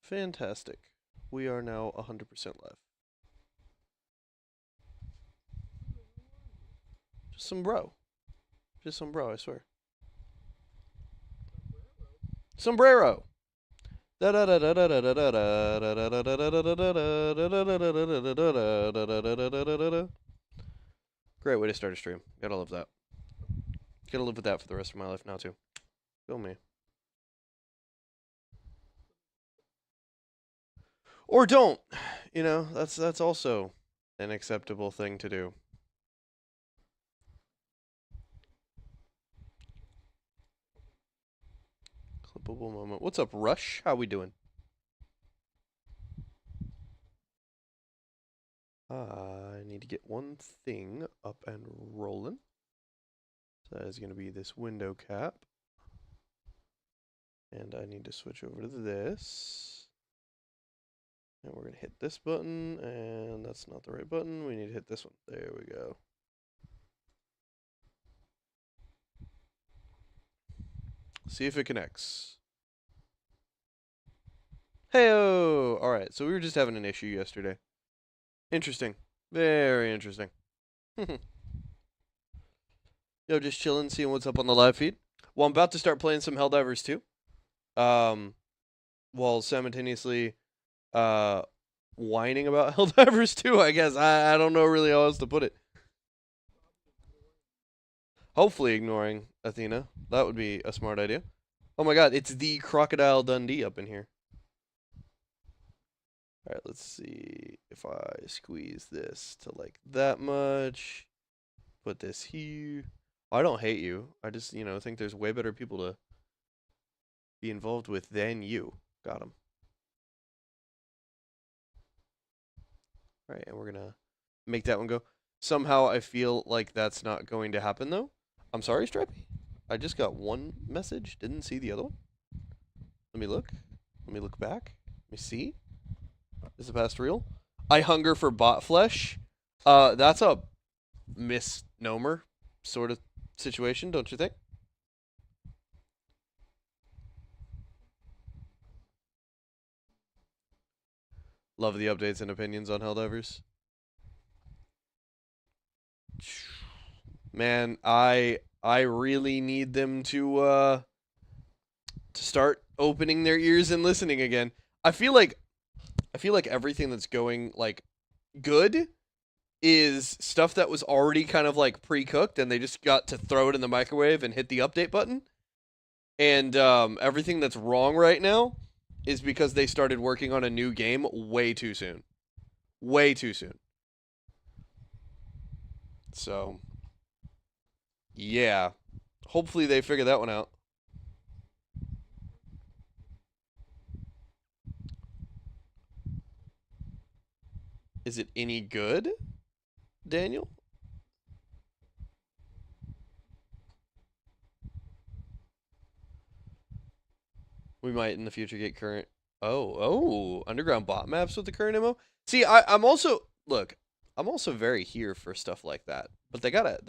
Fantastic. We are now 100% live. Just some bro. Just some bro, I swear. Sombrero. Great way to start a stream. Gotta love that. Gotta live with that for the rest of my life now too. Go me. Or don't. You know, that's also an acceptable thing to do. Clippable moment. What's up, Rush? How we doing? I need to get one thing up and rolling. So that is going to be this window cap. And I need to switch over to this. And we're going to hit this button, and that's not the right button. We need to hit this one. There we go. See if it connects. Hey-oh! Alright, so we were just having an issue yesterday. Interesting. Very interesting. Yo, just chilling, seeing what's up on the live feed. Well, I'm about to start playing some Helldivers too. While simultaneously whining about Helldivers 2, I guess. I don't know really how else to put it. Hopefully ignoring Athena. That would be a smart idea. Oh my god, it's the Crocodile Dundee up in here. Alright, let's see if I squeeze this to like that much. Put this here. I don't hate you. I just, you know, think there's way better people to be involved with than you. Got him. Alright, and we're gonna make that one go. Somehow I feel like that's not going to happen though. I'm sorry, Stripey. I just got one message. Didn't see the other one. Let me look. Let me look back. Let me see. Is the past real? I hunger for bot flesh. That's a misnomer sort of situation, don't you think? Love the updates and opinions on Helldivers. Man, I really need them to start opening their ears and listening again. I feel like everything that's going like good is stuff that was already kind of like pre-cooked and they just got to throw it in the microwave and hit the update button. And everything that's wrong right now is because they started working on a new game way too soon. Way too soon. So, yeah. Hopefully they figure that one out. Is it any good, Daniel? We might in the future get current. Oh, underground bot maps with the current MO. See, I'm also I'm also very here for stuff like that. But they gotta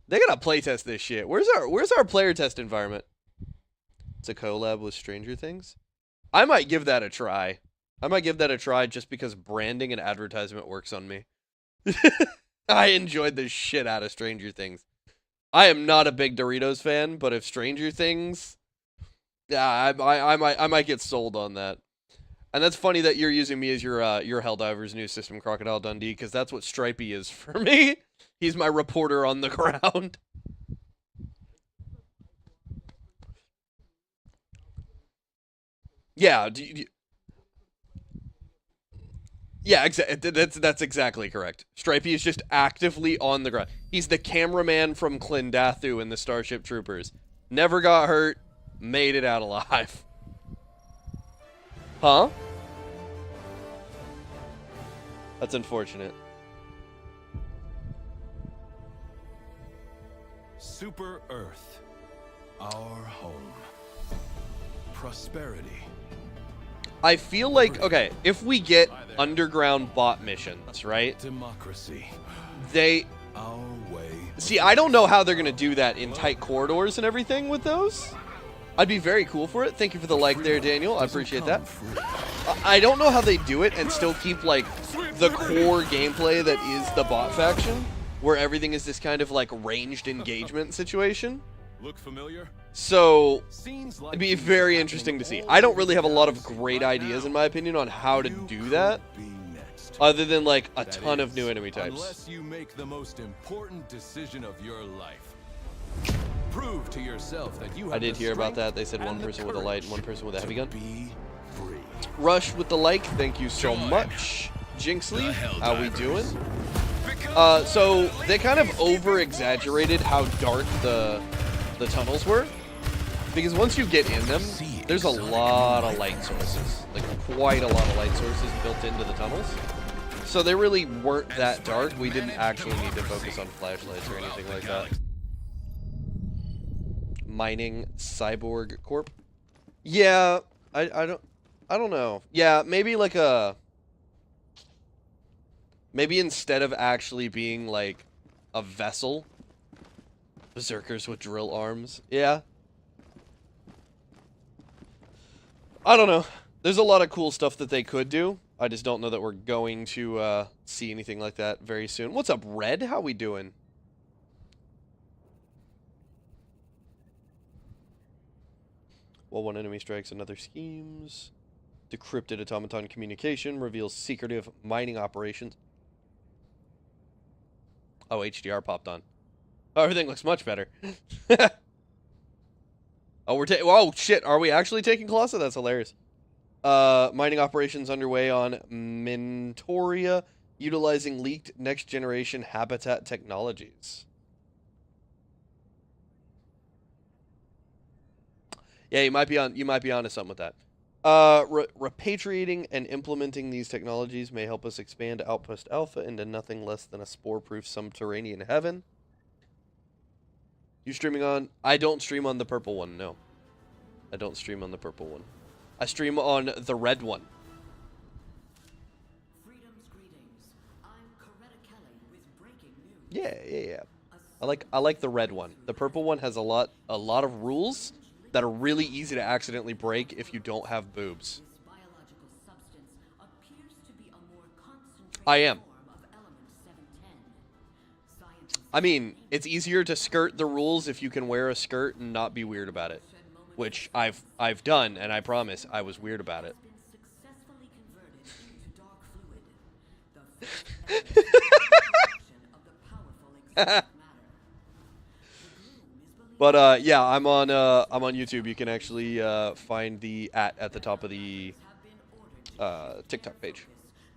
playtest this shit. Where's our player test environment? It's a collab with Stranger Things. I might give that a try. I might give that a try just because branding and advertisement works on me. I enjoyed the shit out of Stranger Things. I am not a big Doritos fan, but if Stranger Things, yeah, I might get sold on that. And that's funny that you're using me as your Helldivers new system, Crocodile Dundee, because that's what Stripey is for me. He's my reporter on the ground. Yeah, yeah, that's exactly correct. Stripey is just actively on the ground. He's the cameraman from Clendathu in the Starship Troopers. Never got hurt, made it out alive. Huh? That's unfortunate. Super Earth, our home. Prosperity. I feel like, okay, if we get underground bot missions, right? Democracy. Our way. See, I don't know how they're going to do that in tight corridors and everything with those. I'd be very cool for it. Thank you for the like there, Daniel. I appreciate that. I don't know how they do it and still keep, like, the core gameplay that is the bot faction, where everything is this kind of, like, ranged engagement situation. Look familiar? So, it'd be very interesting to see. I don't really have a lot of great ideas, in my opinion, on how to do that, other than, like, a ton of new enemy types. Unless you make the most important decision of your life. Prove to yourself that you have I did the hear about that. strength They said one and the person with a light and one person with a heavy gun. be free. Rush with the like, thank you so much. Jinxley, how we doing? So they kind of over-exaggerated how dark the tunnels were, because once you get in them, there's a lot of light sources, like quite a lot of light sources built into the tunnels. So they really weren't that dark. We didn't actually need to focus on flashlights or anything like that. Mining Cyborg Corp. Yeah, I don't know. Yeah, maybe like maybe instead of actually being like a vessel, berserkers with drill arms. Yeah. I don't know. There's a lot of cool stuff that they could do. I just don't know that we're going to see anything like that very soon. What's up, Red? How we doing? While one enemy strikes, another schemes. Decrypted automaton communication reveals secretive mining operations. Oh, HDR popped on. Oh, everything looks much better. Oh, oh, shit. Are we actually taking Colossus? That's hilarious. Mining operations underway on Mentoria, utilizing leaked next-generation habitat technologies. Yeah, you might be onto something with that. Repatriating and implementing these technologies may help us expand Outpost Alpha into nothing less than a spore-proof subterranean heaven. You streaming on? I don't stream on the purple one, no. I don't stream on the purple one. I stream on the red one. Freedom's greetings. I'm Coretta Kelly with breaking news. Yeah. I like the red one. The purple one has a lot of rules that are really easy to accidentally break if you don't have boobs. This biological substance appears to be a more concentrated I am. form of element 710. Scientists I mean, it's easier to skirt the rules if you can wear a skirt and not be weird about it, which I've done, and I promise I was weird about it. been successfully converted into dark fluid. The first evidence of the powerful exotic matter. But yeah, I'm on YouTube. You can actually find the at the top of the TikTok page.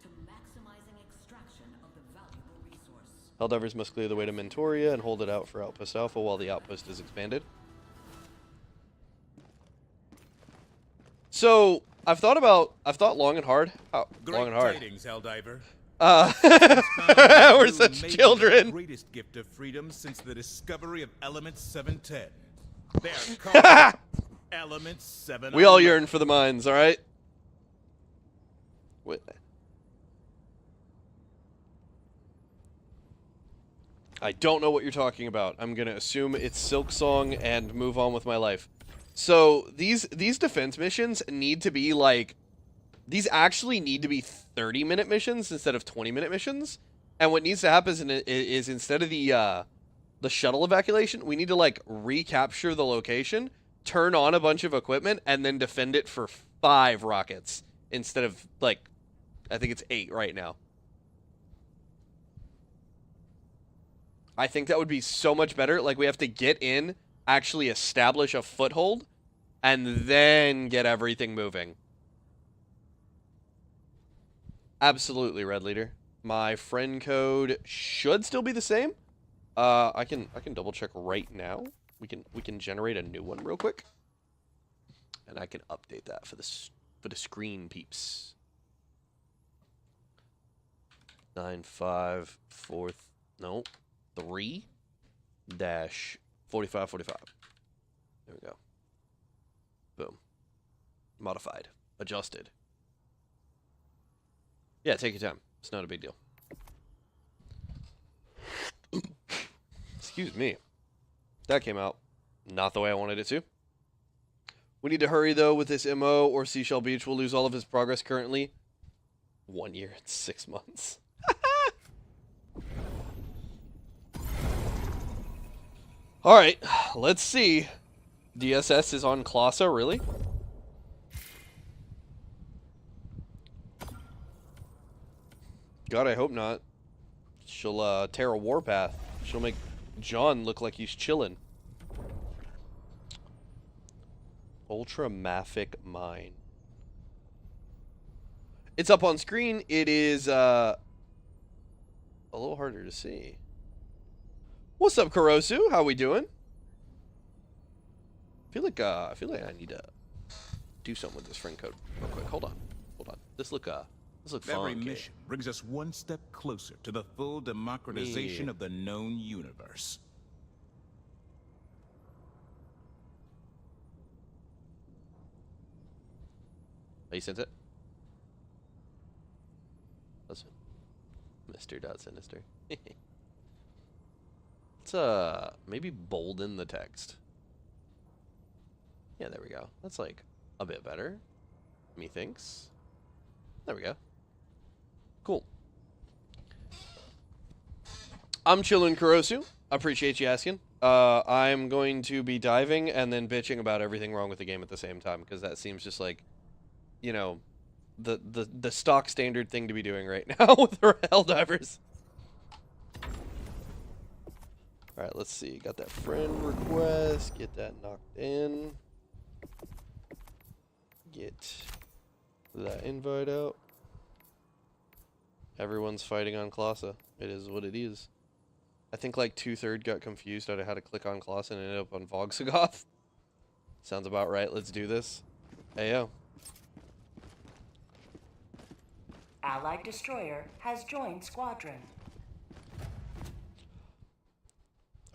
To maximizing extraction of the valuable resource. Helldivers must clear the way to Mentoria and hold it out for Outpost Alpha while the outpost is expanded. So I've thought long and hard. Oh, long and hard. Tidings, Helldiver. We're such Maybe children. The greatest gift of freedom since the discovery of element 710. They are called element 7. We all yearn for the mines, all right? Wait. I don't know what you're talking about. I'm gonna assume it's Silk Song and move on with my life. So these defense missions need to be like, these actually need to be 30-minute missions instead of 20-minute missions. And what needs to happen is instead of the shuttle evacuation, we need to like recapture the location, turn on a bunch of equipment, and then defend it for 5 rockets instead of like, I think it's 8 right now. I think that would be so much better. Like, we have to get in, actually establish a foothold, and then get everything moving. Absolutely, Red Leader. My friend code should still be the same. I can double check right now. We can generate a new one real quick, and I can update that for the screen peeps. 3-4545. There we go. Boom. Modified. Adjusted. Yeah, take your time. It's not a big deal. Excuse me. That came out not the way I wanted it to. We need to hurry, though, with this MO, or Seashell Beach will lose all of his progress currently. 1 year and 6 months. Alright, let's see. DSS is on Classa, really? God, I hope not. She'll tear a warpath. She'll make John look like he's chillin'. Ultramafic Mine. It's up on screen. It is a little harder to see. What's up, Kurosu? How we doing? I feel like I need to do something with this friend code real quick. Hold on. This look Every funky. mission brings us one step closer to the full democratization Yeah. of the known universe. Oh, you sent it? Listen. Mr. Dot Sinister. Let's maybe bolden the text. Yeah, there we go. That's like a bit better. Methinks. There we go. Cool. I'm chillin', Kurosu. Appreciate you asking. I'm going to be diving and then bitching about everything wrong with the game at the same time, because that seems just like, you know, the stock standard thing to be doing right now with our Helldivers. Alright, let's see. Got that friend request. Get that knocked in. Get that invite out. Everyone's fighting on Classa. It is what it is. I think like 2/3 got confused out of how to click on Classa and ended up on Vogsagoth. Sounds about right. Let's do this. Ayo. Allied destroyer has joined squadron.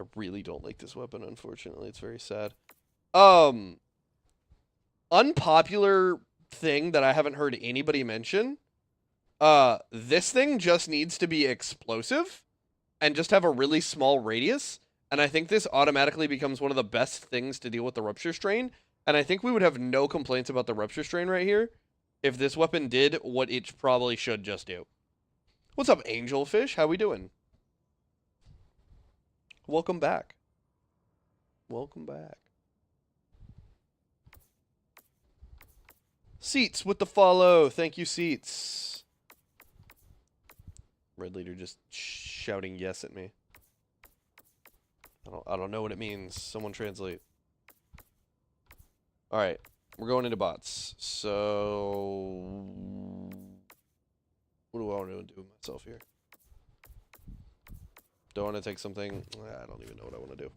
I really don't like this weapon, unfortunately. It's very sad. Unpopular thing that I haven't heard anybody mention. This thing just needs to be explosive and just have a really small radius. And I think this automatically becomes one of the best things to deal with the Rupture Strain. And I think we would have no complaints about the Rupture Strain right here if this weapon did what it probably should just do. What's up, Angelfish? How we doing? Welcome back. Welcome back. Seats with the follow. Thank you, Seats. Red Leader just shouting yes at me. I don't know what it means. Someone translate. All right, we're going into bots. So, what do I want to do with myself here? Do I want to take something? I don't even know what I want to do.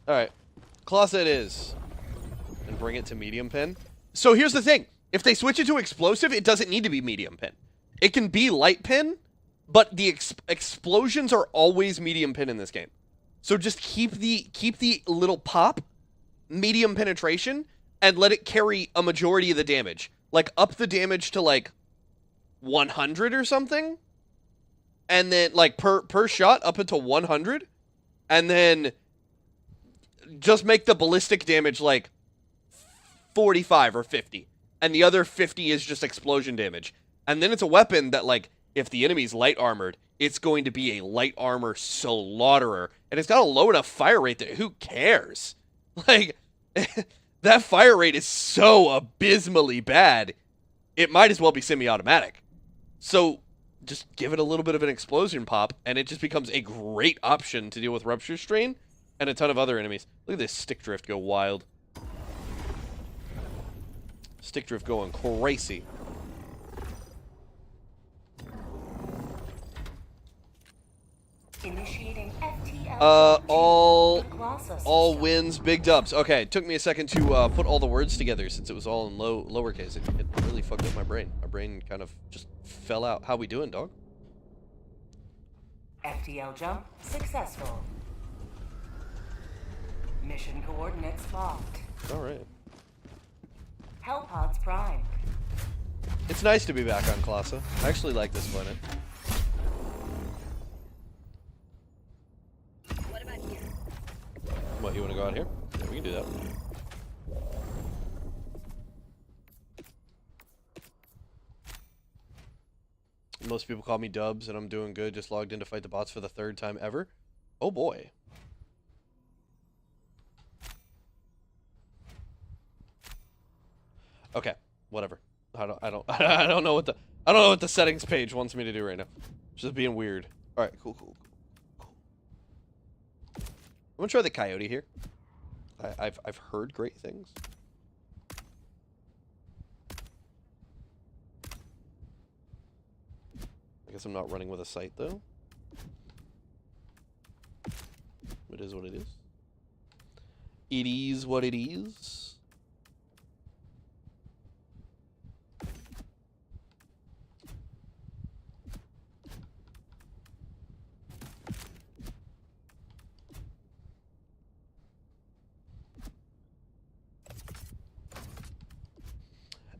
All right, Classa it is, and bring it to medium pin. So here's the thing: if they switch it to explosive, it doesn't need to be medium pin. It can be light pin, but the explosions are always medium pin in this game. So just keep the little pop, medium penetration, and let it carry a majority of the damage. Like up the damage to like 100 or something, and then like per shot up into 100, and then just make the ballistic damage like 45 or 50, and the other 50 is just explosion damage. And then it's a weapon that, like, if the enemy's light armored, it's going to be a light armor slaughterer. And it's got a low enough fire rate that who cares? Like, that fire rate is so abysmally bad, it might as well be semi-automatic. So, just give it a little bit of an explosion pop, and it just becomes a great option to deal with Rupture Strain and a ton of other enemies. Look at this Stick Drift go wild. Stick Drift going crazy. Initiating FTL. All wins, big dubs. Okay, it took me a second to put all the words together since it was all in lowercase. It really fucked up my brain. My brain kind of just fell out. How we doing, dog? FTL jump successful. Mission coordinates locked. All right. Hell pods primed. It's nice to be back on Classa. I actually like this planet. What about here? What, you want to go out here? Yeah, we can do that. Most people call me Dubs, and I'm doing good. Just logged in to fight the bots for the 3rd time ever. Oh boy. Okay, whatever. I don't know what the settings page wants me to do right now. It's just being weird. All right, cool. I'm gonna try the coyote here. I've heard great things. I guess I'm not running with a sight though. It is what it is. It is what it is.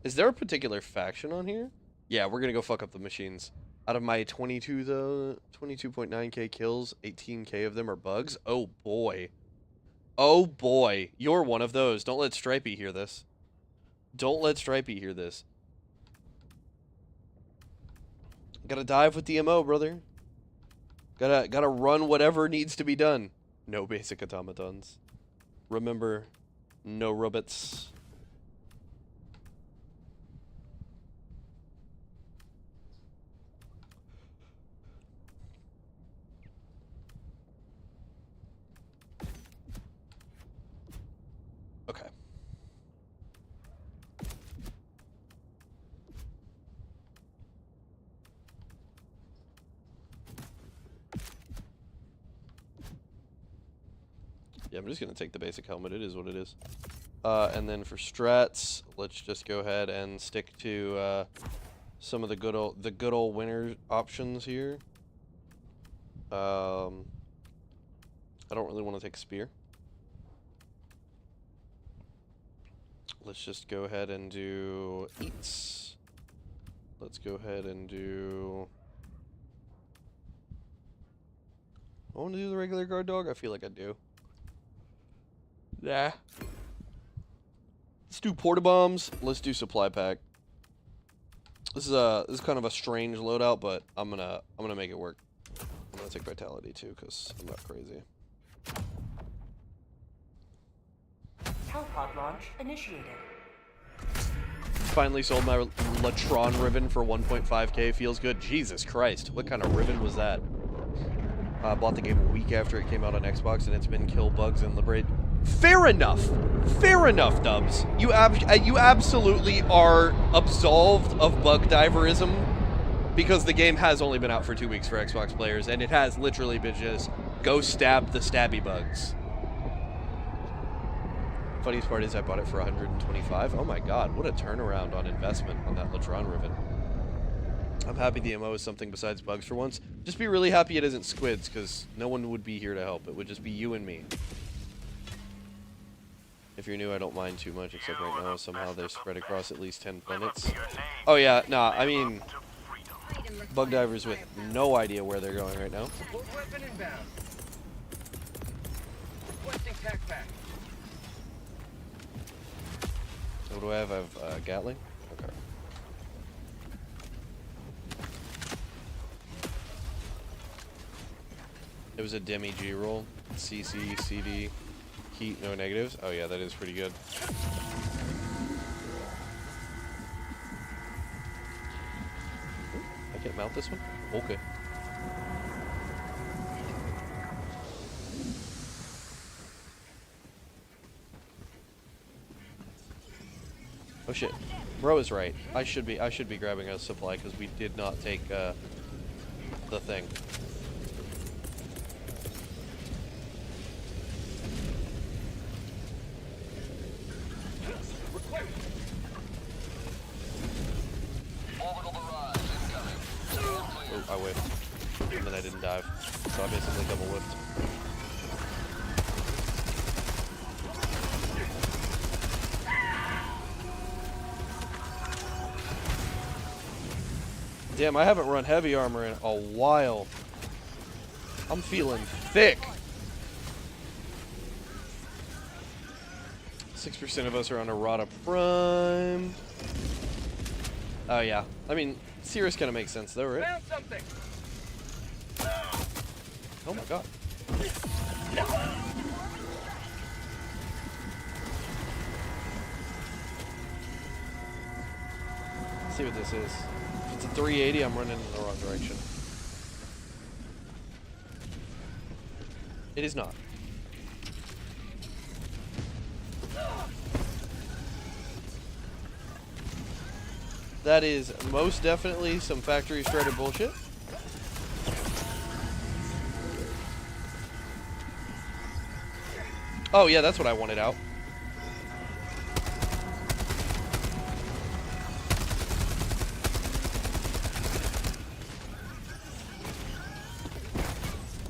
Is there a particular faction on here? Yeah, we're gonna go fuck up the machines. Out of my 22.9k kills, 18k of them are bugs. Oh boy. Oh boy. You're one of those. Don't let Stripey hear this. Don't let Stripey hear this. Gotta dive with the MO, brother. Gotta run whatever needs to be done. No basic automatons. Remember, no robots. Okay. Yeah, I'm just gonna take the basic helmet. It is what it is. And then for strats, let's just go ahead and stick to some of the good old winner options here. I don't really want to take spear. Let's just go ahead and do eats. Let's go ahead and do... I want to do the regular guard dog? I feel like I do. Nah. Let's do porta bombs. Let's do supply pack. This is kind of a strange loadout, but I'm gonna make it work. I'm gonna take vitality too, cause I'm not crazy. Pod launch initiated. Finally sold my Latron ribbon for 1.5k. Feels good. Jesus Christ, what kind of ribbon was that? Bought the game a week after it came out on Xbox, and it's been kill bugs and liberate. Fair enough. Fair enough, Dubs. You absolutely are absolved of bug diverism because the game has only been out for 2 weeks for Xbox players, and it has literally been just go stab the stabby bugs. Funniest part is I bought it for 125. Oh my god, what a turnaround on investment on that Latron ribbon. I'm happy the MO is something besides bugs for once. Just be really happy it isn't squids, because no one would be here to help. It would just be you and me. If you're new, I don't mind too much, except right now somehow they're spread across at least 10 planets. Oh yeah, nah, I mean, bug divers with no idea where they're going right now. Weapon inbound. Requesting tac pack. What do I have? I have Gatling? Okay. It was a demi G roll. CC, CD, heat, no negatives. Oh yeah, that is pretty good. Ooh, I can't mount this one? Okay. Oh shit. Bro is right. I should be grabbing a supply because we did not take the thing. Oh, I whiffed. And then I didn't dive. So I basically double whiffed. Damn, I haven't run heavy armor in a while. I'm feeling thick. 6% of us are on Errata Prime. Oh yeah. I mean, Cirrus kind of makes sense though, right? Found something. Oh my god. Let's see what this is. If it's a 380, I'm running in the wrong direction. It is not. That is most definitely some factory started bullshit. Oh yeah, that's what I wanted out.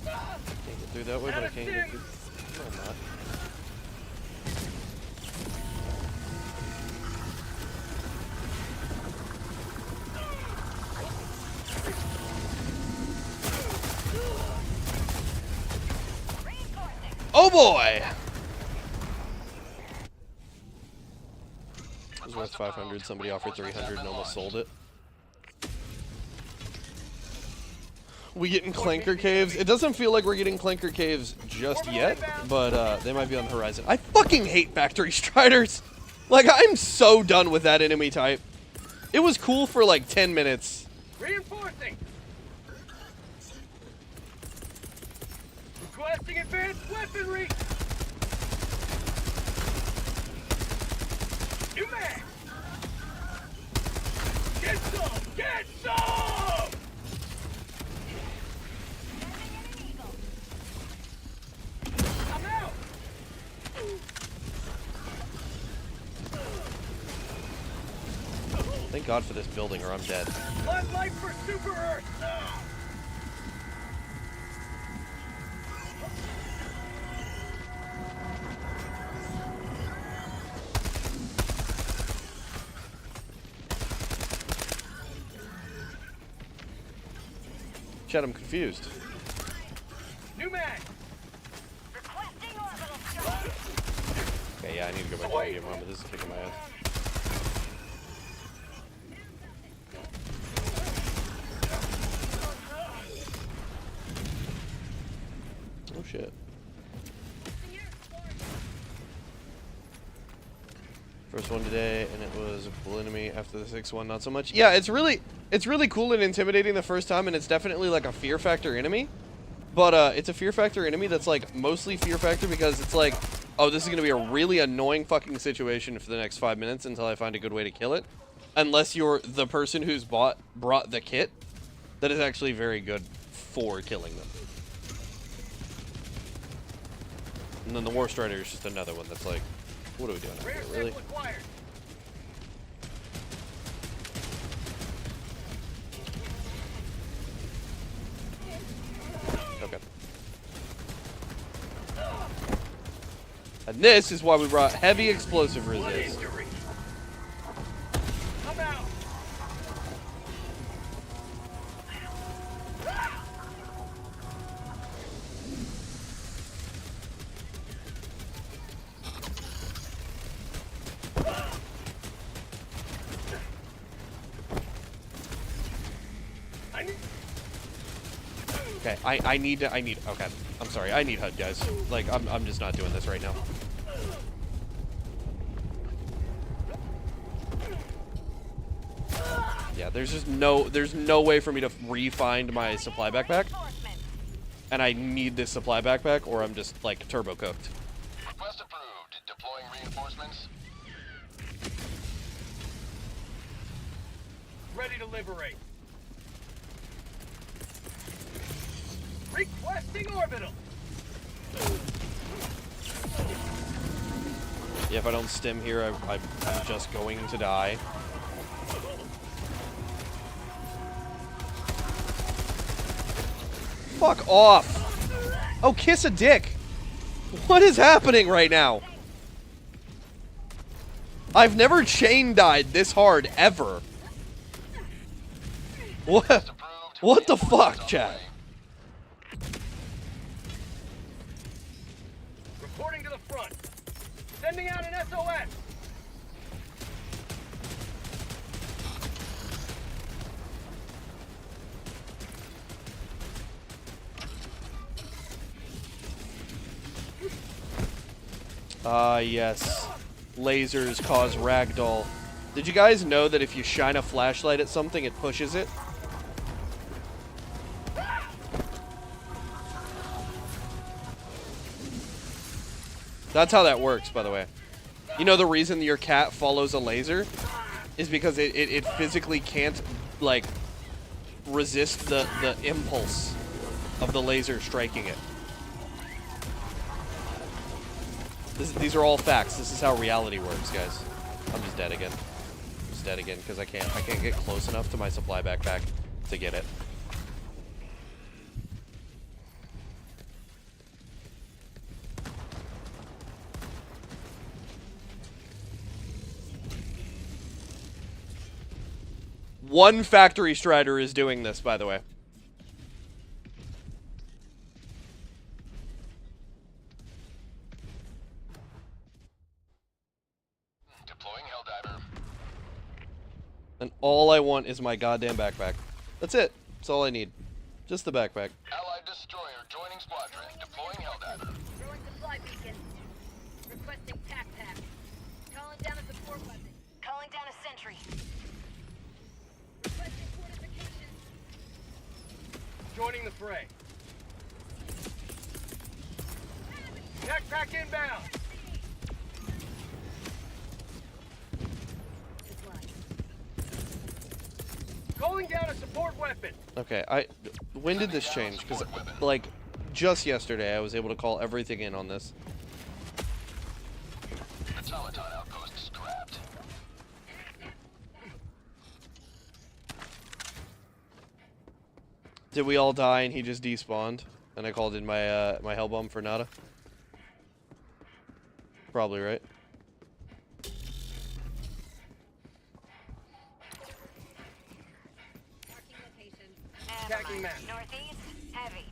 Can't get through that way, but I can get through. No, I'm not. Oh boy! It was worth 500. Somebody offered 300 and almost sold it. We getting Clanker Caves? It doesn't feel like we're getting Clanker Caves just yet, but they might be on the horizon. I fucking hate Factory Striders! Like, I'm so done with that enemy type. It was cool for like 10 minutes. Reinforcing. Requesting advanced weaponry. New mag. Get some. Get some. I'm out. Thank God for this building or I'm dead. One life for Super Earth. Chad, I'm confused. New mag. Okay, yeah, I need to go back to the game, but this is kicking my ass. Oh shit. First one today, and it was a cool enemy. After the 6th one, not so much. Yeah, it's really cool and intimidating the first time, and it's definitely like a fear factor enemy. But it's a fear factor enemy that's like mostly fear factor because it's like, oh, this is gonna be a really annoying fucking situation for the next 5 minutes until I find a good way to kill it. Unless you're the person who's brought the kit, that is actually very good for killing them. And then the War Strider is just another one that's like, what are we doing out Rare here, really? sample acquired. Okay. And this is why we brought heavy explosive resist. Victory. I'm out. I need. Okay, I need, okay. I'm sorry, I need HUD, guys. Like, I'm just not doing this right now. Yeah, there's no way for me to re-find my supply backpack. And I need this supply backpack or I'm just, like, turbo cooked. Request approved. Deploying reinforcements. Ready to liberate. Requesting orbital. Yeah, if I don't stim here, I'm just going to die. Fuck off! Oh, kiss a dick! What is happening right now? I've never chain died this hard, ever. What? What the fuck, chat? Reporting to the front. Sending out an SOS. Ah, yes. Lasers cause ragdoll. Did you guys know that if you shine a flashlight at something, it pushes it? That's how that works, by the way. You know the reason your cat follows a laser is because it physically can't, like, resist the impulse of the laser striking it. These are all facts. This is how reality works, guys. I'm just dead again. I'm just dead again because I can't get close enough to my supply backpack to get it. One factory strider is doing this, by the way. Deploying Helldiver. And all I want is my goddamn backpack. That's it. That's all I need. Just the backpack. Allied destroyer joining squadron. Deploying Helldiver. Throwing supply beacon. Requesting pack. Calling down a support weapon. Calling down a sentry. Requesting fortifications. Joining the fray. Backpack inbound. Calling down a support weapon. Okay, when did this change? Because, like, just yesterday I was able to call everything in on this. Automaton outpost scrapped. Did we all die and he just despawned? And I called in my my Hellbomb for nada? Probably, right? Marking location. Attacking map. Northeast, heavy.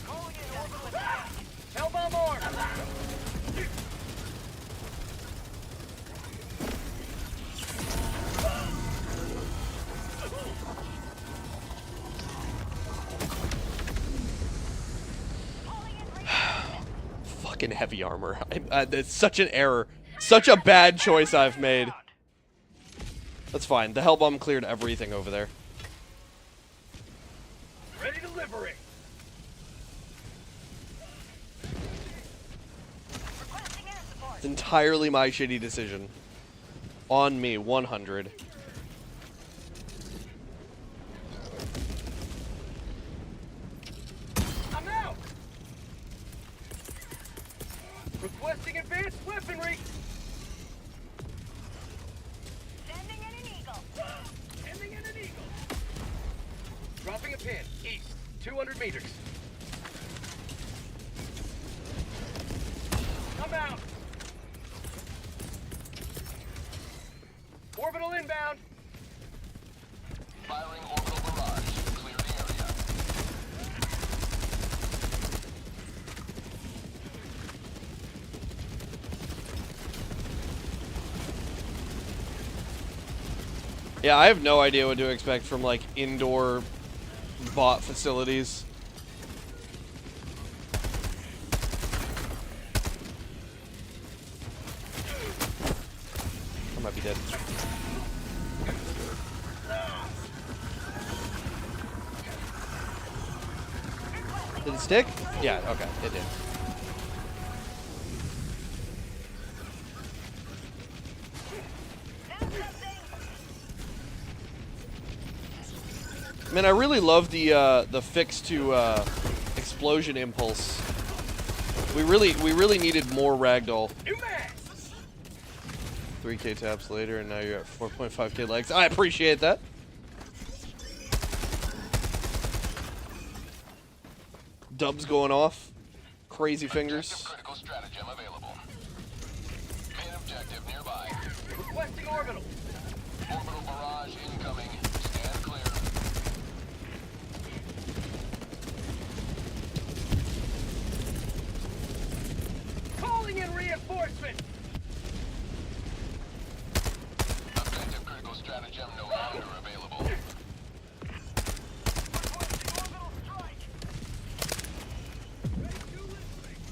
Calling in orbital attack. Hellbomb armed. Fucking heavy armor. It's such an error. Such a bad choice I've made. That's fine. The Hellbomb cleared everything over there. Ready to liberate. Requesting air support. It's entirely my shitty decision. On me, 100. I'm out. Requesting advanced weaponry. Sending in an eagle. Sending in an eagle. Dropping a pin. East. 200 meters. I'm out. Orbital inbound. Firing orbital barrage. Clear the area. Yeah, I have no idea what to expect from, like, indoor bot facilities. I might be dead. Did it stick? Yeah, okay, it did. Man, I really love the fix to explosion impulse. We really needed more ragdoll. New mag. 3K taps later, and now you're at 4.5K likes. I appreciate that. Dubs going off. Crazy fingers. Objective critical stratagem available. Main objective nearby. Requesting orbital. Orbital barrage incoming. Stand clear. Calling in reinforcement. Objective critical stratagem no longer available. Requesting orbital strike. Ready to liberate.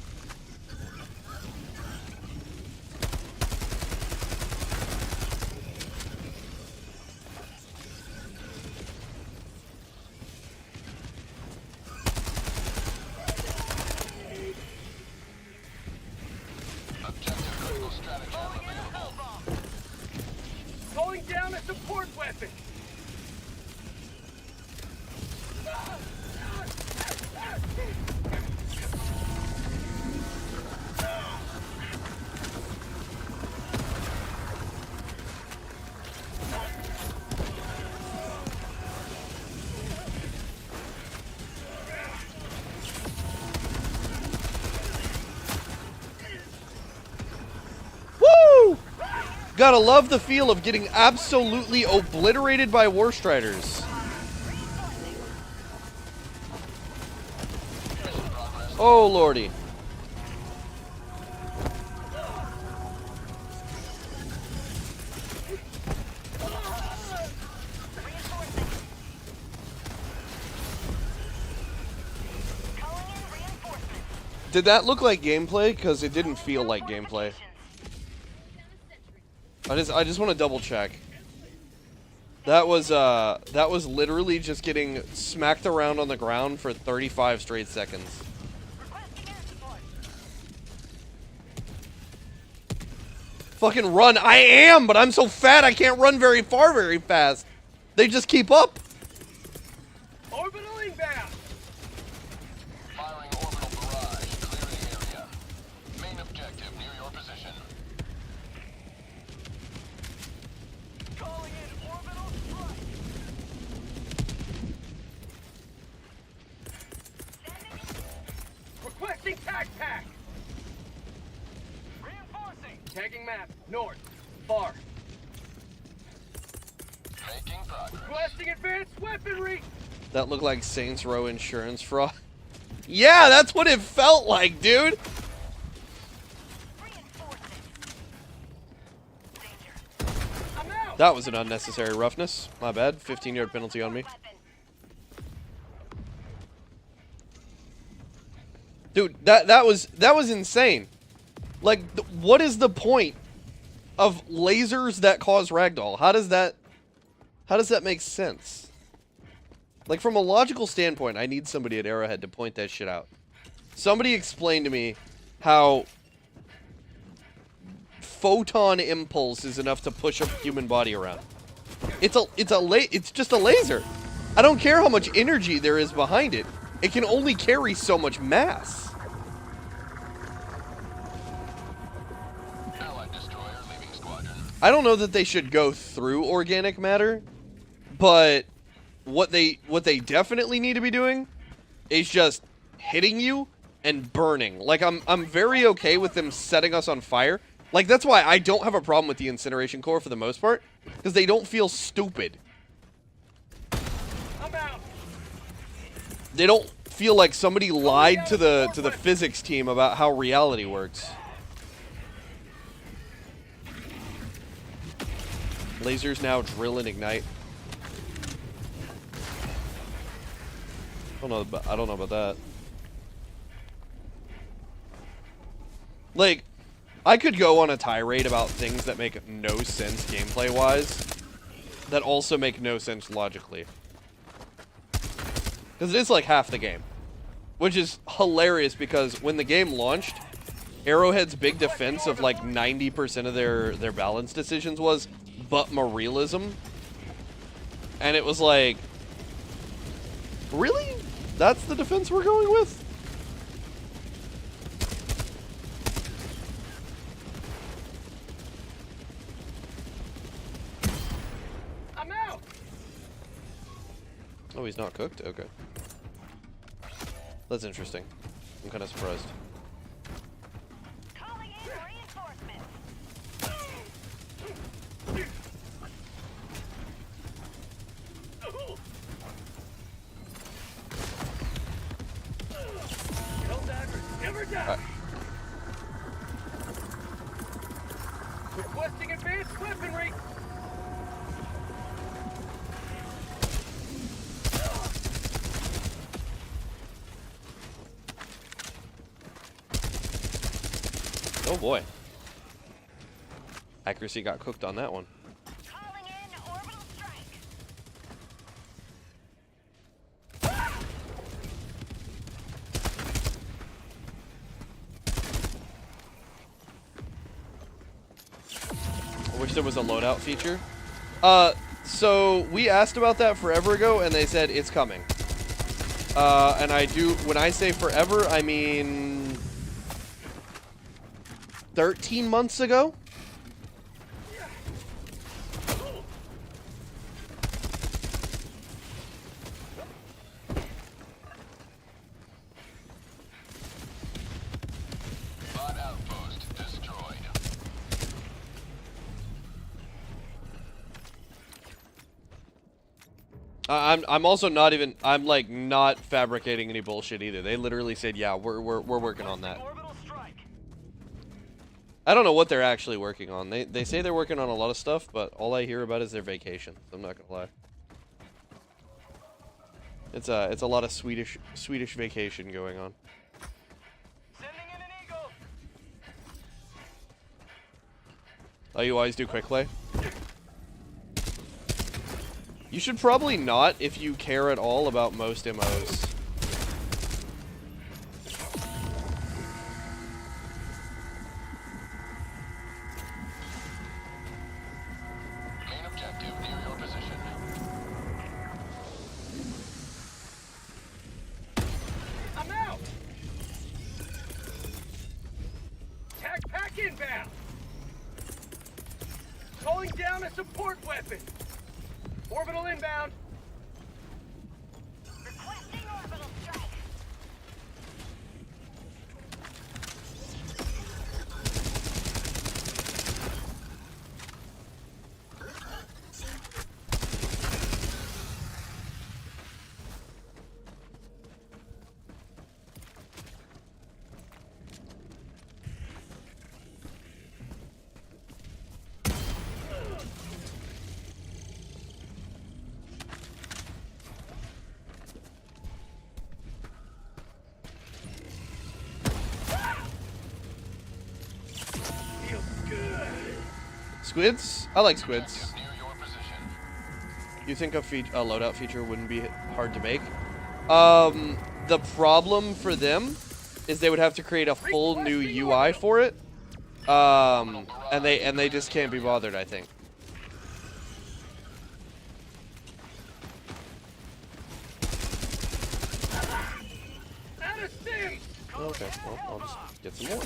Gotta love the feel of getting absolutely obliterated by War Striders. Oh, lordy. Did that look like gameplay? Because it didn't feel like gameplay. I just want to double check. That was literally just getting smacked around on the ground for 35 straight seconds. Fucking run. I am, but I'm so fat I can't run very far very fast. They just keep up. Orbital inbound. Firing orbital barrage. Clear the area. Main objective near your position. Calling in orbital strike. Requesting tac pack. Reinforcing. Tagging map. North. Far. Making progress. Requesting advanced weaponry. That looked like Saints Row insurance fraud. Yeah, that's what it felt like, dude. I'm out. That was an unnecessary roughness. My bad. 15-yard penalty on me. Dude, that was insane. Like, what is the point of lasers that cause ragdoll? How does that make sense? Like, from a logical standpoint, I need somebody at Arrowhead to point that shit out. Somebody explain to me how photon impulse is enough to push a human body around. It's just a laser. I don't care how much energy there is behind it. It can only carry so much mass. Allied destroyer leaving squadron. I don't know that they should go through organic matter, but what they definitely need to be doing is just hitting you and burning. Like, I'm very okay with them setting us on fire. Like, that's why I don't have a problem with the incineration core for the most part, because they don't feel stupid. I'm out. They don't feel like somebody lied to the physics team about how reality works. Lasers now drill and ignite. I don't know about that. Like, I could go on a tirade about things that make no sense gameplay-wise, that also make no sense logically. Because it is like half the game. Which is hilarious because when the game launched, Arrowhead's big defense of like 90% of their balance decisions was, but more realism. And it was like, really? That's the defense we're going with? I'm out. Oh, he's not cooked? Okay. That's interesting. I'm kind of surprised. Calling in reinforcements. Helldivers never die. Requesting advanced weaponry. Oh boy. Accuracy got cooked on that one. Calling in orbital strike. I wish there was a loadout feature. So we asked about that forever ago, and they said it's coming. And I do, when I say forever, I mean 13 months ago? Bot outpost destroyed. I'm also not even. I'm like not fabricating any bullshit either. They literally said, yeah, we're working on that. Orbital strike. I don't know what they're actually working on. They say they're working on a lot of stuff, but all I hear about is their vacation. I'm not gonna lie. It's a lot of Swedish vacation going on. Sending in an eagle. Oh, you always do quick play? You should probably not if you care at all about most MOs. Main objective near your position. I'm out. Tag pack inbound. Calling down a support weapon. Orbital inbound. Requesting orbital strike. Feels good. Squids? I like squids. Near your position. You think a loadout feature wouldn't be hard to make? The problem for them is they would have to create a full new UI for it. And they just can't be bothered, I think. Out of steam. Okay, well, I'll just get some more.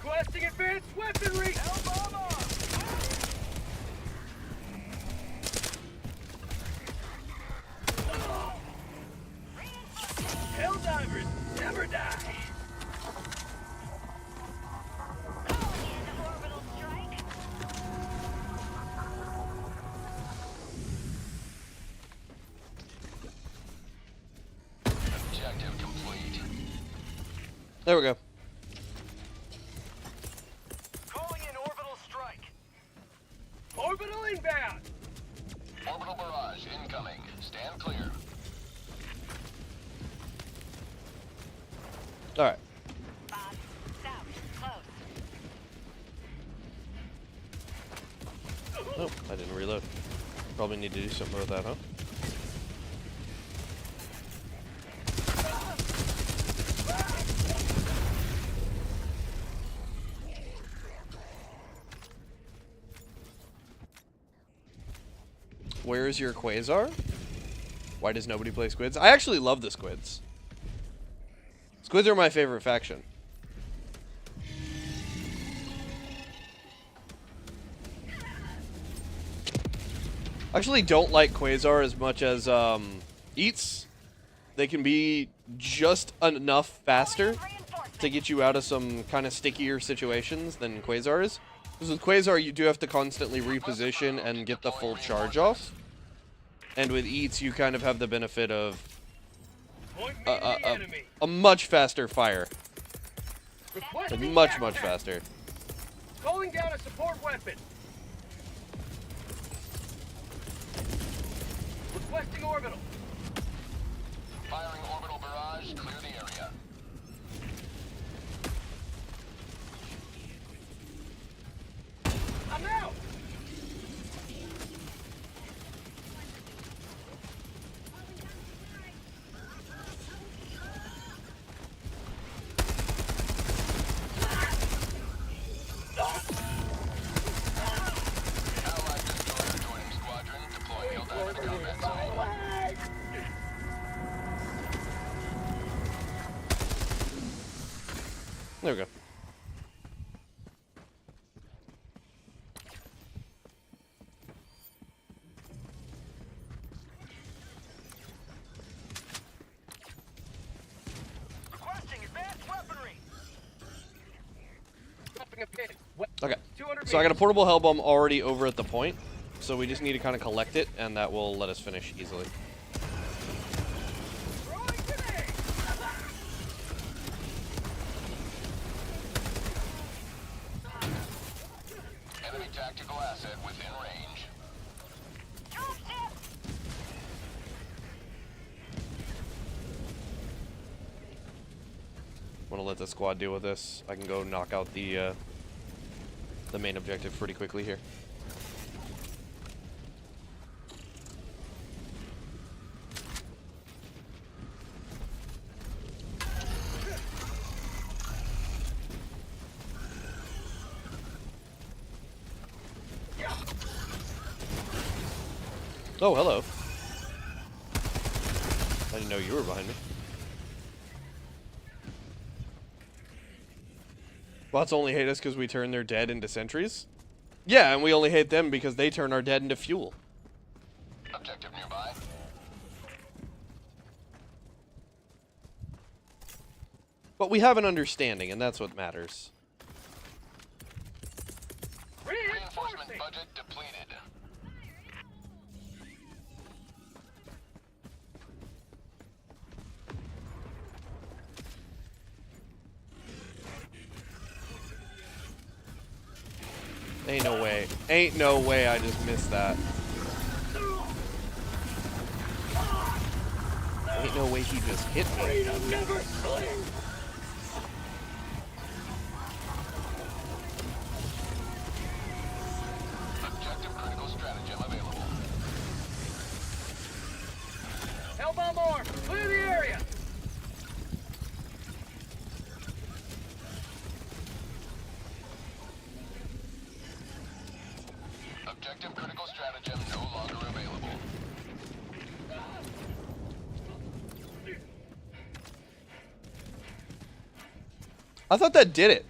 Requesting advanced weaponry. Helldivers never die. Calling in orbital strike. Objective complete. There we go. Calling in orbital strike. Orbital inbound. Orbital barrage incoming. Stand clear. Alright. Bob. South. Close. Oh, I didn't reload. Probably need to do something about that, huh? Where is your Quasar? Why does nobody play squids? I actually love the squids. Squids are my favorite faction. I actually don't like Quasar as much as Eats. They can be just enough faster to get you out of some kind of stickier situations than Quasar is. Because with Quasar, you do have to constantly reposition and get the full charge off. And with Eats, you kind of have the benefit of Point me to the enemy. a much faster fire. Requesting Much backpack. faster. Calling down a support weapon. Requesting orbital. Firing orbital barrage. Clear the area. I'm out. Allied destroyer joining squadron. Deploying Helldiver to combat zone. There we go. Dropping a pin. Okay. 200 So I got a meters. portable hell bomb already over at the point. So we just need to kind of collect it, and that will let us finish easily. Throwing grenade. Enemy tactical asset within range. Want to let the squad deal with this. I can go knock out the main objective pretty quickly here. Oh, hello. I didn't know you were behind me. Bots only hate us because we turn their dead into sentries? Yeah, and we only hate them because they turn our dead into fuel. Objective nearby. But we have an understanding, and that's what matters. Reinforcement Reinforcing. budget depleted. Ain't no way. Ain't no way I just missed that. Ain't no way he just hit me. Never sleep. Objective critical stratagem available. Hellbomb arm. Clear the area. Objective critical stratagem no longer available. I thought that did it.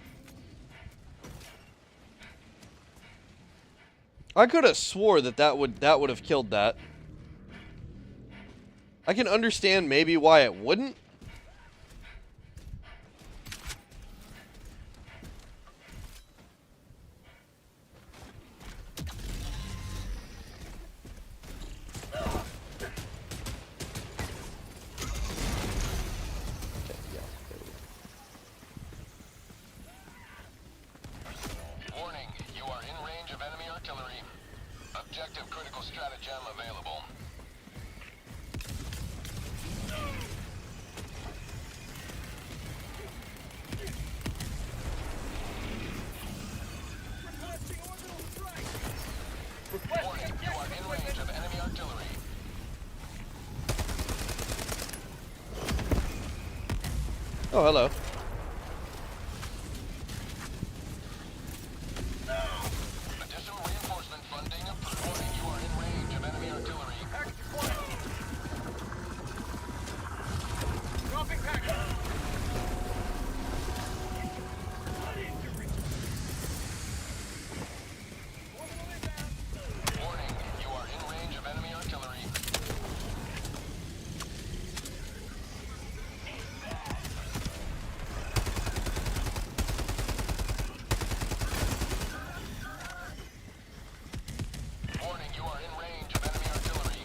I could have swore that would have killed that. I can understand maybe why it wouldn't. Warning, you are in range of enemy artillery. Objective critical stratagem available. Warning, you are in range of enemy artillery. Oh, hello. Additional reinforcement funding approved. Warning, you are in range of enemy artillery. Package acquired. Dropping package. Warning, you are in range of enemy artillery. Warning, you are in range of enemy artillery.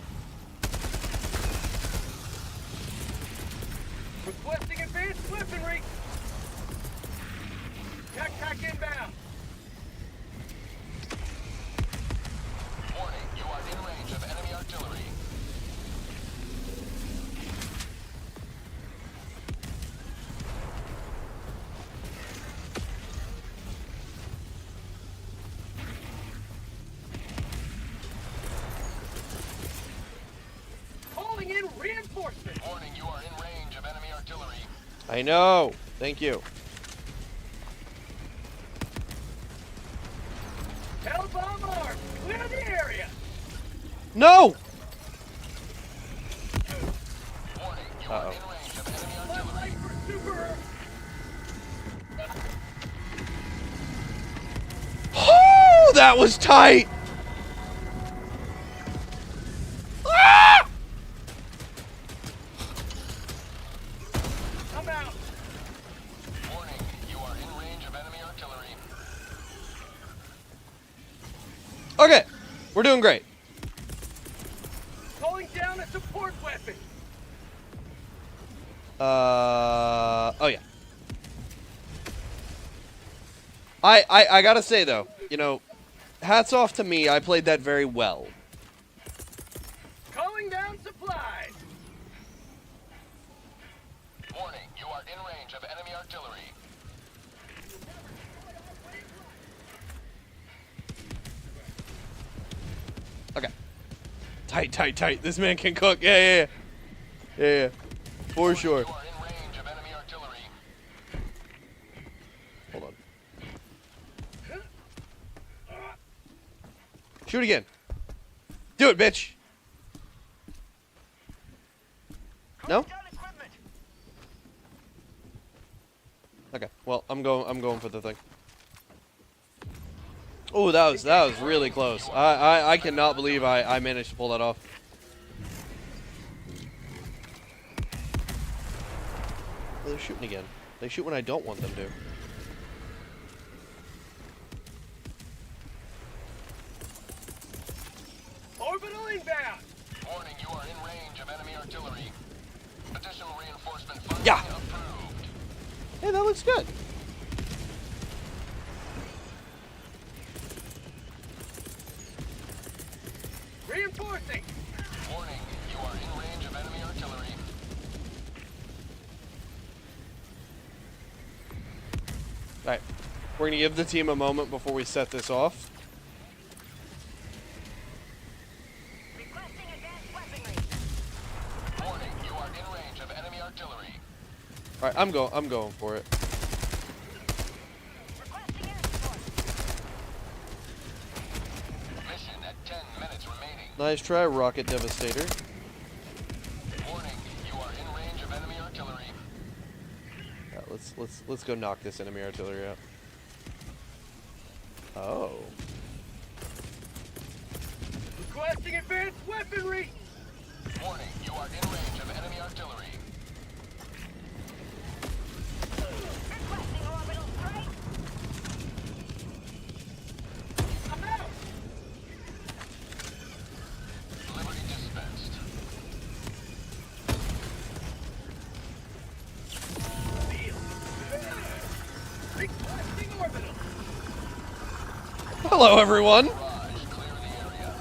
Requesting advanced weaponry. Tac inbound. Warning, you are in range of enemy artillery. Calling in reinforcement. Warning, you are in range of enemy artillery. I know. Thank you. Hellbomb arm. Clear the area. No! Warning, you are Uh-oh. in range of enemy Left artillery. leg for super. Oh, that was tight! Ah! I'm out. Warning, you are in range of enemy artillery. We're doing great. Calling down a support weapon. Oh yeah. I gotta say though, you know, hats off to me. I played that very well. Calling down supplies. Warning, you are in range of enemy artillery. Okay. Tight. This man can cook. Yeah. For sure. You are in range of enemy artillery. Hold on. Shoot again. Do it, bitch. No? Okay. Well, I'm going for the thing. Oh, that was really close. I cannot believe I managed to pull that off. Oh, they're shooting again. They shoot when I don't want them to. Orbital inbound. Warning, you are in range of enemy artillery. Additional reinforcement funding Yeah. approved. Hey, that looks good. Reinforcing. Warning, you are in range of enemy artillery. Alright. We're gonna give the team a moment before we set this off. Requesting advanced weaponry. Warning, you are in range of enemy artillery. Alright, I'm going for it. Requesting air support. Mission at 10 minutes remaining. Nice try, Rocket Devastator. Warning, you are in range of enemy artillery. Yeah, let's go knock this enemy artillery out. Oh. Requesting advanced weaponry. Warning, you are in range of enemy artillery. Requesting orbital strike. I'm out. Liberty dispensed. Requesting orbital. Hello, everyone. Barrage, clear the area.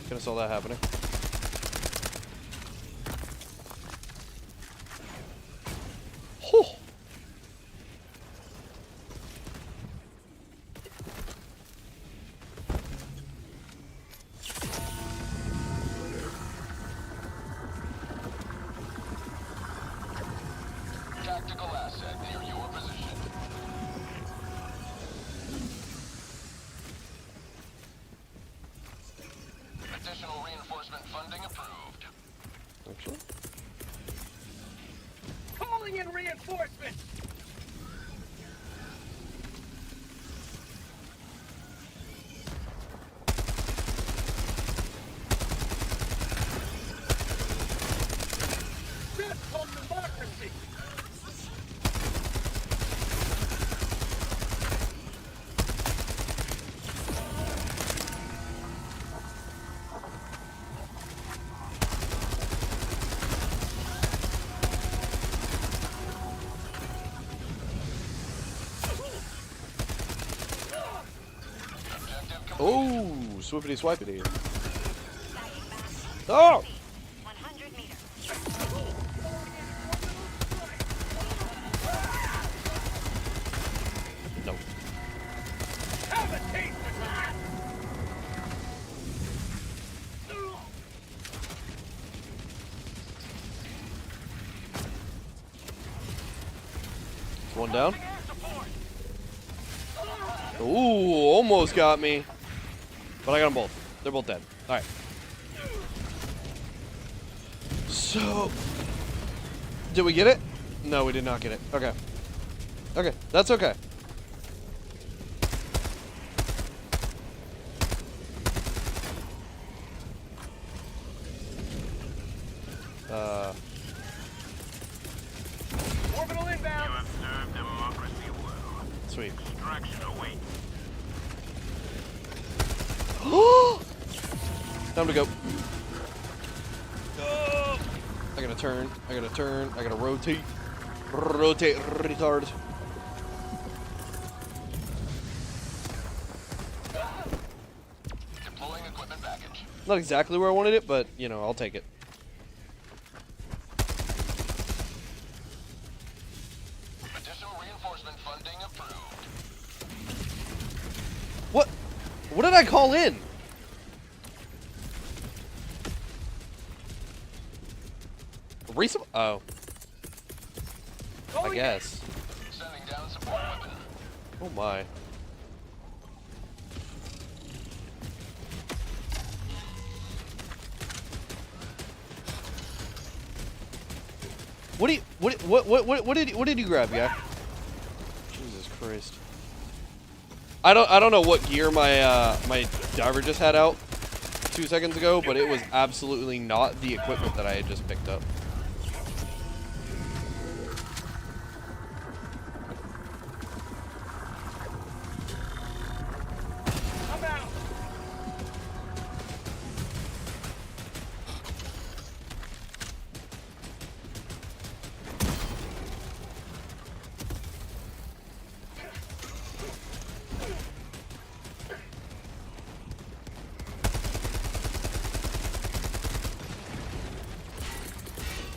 Gonna saw that happening. Oh. Tactical asset near your position. Additional reinforcement funding approved. Actually. Calling in reinforcements. That's called democracy. Objective complete. Oh, swippity swipity. Oh! 100 meters. No. Have a taste of that. One down. Air support. Ooh, almost got me. But I got them both. They're both dead. Alright. So... Did we get it? No, we did not get it. Okay. Okay, that's okay. Orbital inbound. Sweet. Time to go. I gotta turn. I gotta turn. I gotta rotate. Rotate, retard. Deploying equipment package. Not exactly where I wanted it, but, you know, I'll take it. Additional reinforcement funding approved. What? What did I call in? Oh. I guess. Sending down support weapon. Oh my. What did you grab, guy? Jesus Christ. I don't know what gear my my diver just had out 2 seconds ago, but it was absolutely not the equipment that I had just picked up. I'm out.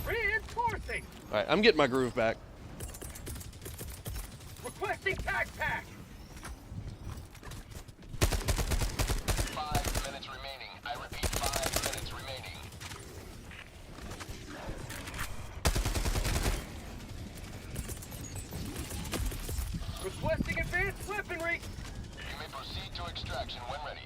Reinforcing. Alright, I'm getting my groove back. Requesting pack. 5 minutes remaining. I repeat, 5 minutes remaining. Requesting advanced weaponry. You may proceed to extraction when ready.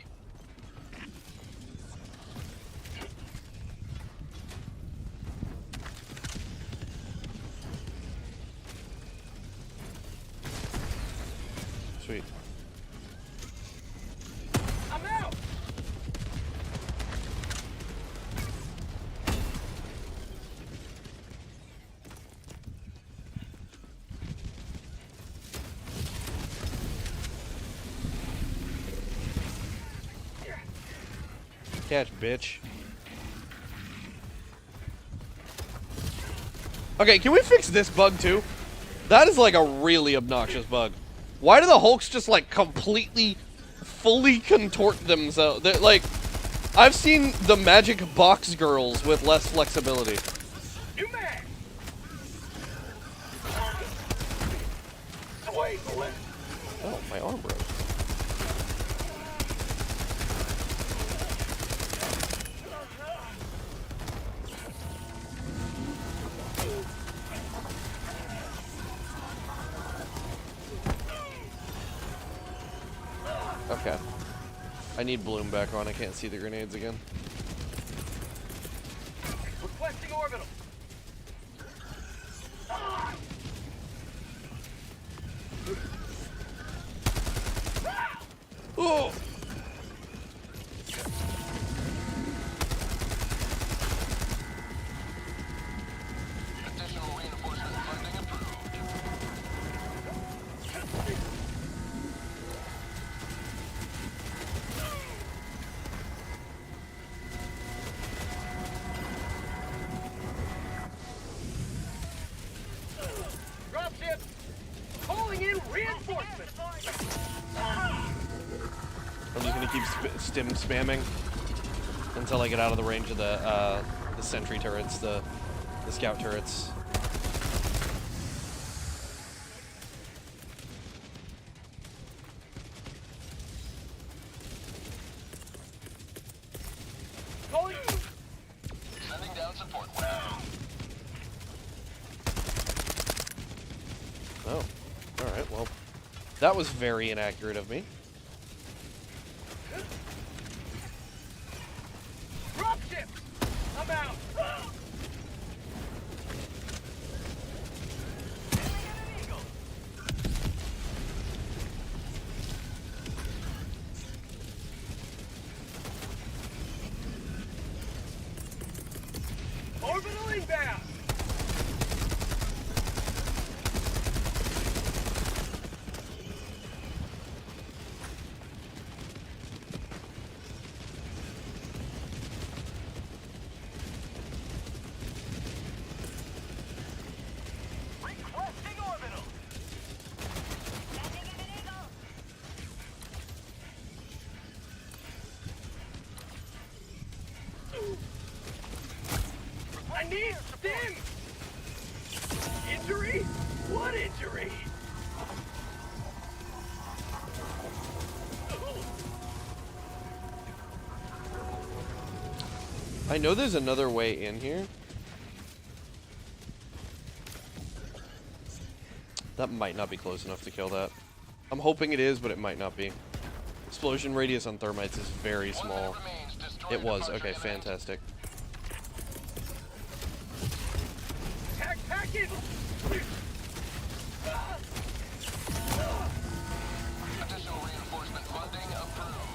Sweet. I'm out. Catch, bitch. Okay, can we fix this bug too? That is like a really obnoxious bug. Why do the Hulks just like completely, fully contort themselves? They're, like, I've seen the magic box girls with less flexibility. New mag. Wait, wait. Oh, my arm broke. Okay. I need bloom back on. I can't see the grenades again. Requesting orbital. Oh! Additional reinforcement funding approved. Dropship. Calling in reinforcements. I'm just gonna keep stim spamming until I get out of the range of the sentry turrets, the scout turrets. Calling. Sending down support weapon. Oh, all right. Well, that was very inaccurate of me. Dropship. I'm out. Orbital inbound! Requesting orbital. Landing in an eagle. I need stim! Injury? What injury? I know there's another way in here. That might not be close enough to kill that. I'm hoping it is, but it might not be. Explosion radius on thermites is very small. It was. Okay, fantastic. Attack package! Additional reinforcement funding approved.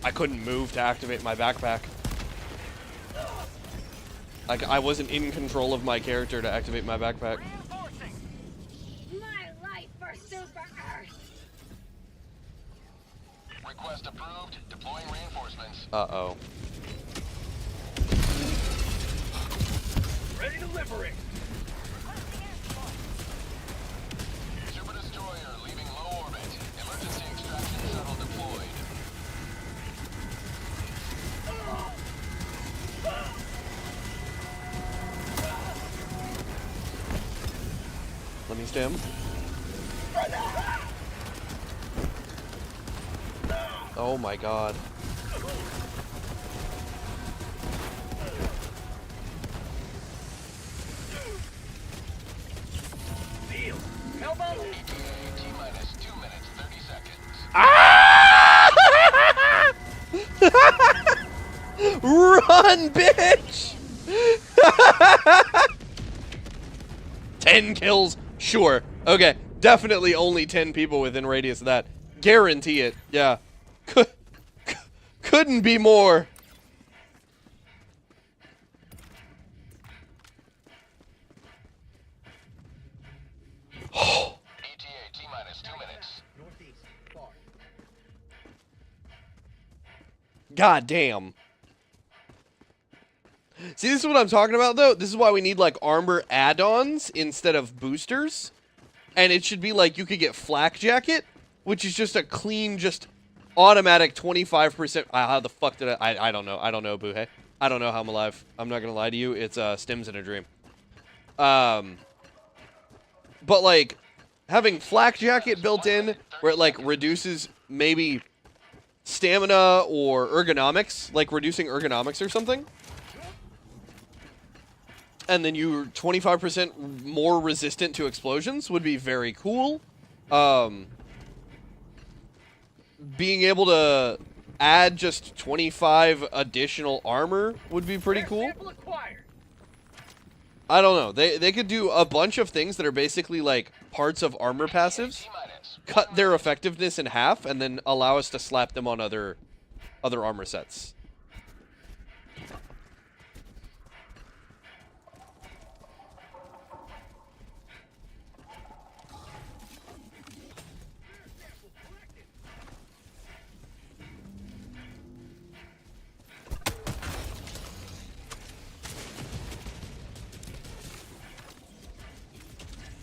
I couldn't move to activate my backpack. Like, I wasn't in control of my character to activate my backpack. Reinforcing. My life for Super Earth. Request approved. Deploying reinforcements. Uh-oh. Ready to liberate! Super destroyer leaving low orbit. Emergency extraction shuttle deployed. Let me stem. Oh my god. Deal! Elbow! ETA T-minus 2 minutes, 30 seconds. Run, bitch! 10 kills? Sure. Okay. Definitely only 10 people within radius of that. Guarantee it. Yeah. Couldn't be more. ETA T-minus 2 minutes. God damn. See, this is what I'm talking about, though. This is why we need, like, armor add-ons instead of boosters. And it should be like you could get Flak Jacket, which is just a clean, just automatic 25%. How the fuck did I don't know. I don't know, Boohey. I don't know how I'm alive. I'm not going to lie to you. It's Stims in a Dream. But, like, having Flak Jacket built in where it, like, reduces maybe stamina or ergonomics, like reducing ergonomics or something. And then you're 25% more resistant to explosions would be very cool. Being able to add just 25 additional armor would be pretty cool. Sample acquired. I don't know. They could do a bunch of things that are basically like parts of armor passives, T-minus. cut their effectiveness in half, and then allow us to slap them on other armor sets.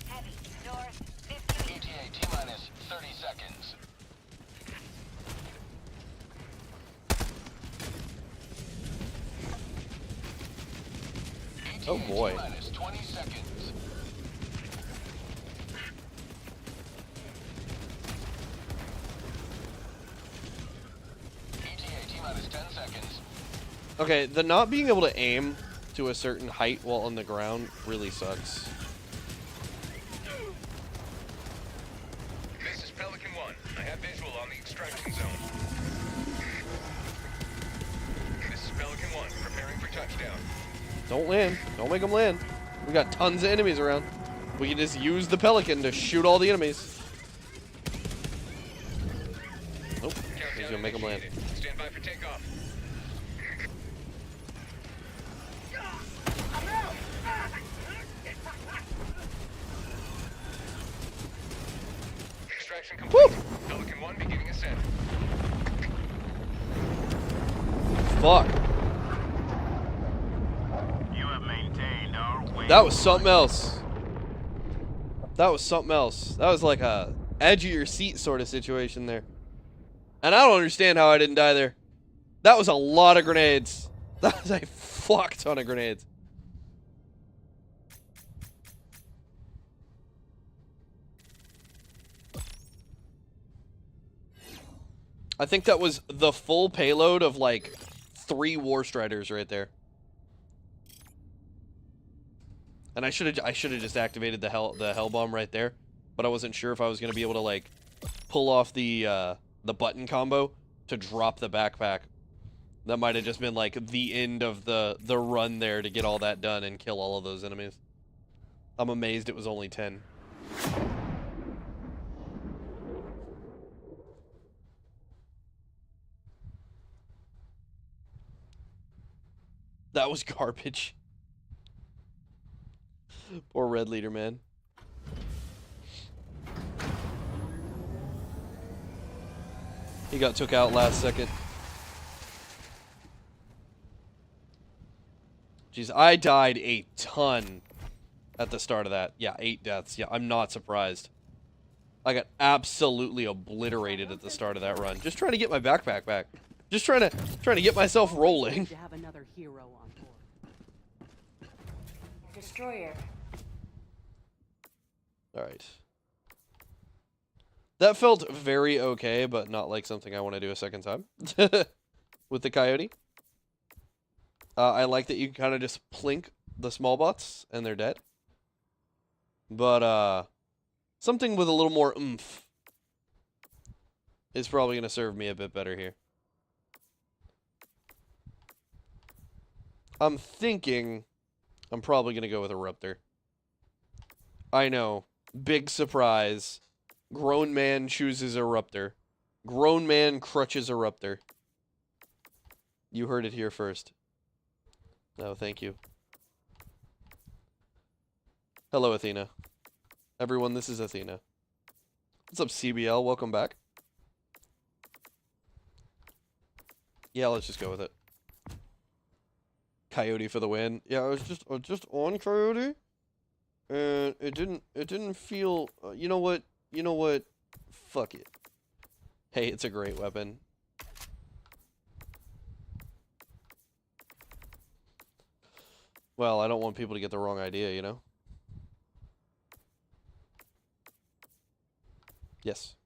Heavy. North. 15. ETA T-minus 30 seconds. Oh boy. T-minus 20 seconds. ETA T-minus 10 seconds. Okay, the not being able to aim to a certain height while on the ground really sucks. This is Pelican 1. I have visual on the extraction zone. down. Don't land. Don't make them land. We got tons of enemies around. We can just use the Pelican to shoot all the enemies. Nope. He's gonna make them land. Initiated. Stand by for takeoff. Extraction complete. Pelican 1 beginning ascent. Fuck. You have maintained our way. That was something else. That was something else. That was like a edge of your seat sort of situation there. And I don't understand how I didn't die there. That was a lot of grenades. That was a fuck ton of grenades. I think that was the full payload of like 3 War Striders right there. And I should have just activated the hell bomb right there, but I wasn't sure if I was gonna be able to like pull off the button combo to drop the backpack. That might have just been like the end of the run there to get all that done and kill all of those enemies. I'm amazed it was only 10. That was garbage. Poor red leader, man. He got took out last second. Jeez, I died a ton at the start of that. Yeah, 8 deaths. Yeah, I'm not surprised. I got absolutely obliterated at the start of that run. Just trying to get my backpack back. Just trying to get myself rolling. To have another hero on board. Destroyer. All right. That felt very okay, but not like something I want to do a second time. With the coyote. I like that you can kind of just plink the small bots and they're dead. But something with a little more oomph is probably going to serve me a bit better here. I'm thinking I'm probably going to go with a Ruptor. I know. Big surprise. Grown man chooses a Ruptor. Grown man crutches a Ruptor. You heard it here first. No, thank you. Hello, Athena. Everyone, this is Athena. What's up, CBL? Welcome back. Yeah, let's just go with it. Coyote for the win. Yeah, I was just on Coyote, and it didn't feel. You know what? You know what? Fuck it. Hey, it's a great weapon. Well, I don't want people to get the wrong idea, you know? Yes.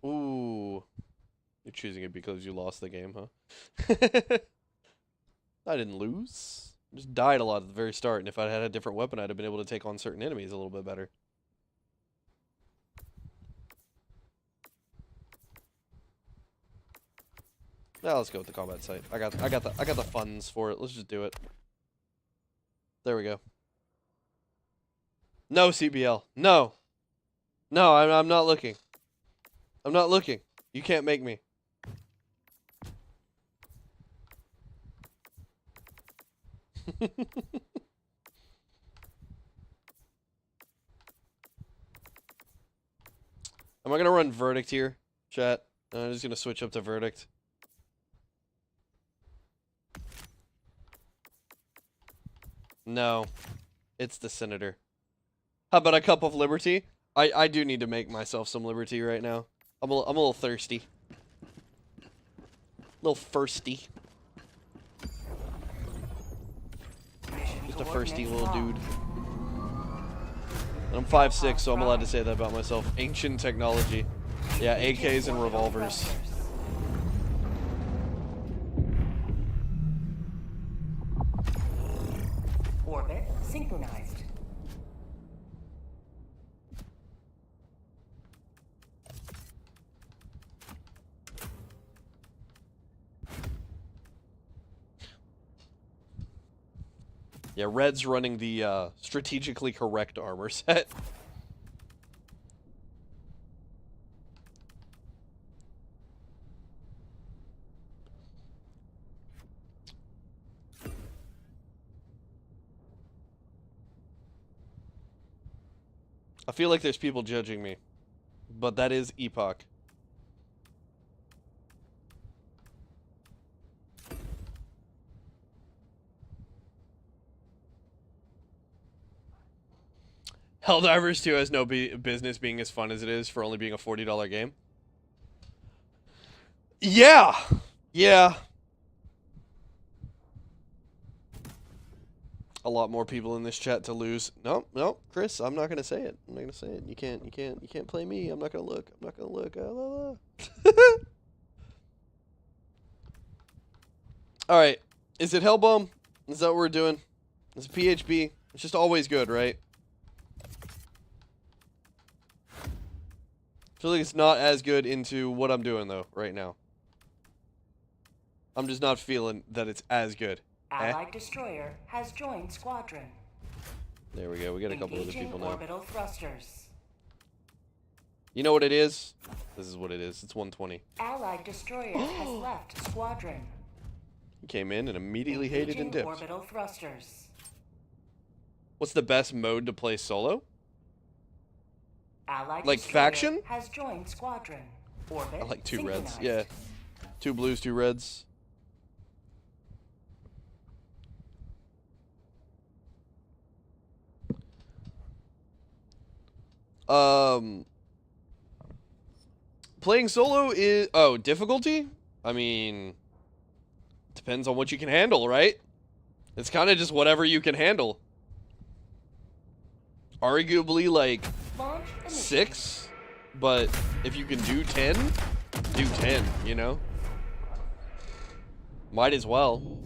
Ooh. You're choosing it because you lost the game, huh? I didn't lose. I just died a lot at the very start, and if I had a different weapon, I'd have been able to take on certain enemies a little bit better. Now let's go with the combat site. I got the funds for it. Let's just do it. There we go. No, CBL. No. No, I'm not looking. I'm not looking. You can't make me. Am I gonna run Verdict here, chat? I'm just gonna switch up to Verdict. No, it's the Senator. How about a cup of Liberty? I do need to make myself some Liberty right now. I'm a little thirsty. A little thirsty. Just a thirsty little dude. And I'm 5'6", so I'm allowed to say that about myself. Ancient technology. Yeah, AKs and revolvers. synchronized. Yeah, Red's running the strategically correct armor set. I feel like there's people judging me, but that is Epoch. Helldivers 2 has no business being as fun as it is for only being a $40 game. Yeah! Yeah. A lot more people in this chat to lose. No, no, Chris, I'm not gonna say it. I'm not gonna say it. You can't play me. I'm not gonna look. I'm not gonna look. Alright. Is it Hellbomb? Is that what we're doing? Is it PHB? It's just always good, right? I feel like it's not as good into what I'm doing, though, right now. I'm just not feeling that it's as good. Allied destroyer has joined squadron. There we go. We got a couple other Engaging people now. orbital thrusters. You know what it is? This is what it is. It's 120. Allied destroyer has left squadron. He came in and immediately hated and Engaging dipped. orbital thrusters. What's the best mode to play solo? Allied Like destroyer faction? has joined squadron. Orbit I like 2 reds. synchronized. Yeah. 2 blues, 2 reds. Playing solo is... Oh, difficulty? I mean... Depends on what you can handle, right? It's kind of just whatever you can handle. Arguably, like, Launch initiated. 6, but if you can do 10, do 10, you know? Might as well.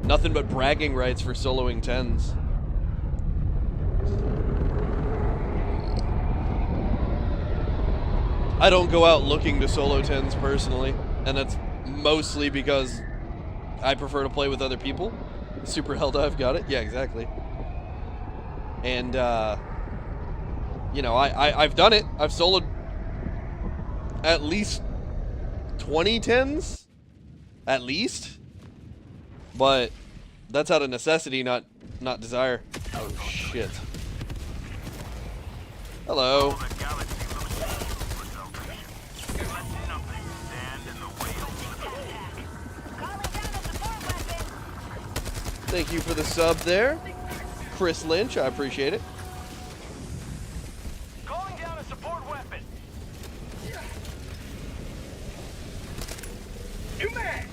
Nothing but bragging rights for soloing 10s. I don't go out looking to solo 10s personally, and that's mostly because I prefer to play with other people. Super Helldive got it. Yeah, exactly. And, you know, I've done it. I've soloed at least 20 10s. At least. But that's out of necessity, not desire. Oh, shit. Hello. Thank you for the sub there. Chris Lynch, I appreciate it. Calling down a support weapon. New mag.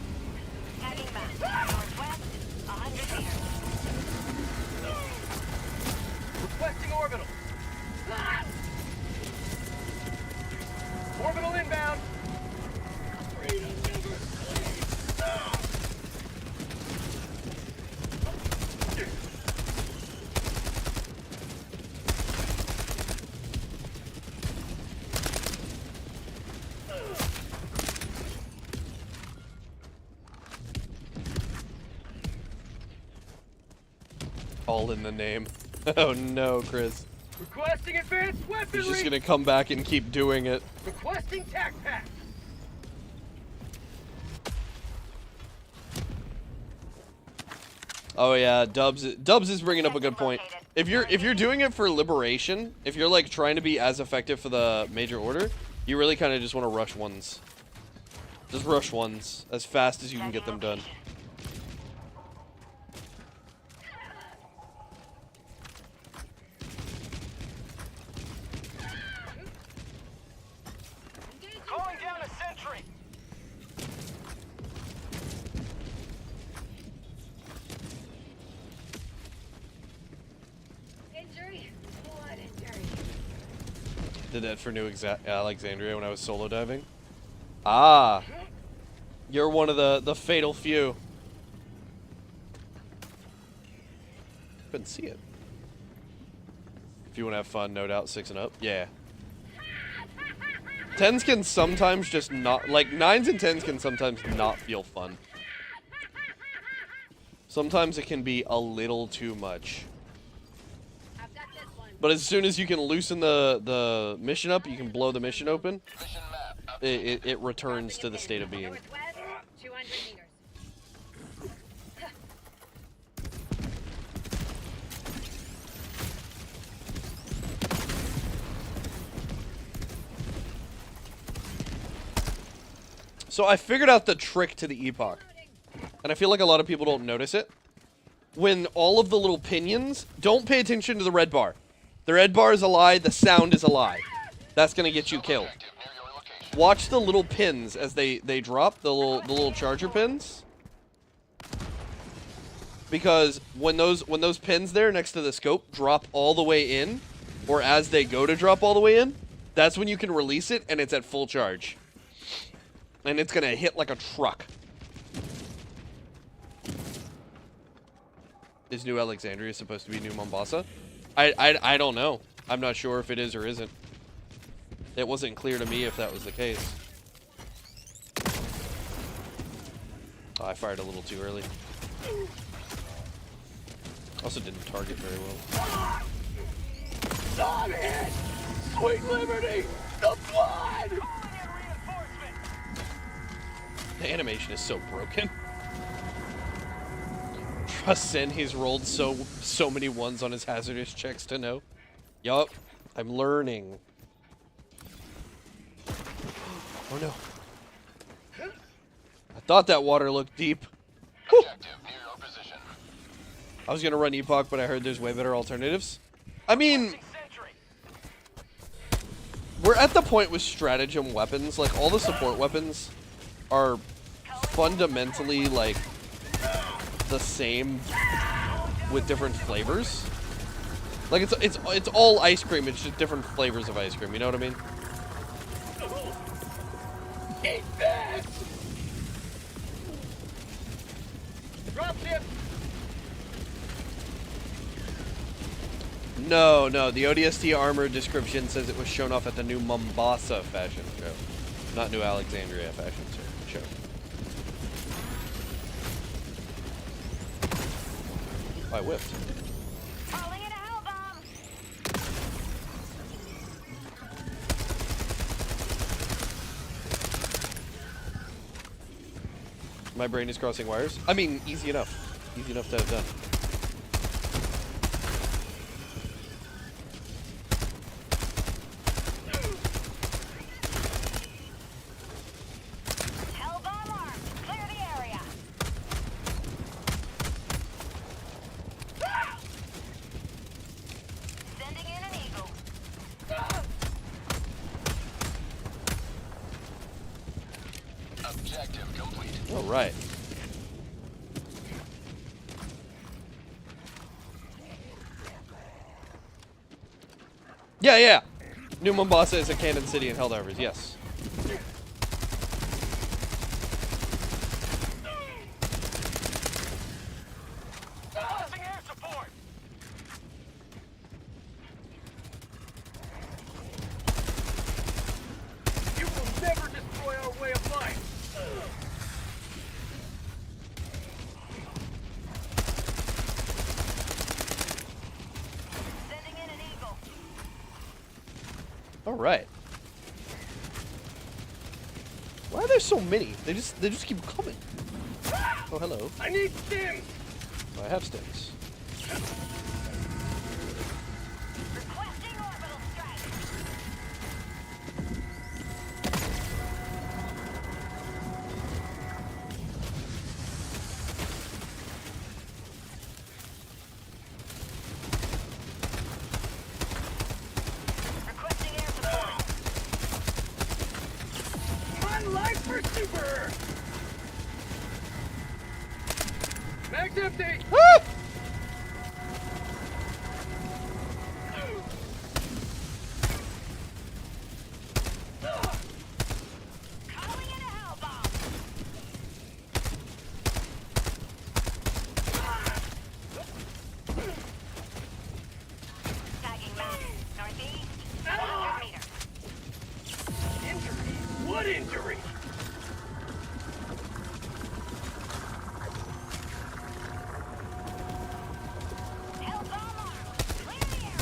Heading back. Northwest, 100 meters. Requesting orbital. Orbital inbound. All in the name. Oh no, Chris. Requesting advanced weaponry. He's just gonna come back and keep doing it. Requesting tac pack. Oh yeah, Dubs is bringing up a good point. If you're doing it for liberation, if you're like trying to be as effective for the major order, you really kind of just want to rush ones. Just rush ones as fast as you can get them done. Calling down a sentry. Injury? What injury? Did that for New Alexandria when I was solo diving. Ah, you're one of the fatal few. Couldn't see it. If you want to have fun, no doubt 6 and up. Yeah. 10s can sometimes just not, like 9s and 10s can sometimes not feel fun. Sometimes it can be a little too much. I've got this one. But as soon as you can loosen the mission up, you can blow the mission open, Mission map. it returns to the state of being. Northwest, 200 meters. So I figured out the trick to the epoch, and I feel like a lot of people don't notice it. When all of the little pinions, don't pay attention to the red bar. The red bar is a lie, the sound is a lie. That's gonna get you killed. Objective near your location. Watch the little pins as they drop, the little charger pins. Because when those pins there next to the scope drop all the way in, or as they go to drop all the way in, that's when you can release it and it's at full charge. And it's gonna hit like a truck. Is New Alexandria supposed to be New Mombasa? I don't know. I'm not sure if it is or isn't. It wasn't clear to me if that was the case. Oh, I fired a little too early. Also didn't target very well. On it! Sweet liberty! The blood! The animation is so broken. Trust Sen, he's rolled so many ones on his hazardous checks to know. Yup, I'm learning. Oh no. I thought that water looked deep. Objective near your position. I was gonna run Epoch, but I heard there's way better alternatives. I mean, we're at the point with stratagem weapons, like all the support weapons are fundamentally like the same with different flavors. Like it's all ice cream, it's just different flavors of ice cream, you know what I mean? Eat this! Dropship! No, the ODST armor description says it was shown off at the new Mombasa fashion show, not New Alexandria fashion show. I whiffed. Calling it a hell bomb. My brain is crossing wires. I mean, easy enough. Easy enough to have done. Hell bomb armed. Clear the area. Sending in an eagle. Objective complete. All right. Yeah. New Mombasa is a canon city in Helldivers, yes. Passing air support! You will never destroy our way of life! Sending in an eagle. All right. Why are there so many? They just keep coming. Oh, hello. I need stims! I have sticks. Requesting orbital strike. Requesting air support. My life for super! Mag's empty! Ah! Calling in a hell bomb. What injury? Hell bomb arm! Clear the area!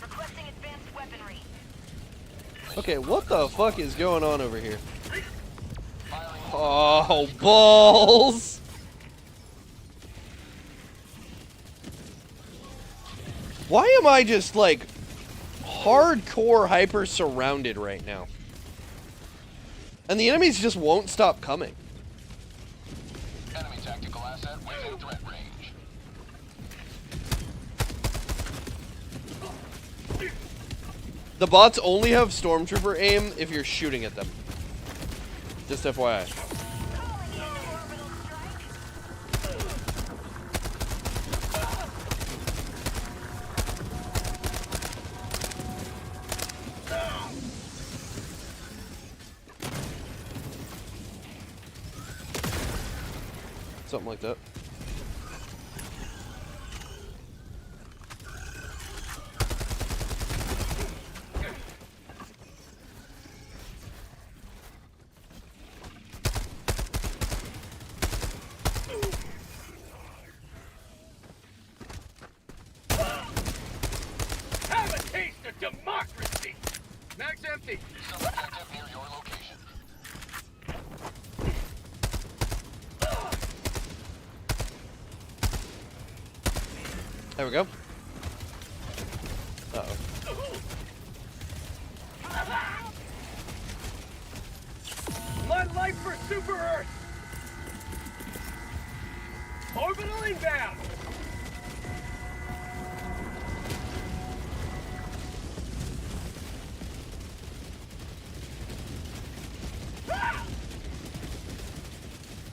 Requesting advanced weaponry. Okay, what the fuck is going on over here? Oh, balls! Why am I just, like, hardcore hyper surrounded right now? And the enemies just won't stop coming. Enemy tactical asset within threat range. The bots only have stormtrooper aim if you're shooting at them. Just FYI. Calling in orbital strike. Something like that. Have a taste of democracy. Max empty. Sub-objective near your location. There we go. Uh-oh. My life for Super Earth. Orbital inbound.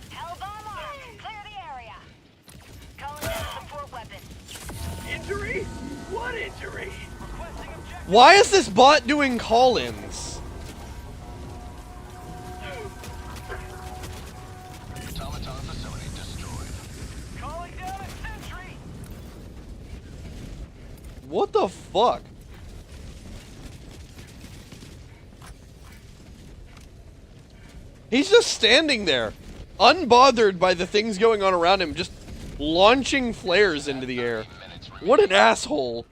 Hell bomb arm! Clear the area! Calling in a support weapon. Injury? What injury? Requesting objective. Why is this bot doing call-ins? Automaton facility destroyed. Calling down a sentry. What the fuck? He's just standing there, unbothered by the things going on around him, just launching flares into the air. What an asshole.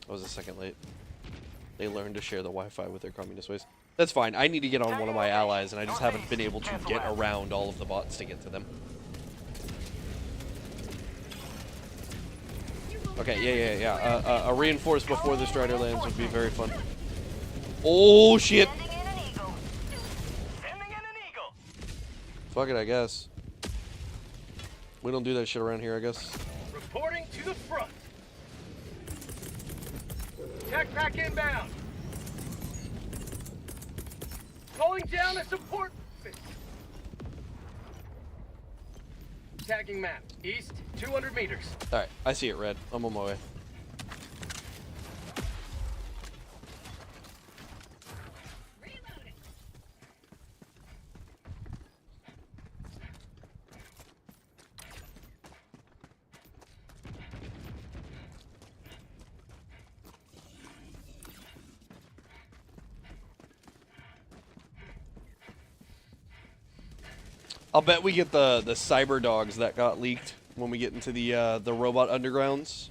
I was a second late. They learned to share the Wi-Fi with their communist ways. That's fine. I need to get on one of my allies, and I just haven't been able to get around all of the bots to get to them. Okay, yeah. A reinforce before the Strider lands would be very fun. Oh, shit. Sending in an eagle. Sending in an eagle. Fuck it, I guess. We don't do that shit around here, I guess. Reporting to the front. Tech pack inbound. Calling down a support. Tagging map. East, 200 meters. Alright, I see it, Red. I'm on my way. Reloading. I'll bet we get the cyber dogs that got leaked when we get into the robot undergrounds.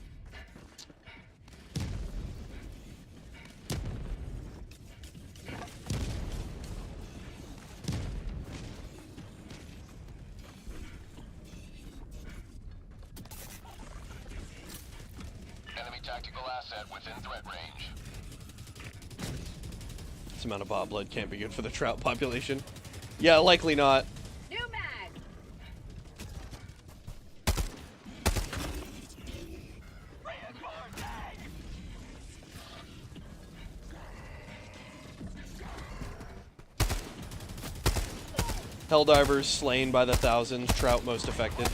Enemy tactical asset within threat range. This amount of bot blood can't be good for the trout population. Yeah, likely not. New mag. Helldivers slain by the thousands, trout most affected.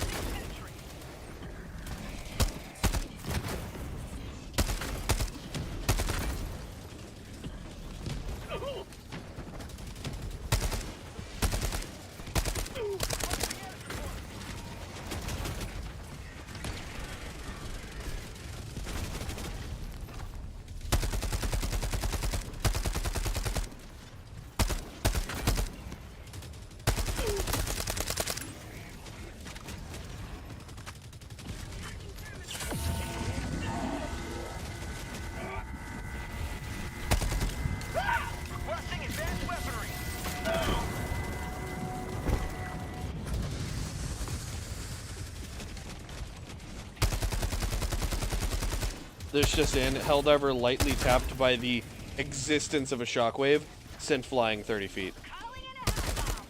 There's just in Helldiver lightly tapped by the existence of a shockwave, sent flying 30 feet. Calling in a hellbomb.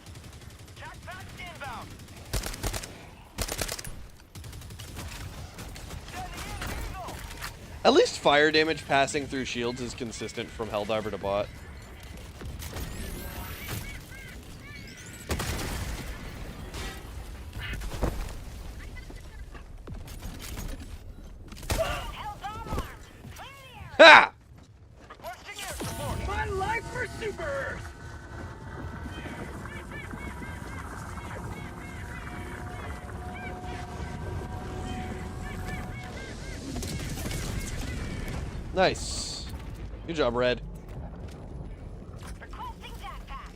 Jackpot inbound. Sending in Eagle. At least fire damage passing through shields is consistent from Helldiver to bot. Hellbomb armed. Clear the area. Ha! Requesting air support. My life for Super Earth. Nice. Good job, Red. Requesting backpack.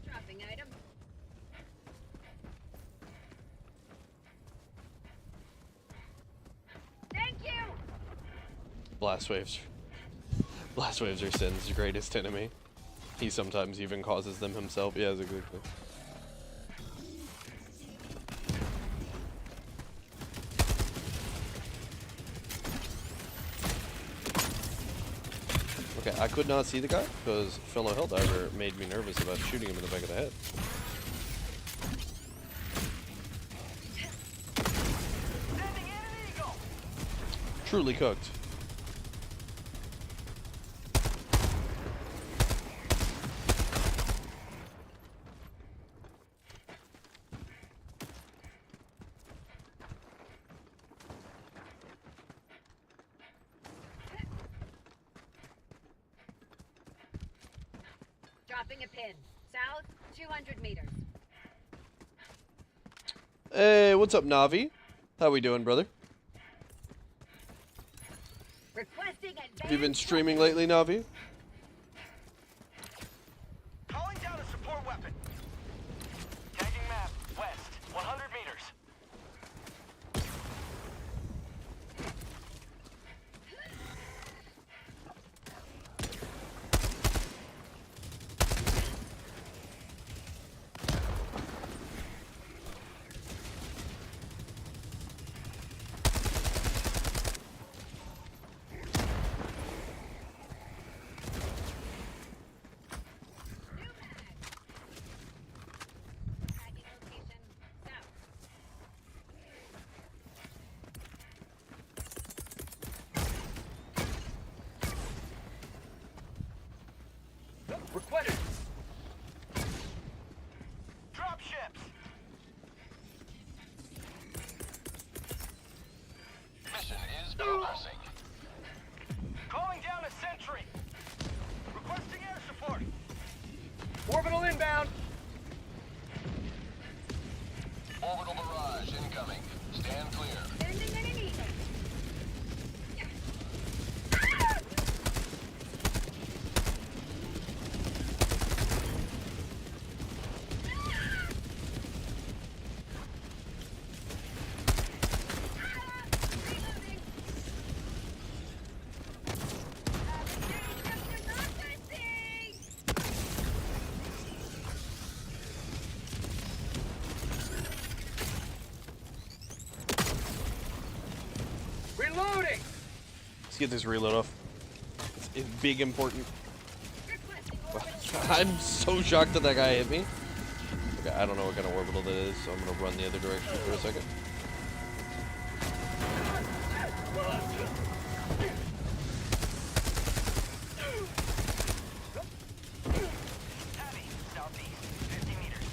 Dropping item. Thank you. Blast waves. Blast waves are Sin's greatest enemy. He sometimes even causes them himself. Yeah, exactly. Okay, I could not see the guy because fellow Helldiver made me nervous about shooting him in the back of the head. Sending in an Eagle. Truly cooked. Dropping a pin. South, 200 meters. Hey, what's up, Navi? How we doing, brother? Requesting advanced. Have you been streaming lately, Navi? Calling down a support weapon. Tagging map. West. 100 meters. Tagging location. South. Requested. Drop ships. Mission is progressing. Calling down a sentry. Requesting air support. Orbital inbound. Orbital barrage incoming. Stand clear. Sending in an eagle. Reloading. Reloading. Let's get this reload off. It's big important. Requesting orbital. I'm so shocked that guy hit me. Okay, I don't know what kind of orbital that is, so I'm gonna run the other direction for a second. Heavy. Southeast. 50 meters.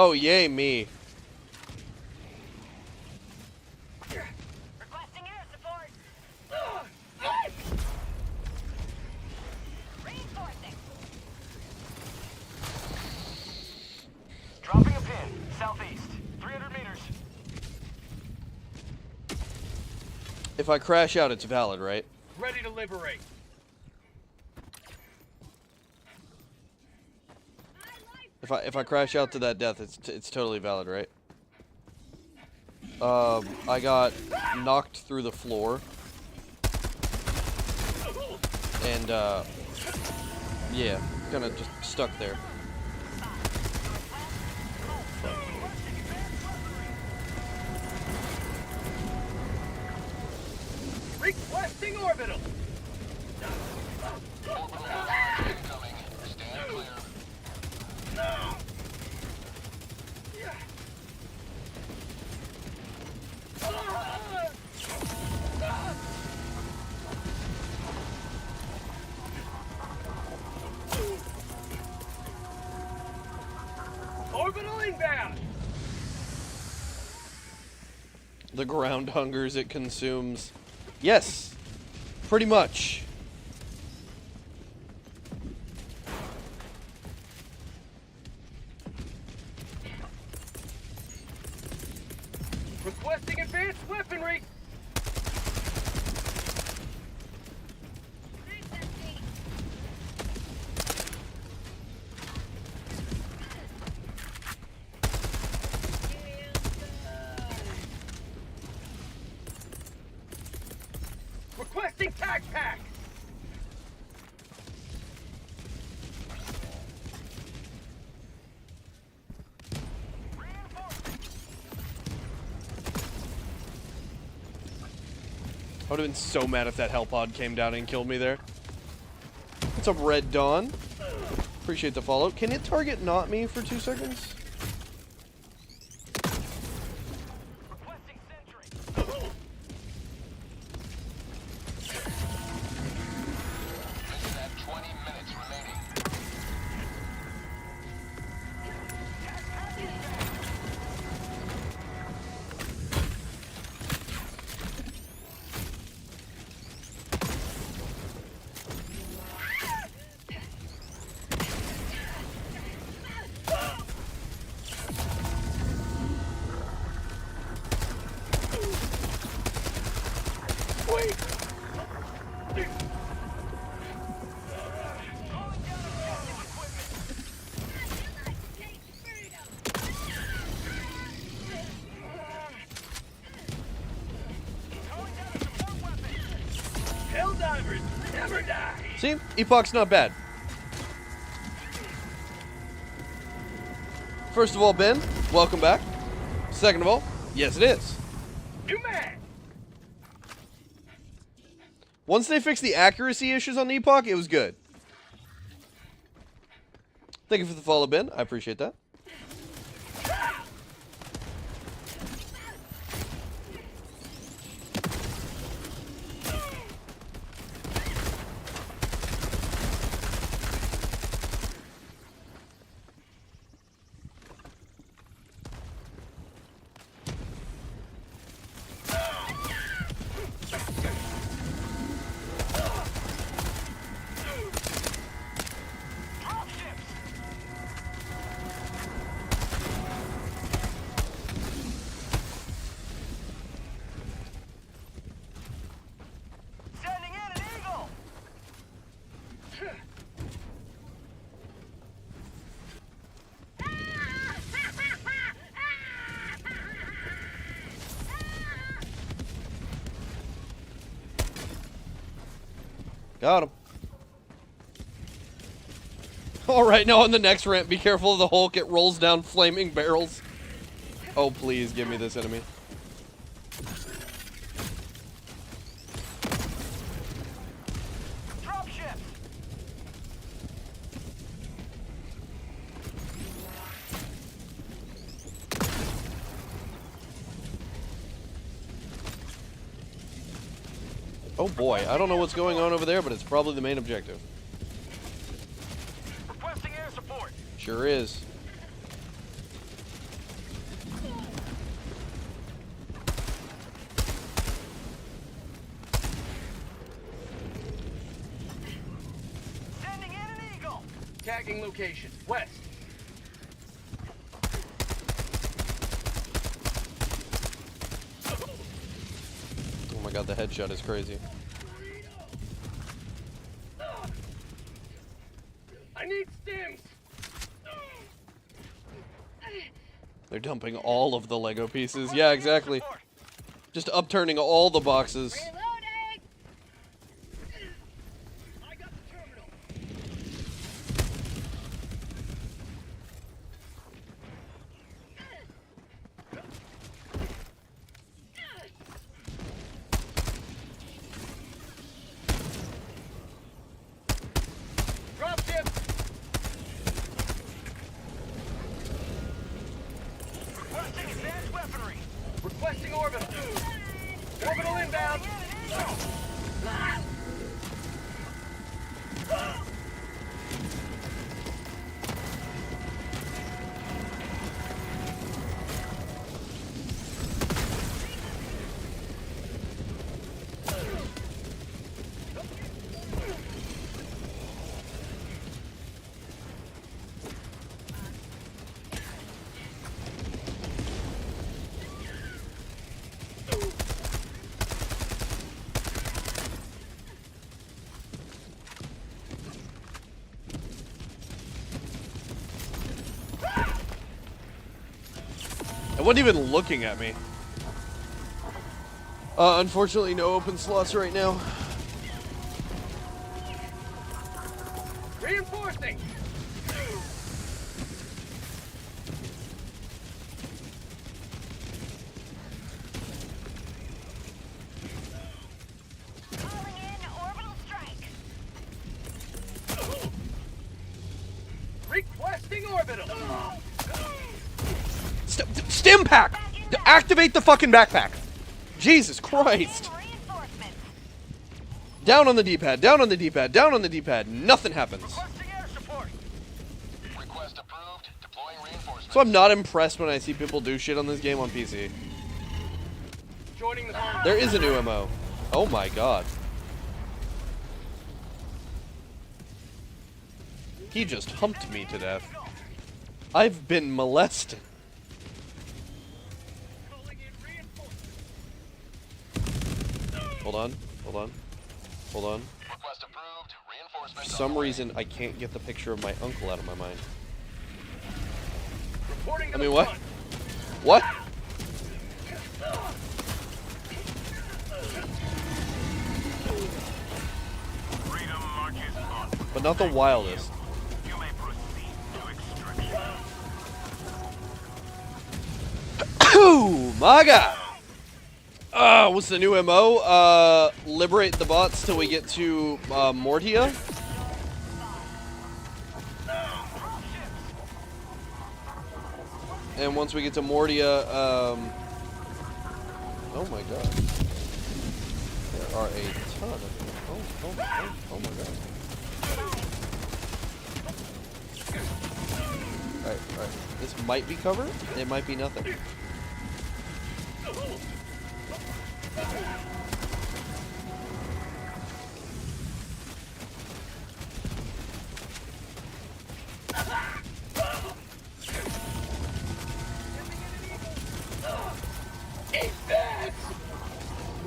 Oh, yay, me. Requesting air support. Reinforcing. Dropping a pin. Southeast. 300 meters. If I crash out, it's valid, right? Ready to liberate. If I crash out to that death, it's totally valid, right? I got knocked through the floor. And, yeah, kind of just stuck there. Requesting orbital. Orbital barrage incoming. Stand clear. Orbital inbound. The ground hungers it consumes. Yes, pretty much. Requesting advanced weaponry. Requesting tac pack. I would have been so mad if that hell pod came down and killed me there. What's up, Red Dawn? Appreciate the follow. Can it target not me for 2 seconds? Requesting sentry. Mission at 20 minutes remaining. Helldivers never die. See? Epoch's not bad. First of all, Ben, welcome back. Second of all, yes it is. New man. Once they fixed the accuracy issues on Epoch, it was good. Thank you for the follow, Ben. I appreciate that. Sending in an eagle. Got him. Alright, now on the next ramp, be careful of the Hulk. It rolls down flaming barrels. Oh, please give me this enemy. Dropship. Oh boy, I don't know what's going on over there, but it's probably the main objective. Requesting air support. Sure is. Sending in an eagle. Tagging location. West. Oh my god, the headshot is crazy. I need stims. They're dumping all of the Lego pieces. Yeah, exactly. Just upturning all the boxes. Reloading! I got the terminal. Drop ship. Requesting advanced weaponry. Requesting orbital. Orbital inbound. It wasn't even looking at me. Unfortunately, no open slots right now. Reinforcing. Calling in orbital strike. Requesting orbital. Stim pack! Activate the fucking backpack! Jesus Christ! Reinforcements. Down on the D-pad, down on the D-pad, down on the D-pad. Nothing happens. Requesting air support. Request approved. Deploying reinforcements. So I'm not impressed when I see people do shit on this game on PC. Joining the farm. There is a new MO. Oh my god. He just humped me to death. I've been molested. Calling in reinforcements. Hold on, hold on, hold on. Request approved. For Reinforcements. some reason, I can't get the picture of my uncle out of my mind. Reporting to I the mean, what? front. What? Freedom marches on. But not the wildest. You may proceed to extraction. Oh my god! What's the new MO? Liberate the bots till we get to Mortia. And once we get to Mortia, oh my god. There are a ton of them. Oh my god. Alright. This might be covered. It might be nothing.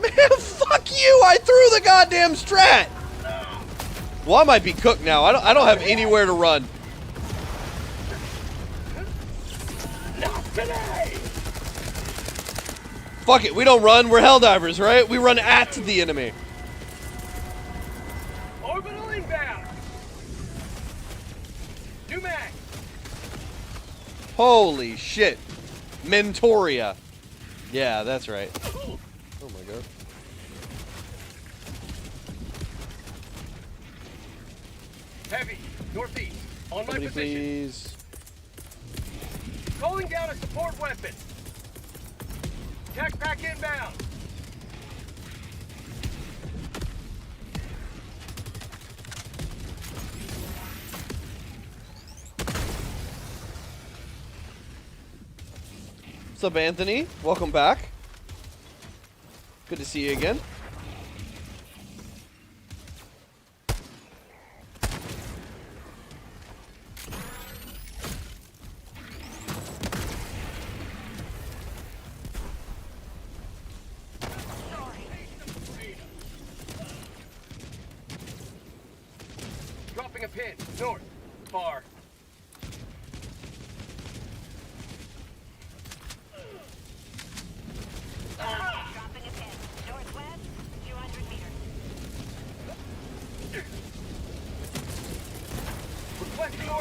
Man, fuck you! I threw the goddamn strat! Well, I might be cooked now. I don't have anywhere to run. Fuck it, we don't run. We're Helldivers, right? We run at the enemy. Orbital inbound. New mag. Holy shit. Mentoria. Yeah, that's right. Oh my god. Heavy. Northeast. On my Somebody position. please. Calling down a support weapon. Tech pack inbound. What's up, Anthony? Welcome back. Good to see you again. Dropping a pin. North. Far.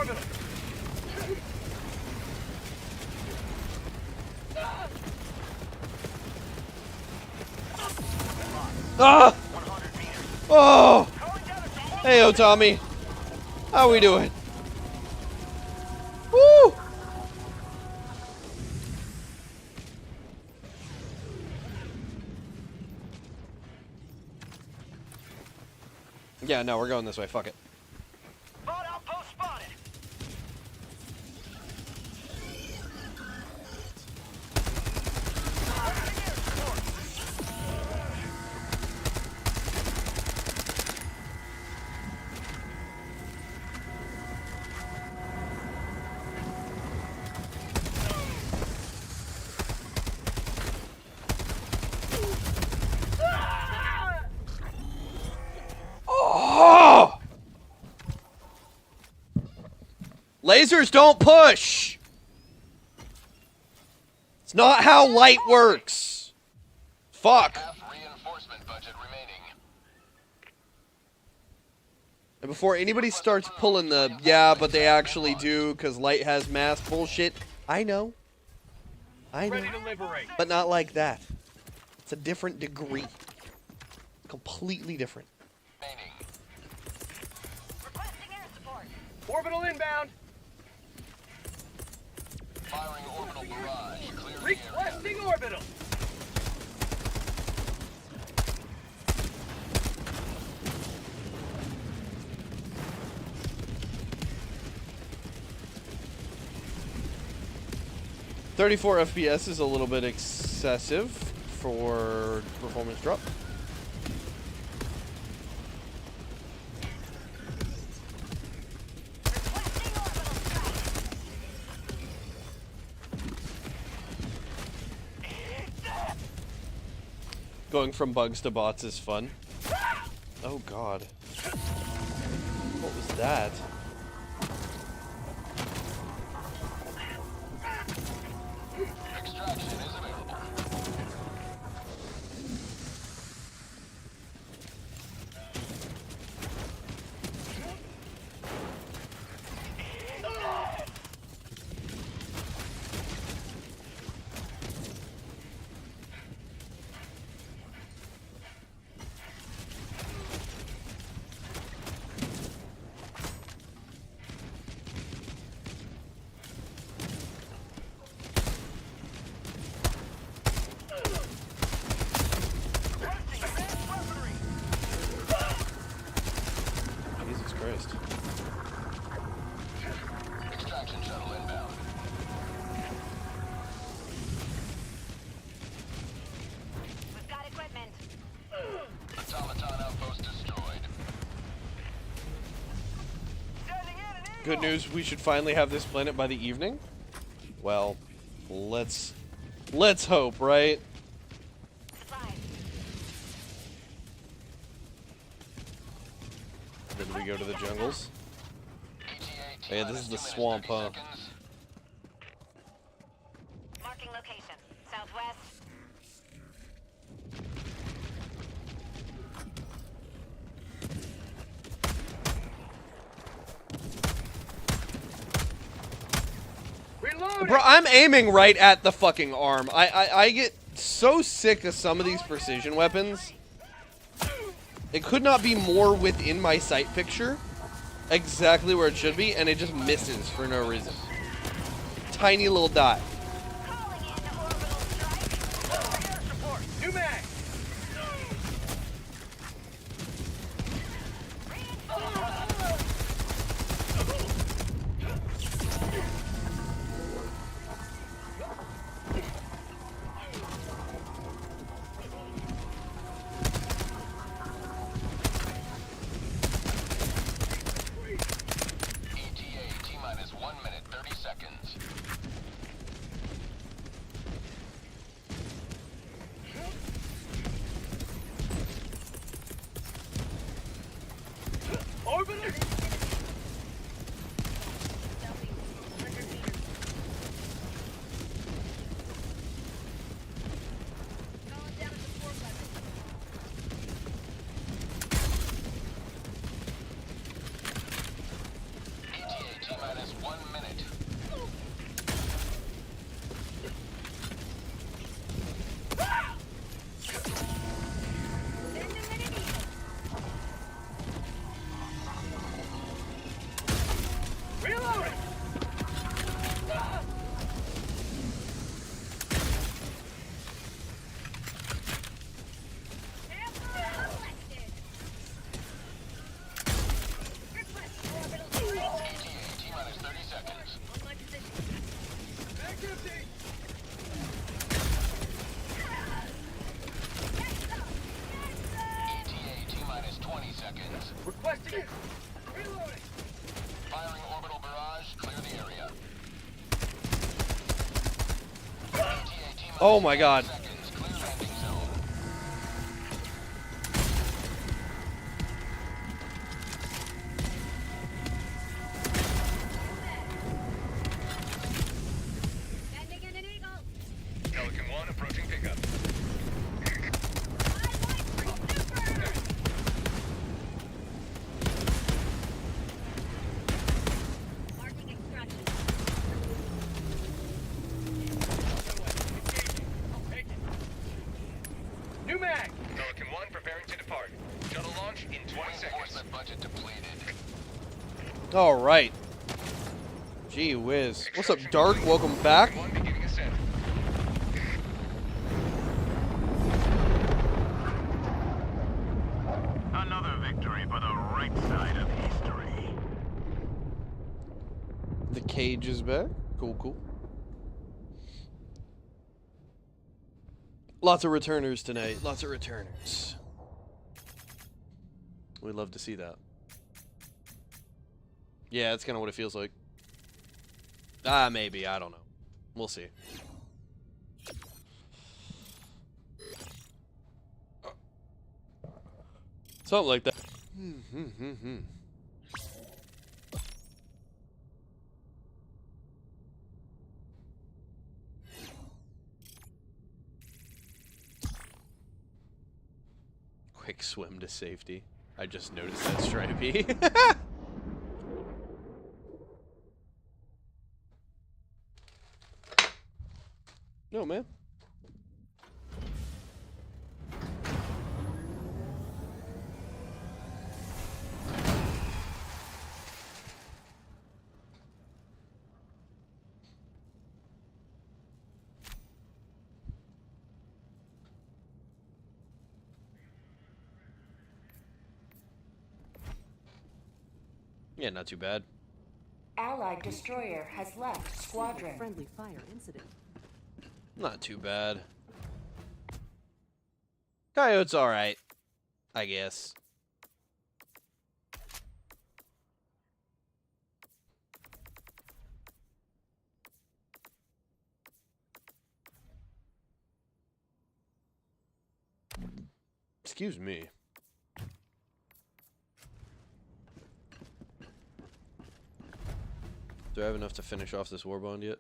orbital. Ah! Oh! Hey, Tommy. How we doing? Woo! Yeah, no, we're going this way. Fuck it. Bot outpost spotted. Oh! Lasers don't push! It's not how light works! Fuck! Half reinforcement budget remaining. And before anybody starts pulling the, yeah, but they actually do, because light has mass bullshit, I know. I know. Ready to liberate. But not like that. It's a different degree. Completely different. Remaining. Requesting air support. Orbital inbound. Firing orbital barrage. Clear the area. Requesting orbital. .34 FPS is a little bit excessive for performance drop. Requesting orbital strike. Going from bugs to bots is fun. Oh god. What was that? Extraction is available. Jesus Christ. Extraction shuttle inbound. We've got equipment. Automaton outpost destroyed. Sending in an eagle. Good news, we should finally have this planet by the evening. Well, let's hope, right? Supplies. Then we go to the jungles. ETA Oh, yeah, this is the swamp, huh? Marking location. Southwest. Reloading. Bro, I'm aiming right at the fucking arm. I get so sick of some of these precision weapons. It could not be more within my sight picture. Exactly where it should be, and it just misses for no reason. Tiny little dot. Calling in orbital strike. Air support. New mag. ETA T-minus 1 minute 30 seconds. 30 seconds. Requesting it. Reloading. Firing orbital barrage. Clear the area. ETA T-minus Oh my god. 10 seconds. Clear landing zone. Sending in an eagle. Pelican 1 approaching pickup. Marking extraction. New mag. Pelican 1 preparing to depart. Shuttle launch in 20 seconds. Reinforcement budget depleted. All right. Gee whiz. What's up, Dark? Welcome back. 1 beginning ascent. Another victory for the right side of history. The cage is back. Cool, cool. Lots of returners tonight. Lots of returners. We'd love to see that. Yeah, that's kind of what it feels like. Maybe. I don't know. We'll see. Something like that. Quick swim to safety. I just noticed that, Stripey. No, man. Yeah, not too bad. Allied destroyer has left squadron. Friendly fire incident. Not too bad. Coyote's alright, I guess. Excuse me. Do I have enough to finish off this war bond yet?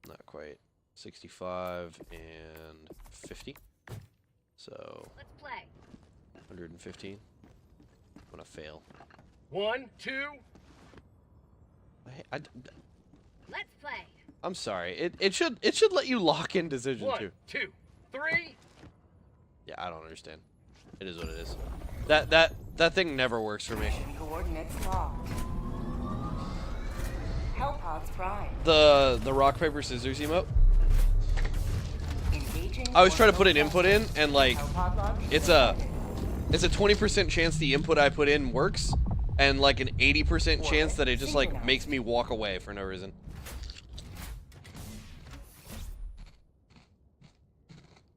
Not quite. 65 and 50. So Let's play. 115. I'm gonna fail. 1, 2. Let's play. I'm sorry. It should let you lock in decision 1, too. 2, 3. Yeah, I don't understand. It is what it is. That thing never works for me. Mission coordinates locked. Hellpods prime. The rock paper scissors emote. Engaging. I was trying to put an input in, and like Hellpod launch it's a 20% chance the input I put in works, and like an 80% chance that it just like makes me walk away for no reason.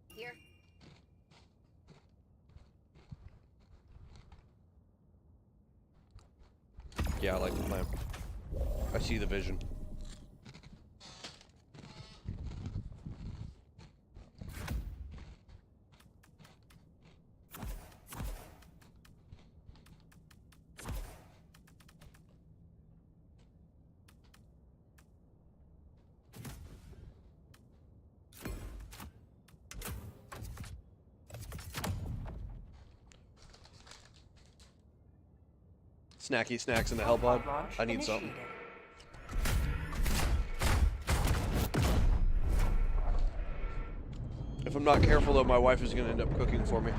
Here. Yeah, I like the plan. I see the vision. Snacky snacks in the Hellpod. Hellpod launch I need something. initiated. If I'm not careful, though, my wife is going to end up cooking for me.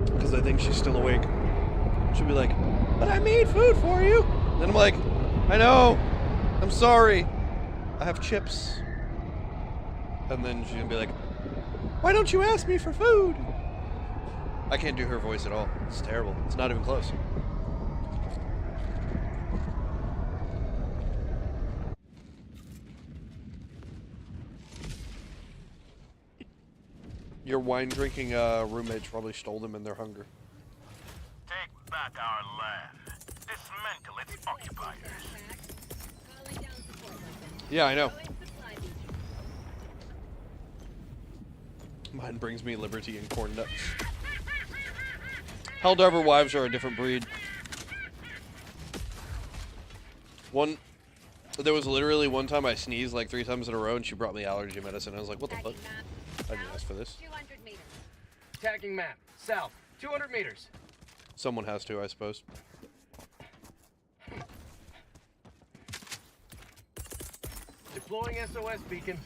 Because I think she's still awake. She'll be like, but I made food for you. And then I'm like, I know. I'm sorry. I have chips. And then she's going to be like, why don't you ask me for food? I can't do her voice at all. It's terrible. It's not even close. Your wine drinking roommates probably stole them in their hunger. Take back our land. Dismantle its occupiers. Calling down support weapons. Yeah, I know. Throwing supply beacon. Mine brings me liberty and corn nuts. Helldiver wives are a different breed. There was literally one time I sneezed like 3 times in a row and she brought me allergy medicine. I was like, what the fuck? Tagging map. I didn't ask for this. 200 meters. Tagging map. South. 200 meters. Someone has to, I suppose. Deploying SOS beacon.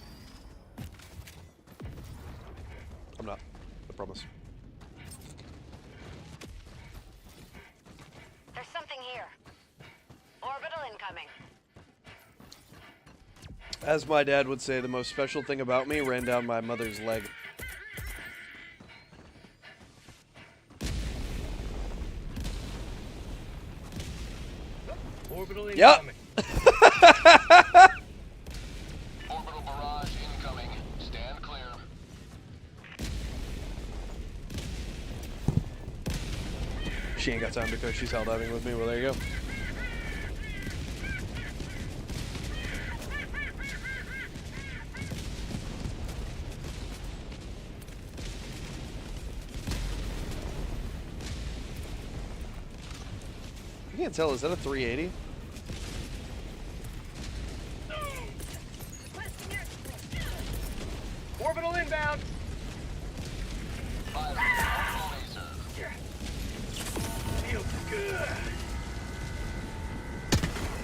I'm not. I promise. There's something here. Orbital incoming. As my dad would say, the most special thing about me ran down my mother's leg. Orbital Yep. incoming. Orbital barrage incoming. Stand clear. She ain't got time because she's hell diving with me. Well, there you go. You can't tell. Is that a 380? Requesting air support. Orbital inbound. Fire orbital laser. Feels good.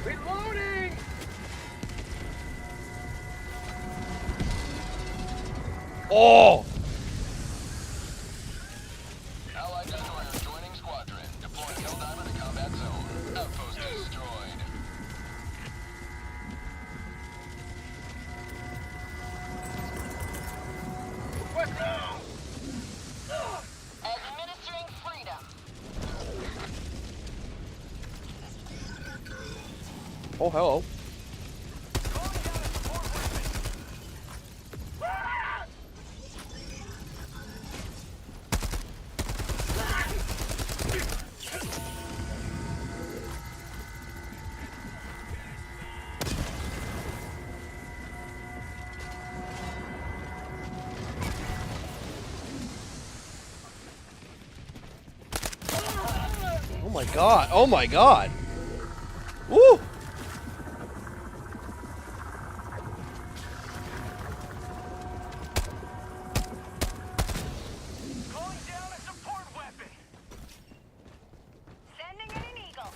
Reloading. Oh! Allied destroyer joining squadron. Deploying Helldiver to combat zone. Outpost destroyed. What? Administering freedom. Oh, hello. Oh my god. Oh my god. Woo! Calling down a support weapon. Sending in an eagle.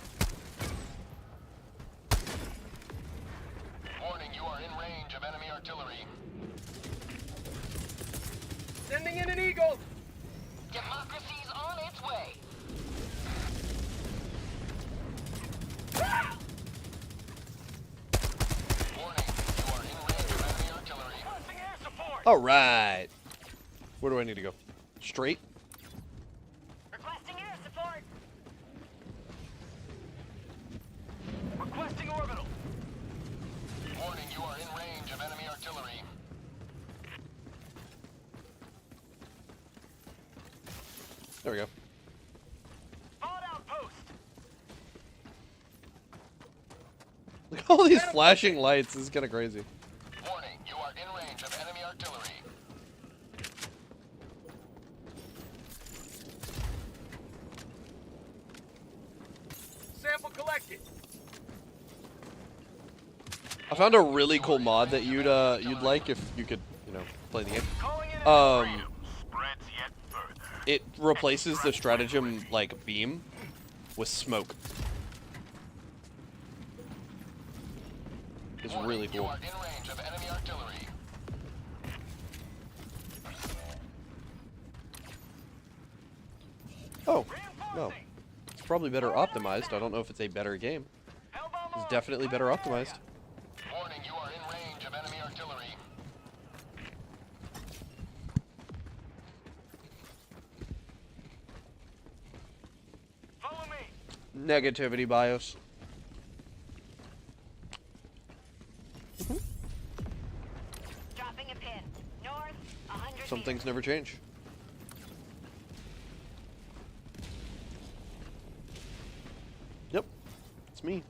Warning, you are in range of enemy artillery. Sending in an eagle. Democracy's on its way. Warning, you are in range of enemy artillery. Launching air support. All right. Where do I need to go? Straight? Requesting air support. Requesting orbital. Warning, you are in range of enemy artillery. There we go. Fallout outpost. Look at all these flashing lights. This is kind of crazy. Warning, you are in range of enemy artillery. Sample collected. I found a really cool mod that you'd like if you could, you know, play the game. Calling in. Spreads yet further. It replaces the stratagem like beam with smoke. It's Warning, really You cool. are in range of enemy artillery. Oh, no. It's probably better optimized. I don't know if it's a better game. It's definitely better optimized. Warning, you are in range of enemy artillery. Follow me. Negativity bios. Dropping a pin. North, 100 Some things never change. It's me.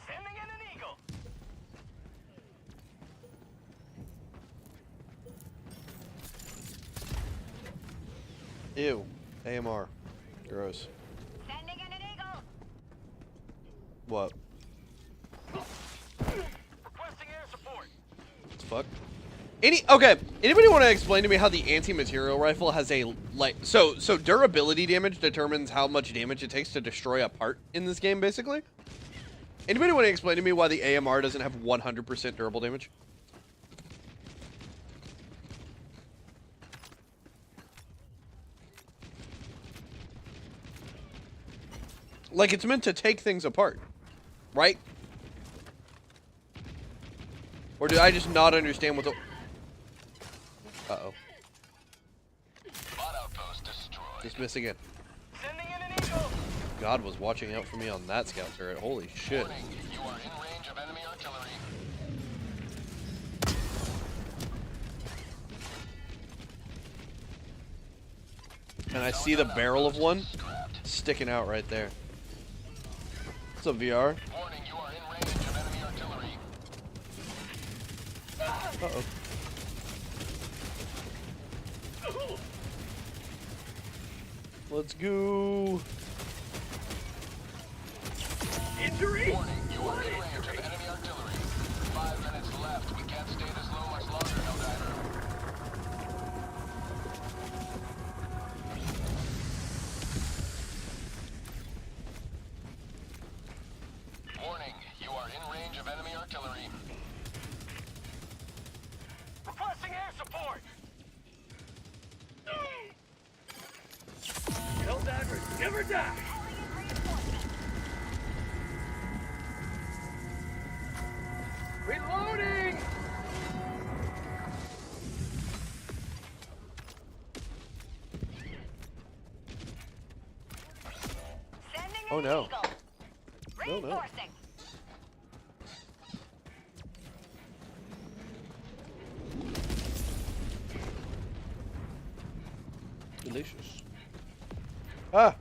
Sending in an eagle. Ew. AMR. Gross. Sending in an eagle. What? Requesting air support. What the fuck? Okay, anybody want to explain to me how the anti-material rifle has a, like, so durability damage determines how much damage it takes to destroy a part in this game, basically? Anybody want to explain to me why the AMR doesn't have 100% durable damage? Like, it's meant to take things apart, right? Or did I just not understand what the... Uh-oh. Bot outpost destroyed. Just miss again. Sending in an eagle. God was watching out for me on that scout turret. Holy shit. Warning, you are in range of enemy artillery. And I see the barrel of one sticking out right there. What's up, VR? Warning, you are in range of enemy artillery. Uh-oh. Let's go. Injury. Warning, you are in range of enemy artillery. 5 minutes left. We can't stay this low much longer, Helldiver. Warning, you are in range of enemy artillery. Requesting air support. Helldivers never die. Reloading. Sending in Oh, an no. eagle. No, no. Reinforcing. Delicious. Ah!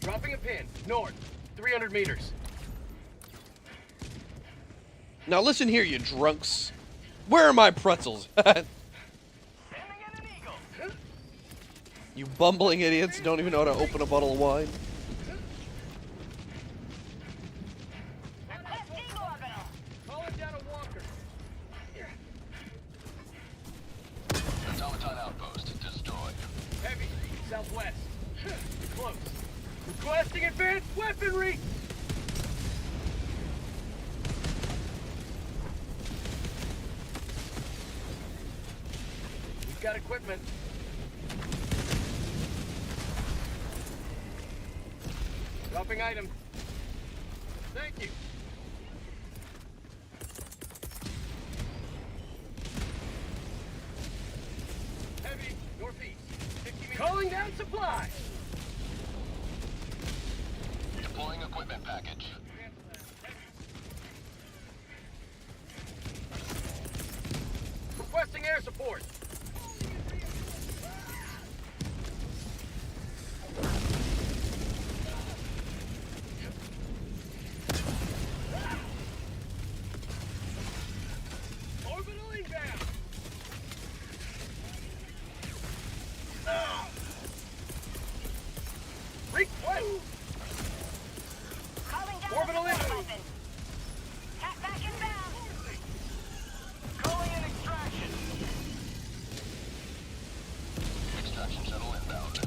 Dropping a pin. North. 300 meters. Now listen here, you drunks. Where are my pretzels? Sending in an eagle. You bumbling idiots don't even know how to open a bottle of wine. Request eagle orbital. Calling down a walker. Automaton outpost destroyed. Heavy. Southwest. Close. Requesting advanced weaponry. We've got equipment. Dropping item. Thank you. Heavy, northeast. 50 meters. Calling down supplies. Deploying equipment package. Requesting air support. Orbital inbound. Request. Calling down Orbital a support inbound. weapon. Cat back inbound. Calling in extraction. Extraction shuttle inbound.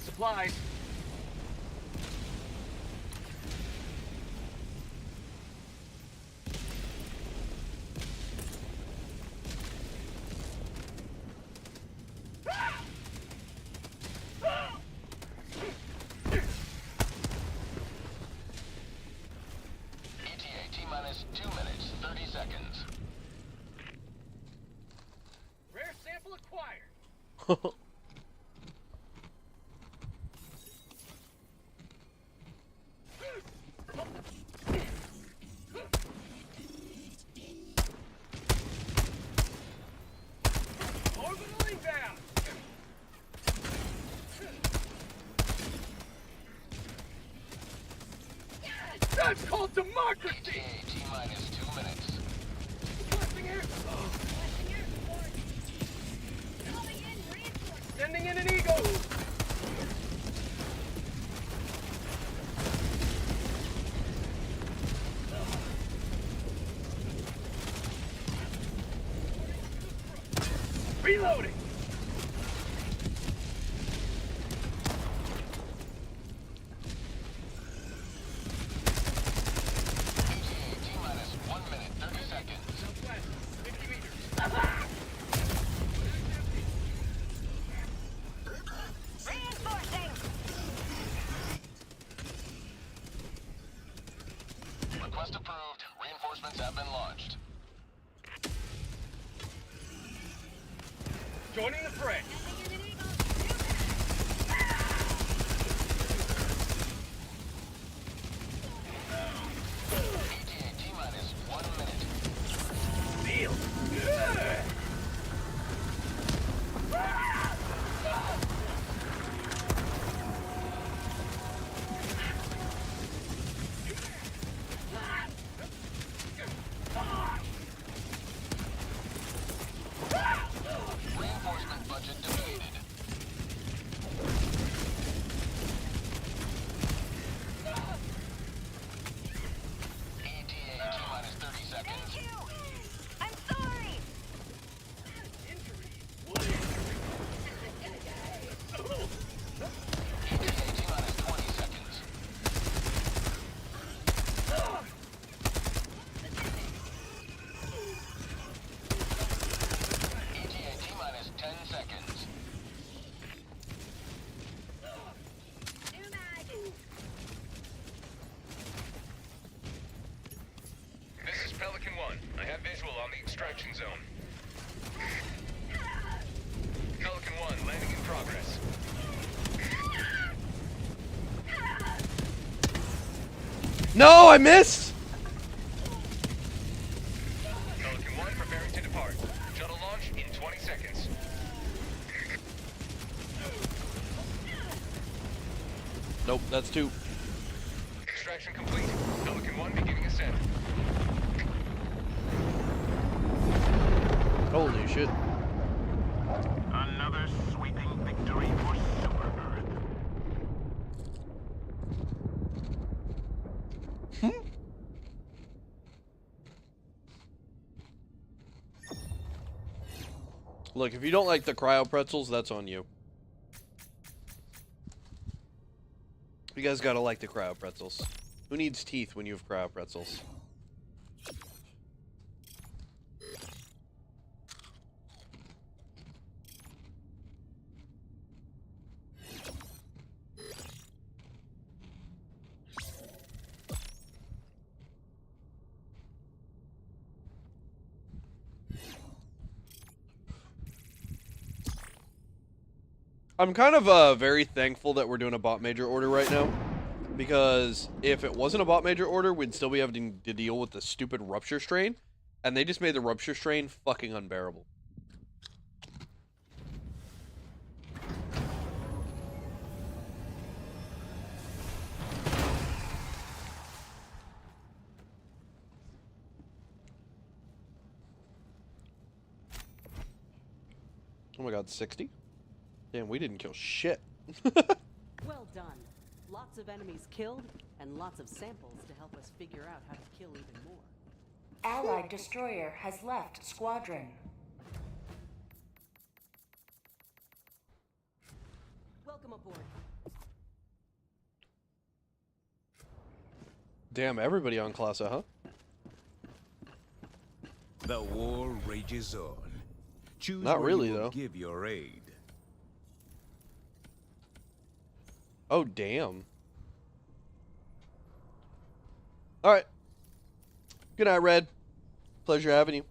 Supplies. ETA T-minus 2 minutes, 30 seconds. Orbital inbound. That's called democracy. ETA T-minus 2 minutes. Requesting air. Requesting air support. Calling in reinforcements. Sending in an eagle. Reloading. ETA T-minus 1 minute, 30 seconds. Southwest, 50 meters. Reinforcing. Request approved. Reinforcements have been launched. Joining the fray. Sending in an eagle. Do that. ETA T-minus 1 minute. Deal. Reinforcement budget depleted. ETA T-minus 30 seconds. Thank you. I'm sorry. ETA T-minus 20 seconds. ETA T-minus 10 seconds. New mag. This is Pelican 1. I have visual on the extraction zone. Pelican 1, landing in progress. No, I missed. Pelican 1 preparing to depart. Shuttle launch in 20 seconds. Nope, that's 2. Extraction complete. Pelican 1 beginning ascent. Holy shit. Another sweeping victory for Super Earth. Look, if you don't like the cryo pretzels, that's on you. You guys gotta like the cryo pretzels. Who needs teeth when you have cryo pretzels? I'm kind of very thankful that we're doing a bot major order right now, because if it wasn't a bot major order, we'd still be having to deal with the stupid rupture strain, and they just made the rupture strain fucking unbearable. Oh my god, 60? Damn, we didn't kill shit. Well done. Lots of enemies killed, and lots of samples to help us figure out how to kill even more. Allied destroyer has left squadron. Welcome aboard. Damn, everybody on Classa, huh? The war rages on. Choose Not where really, you will though. give your aid. Oh, damn. Alright. Good night, Red. Pleasure having you.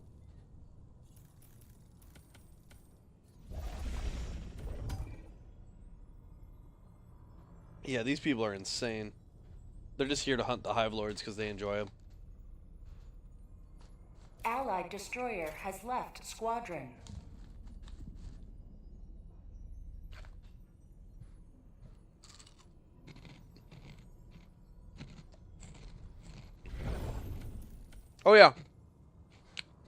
Yeah, these people are insane. They're just here to hunt the Hive Lords because they enjoy them. Allied destroyer has left squadron. Oh yeah.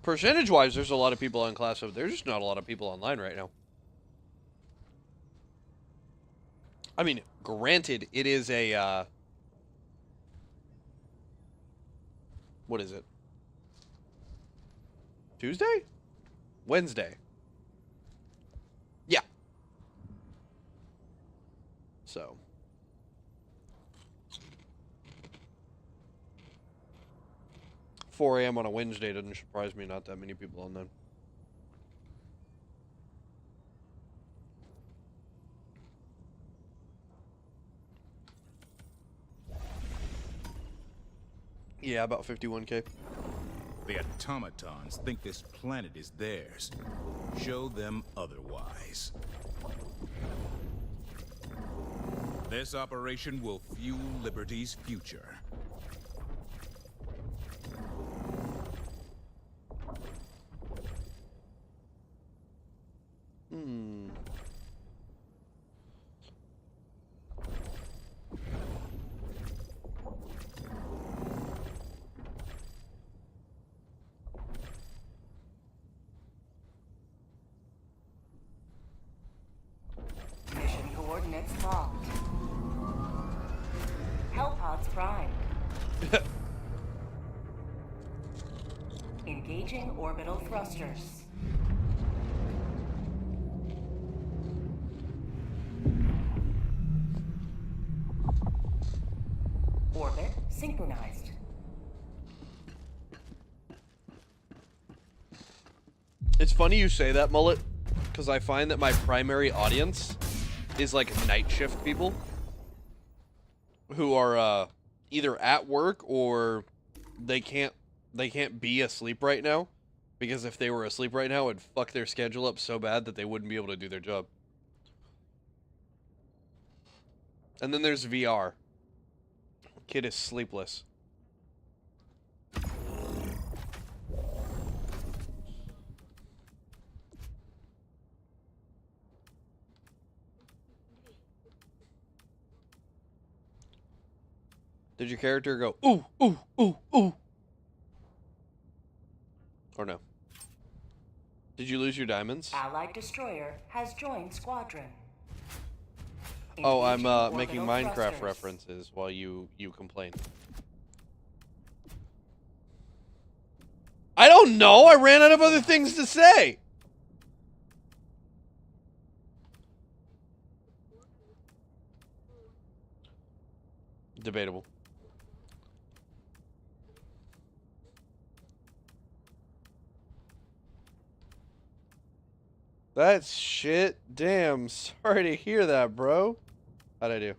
Percentage-wise, there's a lot of people on Class of. There's just not a lot of people online right now. I mean, granted, it is a, what is it? Tuesday? Wednesday. Yeah. So. $4 a.m. on a Wednesday doesn't surprise me, not that many people on then. Yeah, about 51K. The automatons think this planet is theirs. Show them otherwise. This operation will fuel Liberty's future. Mission coordinates locked. Hellpods primed. Engaging orbital thrusters. Orbit synchronized. It's funny you say that, Mullet, because I find that my primary audience is like night shift people who are either at work or they can't be asleep right now, because if they were asleep right now, it would fuck their schedule up so bad that they wouldn't be able to do their job. And then there's VR. Kid is sleepless. Did your character go, ooh, ooh, ooh, ooh? Or no? Did you lose your diamonds? Allied destroyer has joined squadron. Oh, I'm Engaging making orbital Minecraft thrusters. references while you complain. I don't know. I ran out of other things to say. Debatable. That's shit. Damn. Sorry to hear that, bro. How'd I do?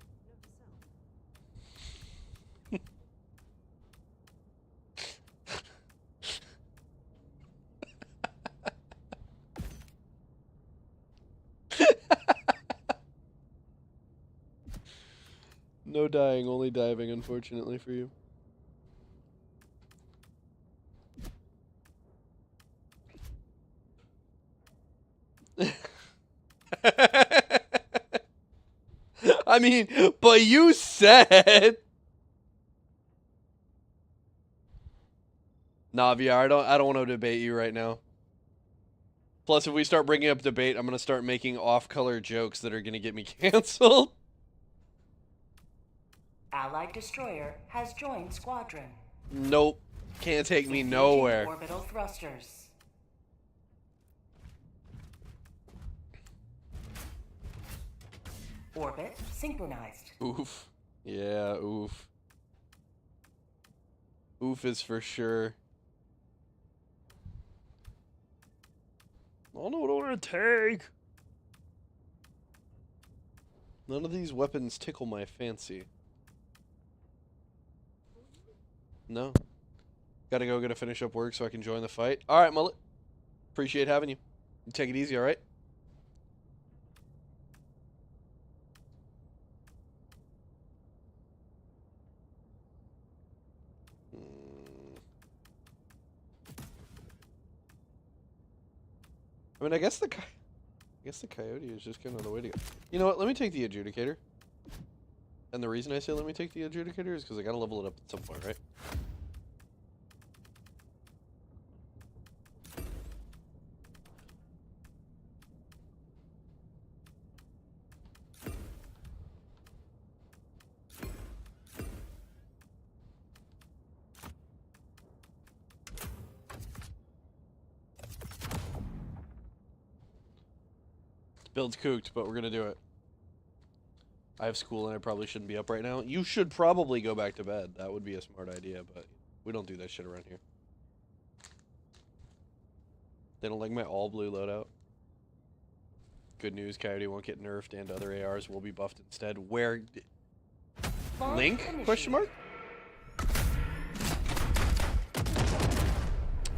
No dying, only diving, unfortunately for you. I mean, but you said. Navia, I don't want to debate you right now. Plus, if we start bringing up debate, I'm gonna start making off-color jokes that are gonna get me canceled. Allied destroyer has joined squadron. Nope, can't take me Engaging nowhere. Orbital thrusters. Orbit synchronized. Oof. Yeah, oof. Oof is for sure. I don't know what I want to take. None of these weapons tickle my fancy. No. Gotta go finish up work so I can join the fight. Alright, Mullet. Appreciate having you. Take it easy, alright? I mean, I guess the coyote is just kind of the way to go. You know what? Let me take the adjudicator. And the reason I say let me take the adjudicator is because I gotta level it up at some point, right? Build's cooked, but we're gonna do it. I have school and I probably shouldn't be up right now. You should probably go back to bed. That would be a smart idea, but we don't do that shit around here. They don't like my all blue loadout. Good news, Coyote won't get nerfed and other ARs will be buffed instead. Where? Link? Question mark?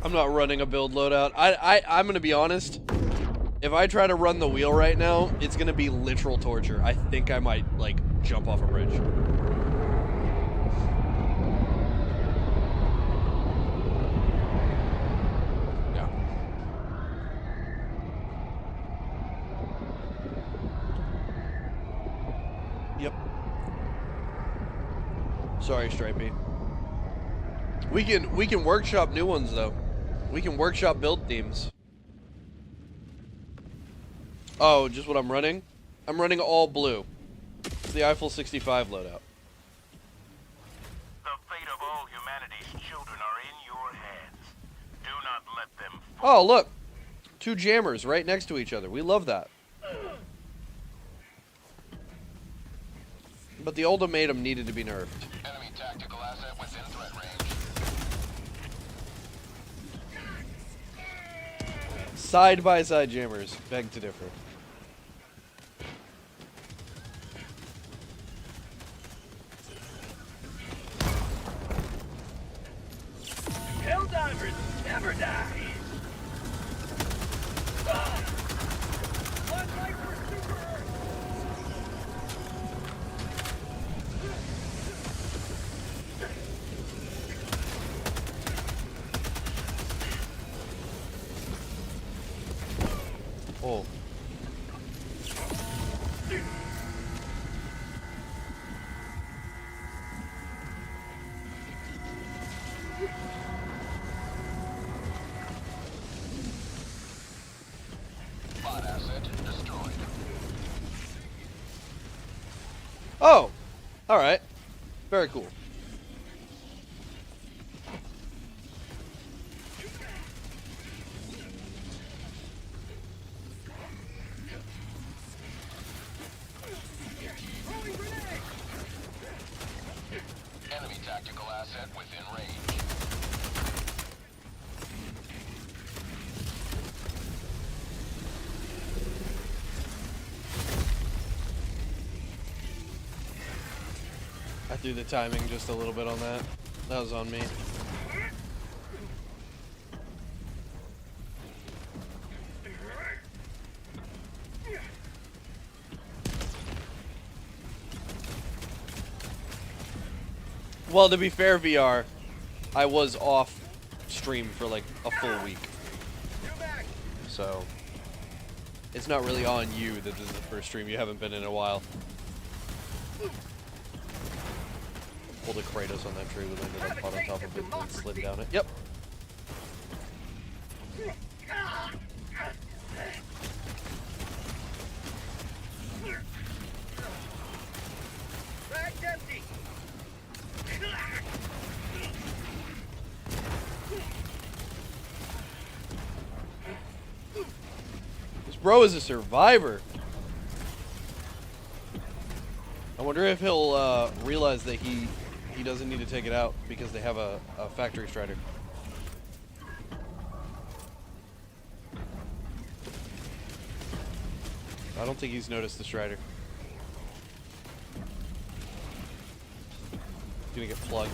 I'm not running a build loadout. I'm gonna be honest. If I try to run the wheel right now, it's gonna be literal torture. I think I might, like, jump off a bridge. Yeah. Yep. Sorry, Stripey. We can workshop new ones, though. We can workshop build themes. Oh, just what I'm running? I'm running all blue. It's the Eiffel 65 loadout. The fate of all humanity's children are in your hands. Do not let them Oh, look. 2 jammers right next to each other. We love that. But the ultimatum needed to be nerfed. enemy tactical asset within threat range. Side-by-side jammers. Beg to differ. Helldivers never die. One life for Super Earth. Oh. Bot asset destroyed. Oh. All right. Very cool. Enemy tactical asset within range. I threw the timing just a little bit on that. That was on me. Well, to be fair, VR, I was off stream for like a full week. So, it's not really on you that this is the first stream you haven't been in a while. Pulled a Kratos on that tree, but ended up on top of it and slid down it. Yep. Bag's empty. This bro is a survivor. I wonder if he'll realize that he doesn't need to take it out because they have a factory strider. I don't think he's noticed the strider. He's gonna get plugged.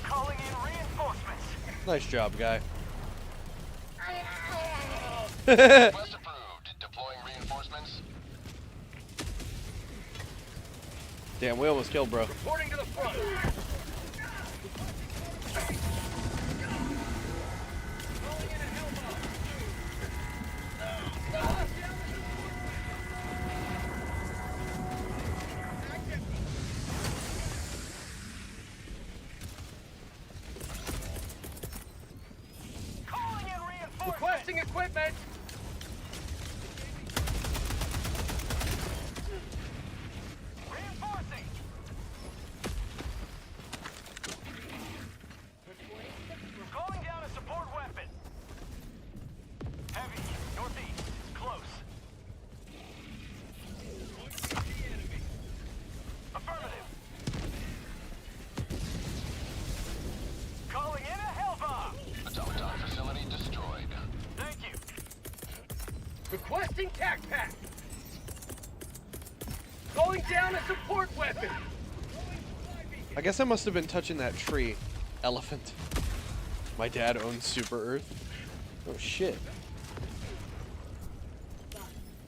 Calling in reinforcements. Nice job, guy. Request approved. Deploying reinforcements. Damn, we almost killed, bro. Reporting to the front. Calling in a Hellfire. equipment! Reinforcing. Calling down a support weapon. Heavy, northeast, close. Affirmative. Calling in a Hellbomb. Automaton facility destroyed. Thank you. Requesting tac pack! Calling down a support weapon! I guess I must have been touching that tree. Elephant. My dad owns Super Earth. Oh shit.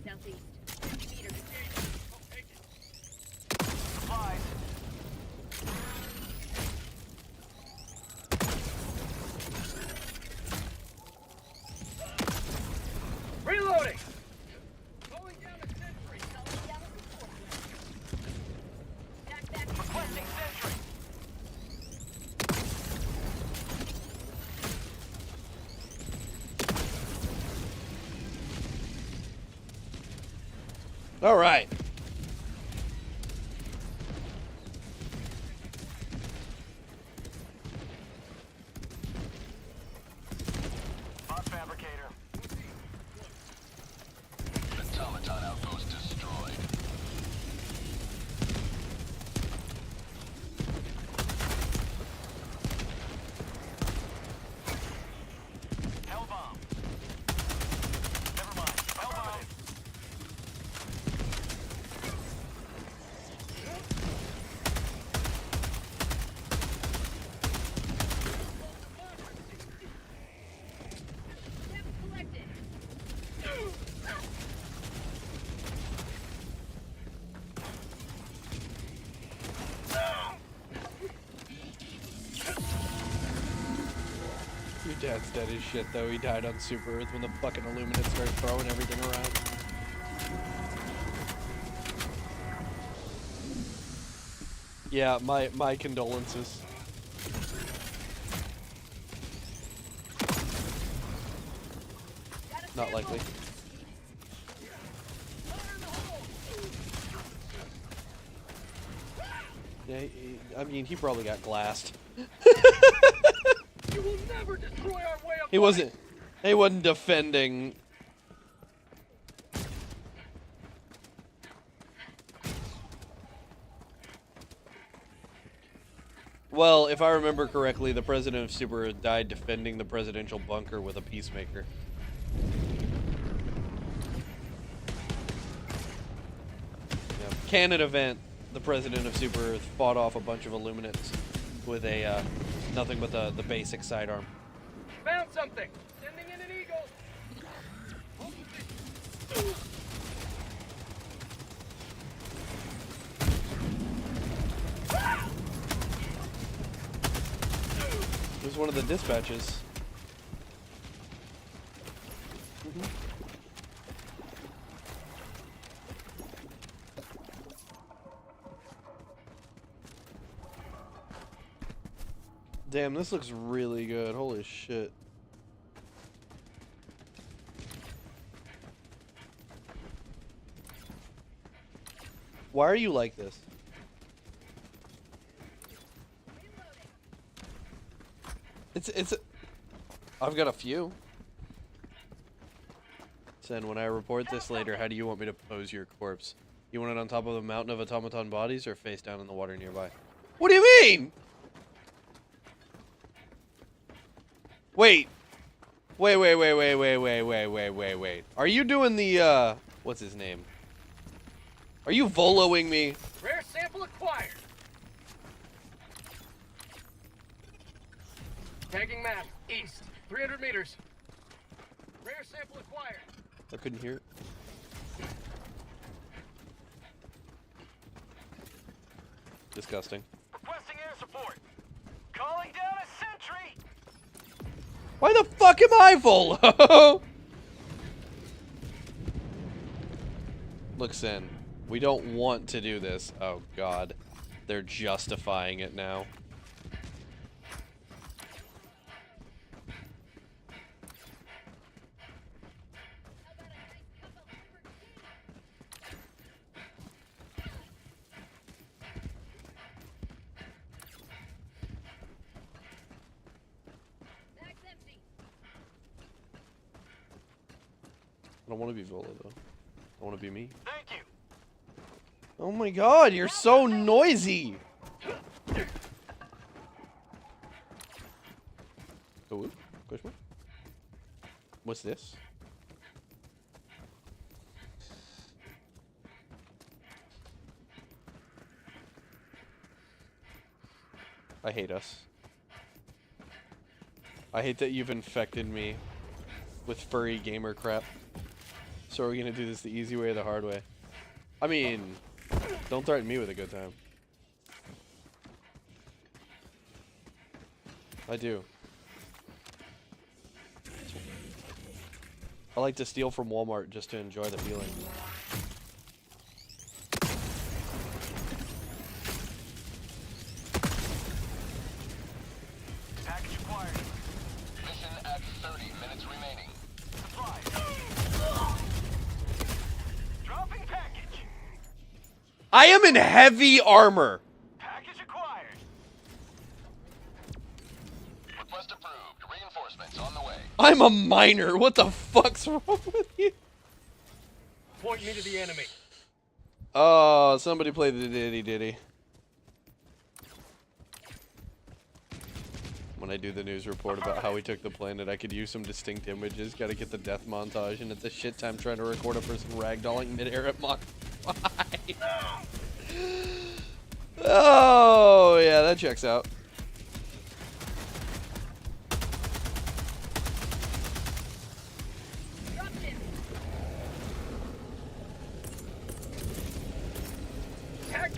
Southeast. 50 meters. Supplies. Reloading! Calling down a sentry! Calling down a support. Back. Requesting sentry. All right. Bot fabricator. Automaton outpost destroyed. Hellbomb. Never mind. Hellbomb. Step collected. Your dad's dead as shit, though. He died on Super Earth when the fucking Illuminati started throwing everything around. Yeah, my condolences. Not likely. Yeah, I mean, he probably got glassed. You will never destroy our way of He life. wasn't. He wasn't defending. Well, if I remember correctly, the president of Super Earth died defending the presidential bunker with a peacemaker. Yeah. Canon event. The president of Super Earth fought off a bunch of Illuminates with a nothing but the basic sidearm. Found something! Sending in an eagle! It was one of the dispatches. Damn, this looks really good. Holy shit. Why are you like this? It's I've got a few. Sen, when I report this later, how do you want me to pose your corpse? You want it on top of a mountain of automaton bodies or face down in the water nearby? What do you mean? Wait. Wait. Are you doing the, what's his name? Are you Voloing me? Rare sample acquired! Tagging map, east, 300 meters. Rare sample acquired. I couldn't hear it. Disgusting. Requesting air support. Calling down a sentry. Why the fuck am I Volo? Look, Sen, we don't want to do this. Oh, God. They're justifying it now. I don't want to be Vola though. I want to be me. Thank you. Oh my god, you're so noisy! Oh, question mark? What's this? I hate us. I hate that you've infected me with furry gamer crap. So are we gonna do this the easy way or the hard way? I mean, don't threaten me with a good time. I do. I like to steal from Walmart just to enjoy the feeling. Package acquired. Mission at 30 minutes remaining. Supplies. Dropping package. I am in heavy armor! Package acquired. Request approved. Reinforcements on the way. I'm a miner! What the fuck's wrong with you? Point me to the enemy. Oh, somebody play the ditty. When I do the news report about how we took the planet, I could use some distinct images. Gotta get the death montage, and it's a shit time trying to record a person ragdolling midair at Mach 5. Oh, yeah, that checks out.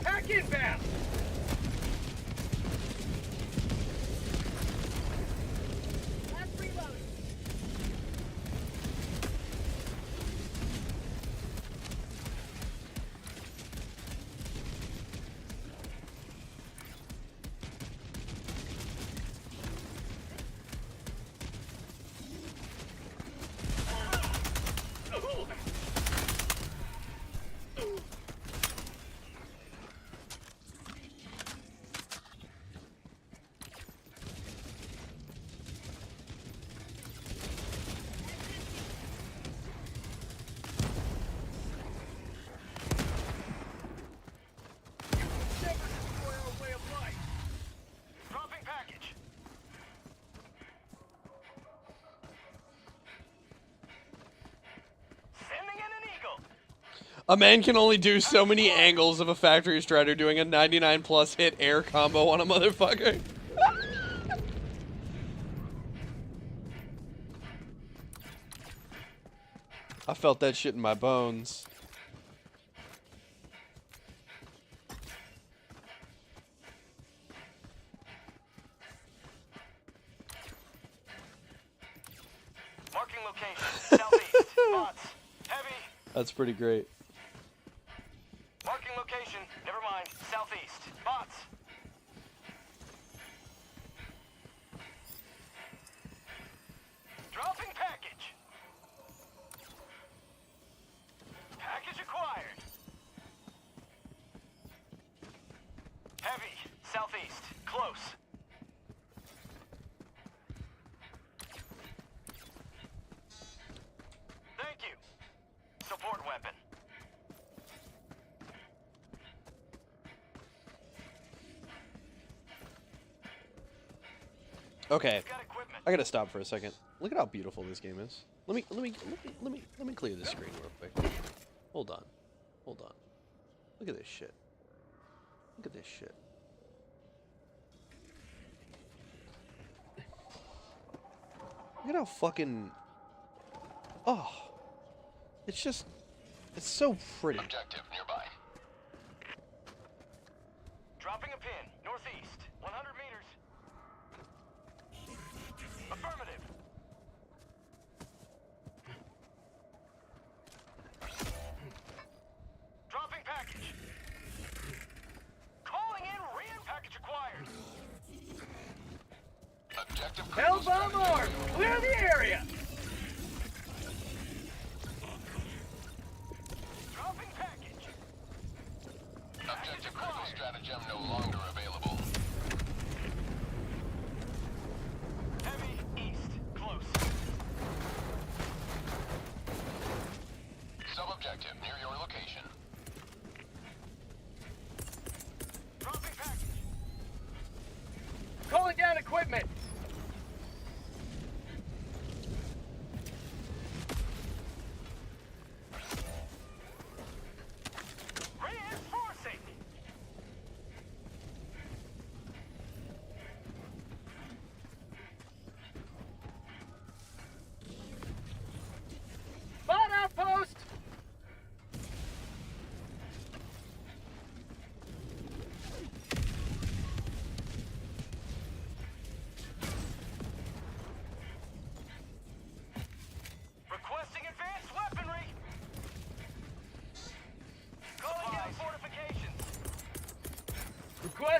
Pack inbound. Last reload. Way of life. Dropping package. Sending in an eagle. A man can only do so many angles of a factory strider doing a 99 plus hit air combo on a motherfucker. I felt that shit in my bones. Marking location. Southeast. Bots. Heavy. That's pretty great. Marking location. Never mind. Southeast. Bots. Dropping package. Package acquired. Heavy. Southeast. Close. Thank you. Support weapon. Okay, Got equipment. I gotta stop for a second. Look at how beautiful this game is. Let me clear this screen real quick. Hold on. Look at this shit. Look at this shit. Look at how fucking... Oh. It's just... It's so pretty. Objective nearby. Dropping a pin. Northeast. 100 meters. Affirmative. Dropping package. Calling in Rian. Package acquired. Objective Hellbomb armed. Clear the area. Dropping package. Objective critical stratagem no longer available. Heavy east. Close.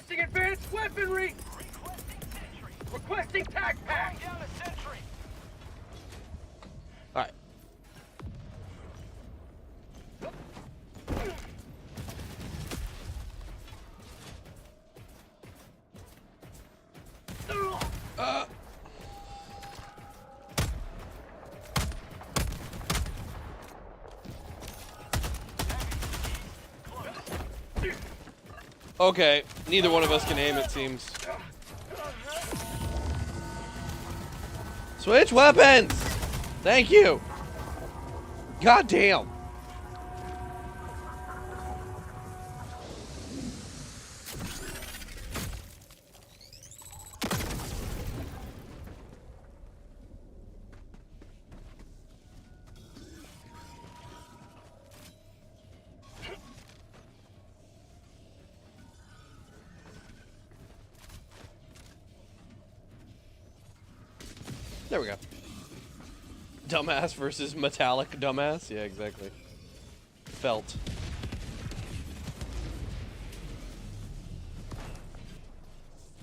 Requesting advanced weaponry. Requesting tac pack. Down a sentry. All right. Okay, neither one of us can aim, it seems. Switch weapons! Thank you! God damn! There we go. Dumbass versus metallic dumbass? Yeah, exactly. Felt.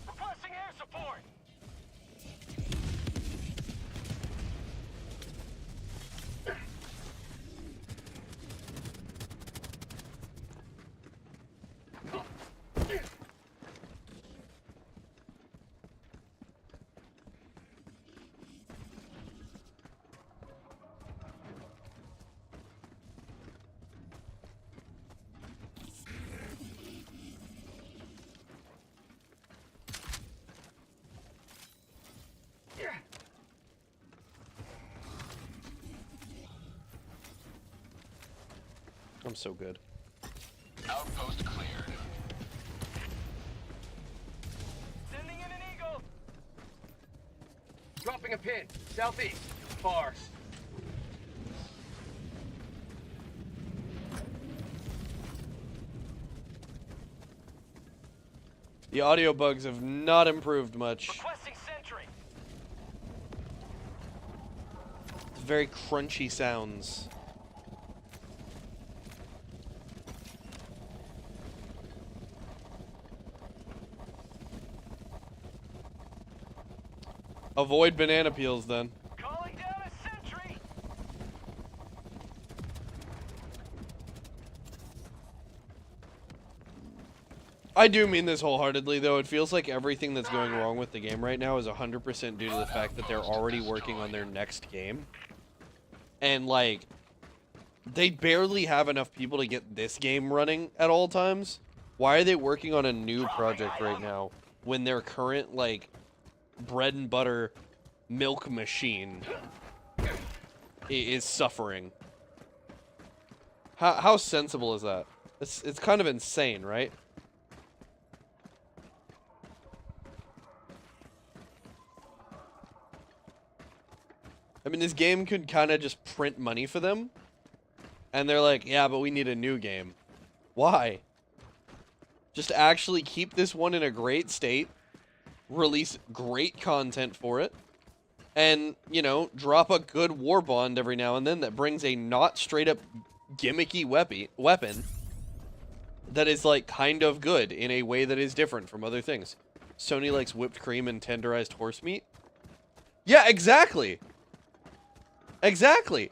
Requesting air support. I'm so good. Outpost cleared. Sending in an eagle. Dropping a pin. Southeast. Far. The audio bugs have not improved much. Requesting sentry. It's very crunchy sounds. Avoid banana peels then. Calling down a sentry. I do mean this wholeheartedly, though. It feels like everything that's going wrong with the game right now is 100% due to the fact that they're already working on their next game. And, like, they barely have enough people to get this game running at all times. Why are they working on a new project right now when their current, like, bread and butter milk machine is suffering? How sensible is that? It's kind of insane, right? I mean, this game could kind of just print money for them. And they're like, yeah, but we need a new game. Why? Just actually keep this one in a great state. Release great content for it. And, you know, drop a good war bond every now and then that brings a not straight up gimmicky weapon that is, like, kind of good in a way that is different from other things. Sony likes whipped cream and tenderized horse meat. Yeah, exactly. Exactly.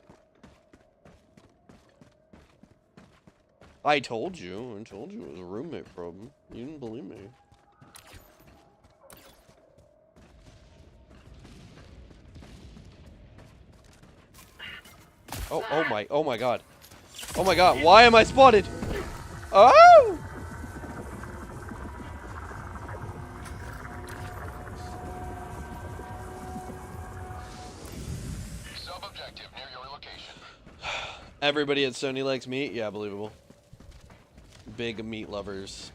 I told you it was a roommate problem. You didn't believe me. Oh my god. Oh my god, why am I spotted? Oh! Sub-objective near your location. Everybody at Sony likes meat? Yeah, believable. Big meat lovers.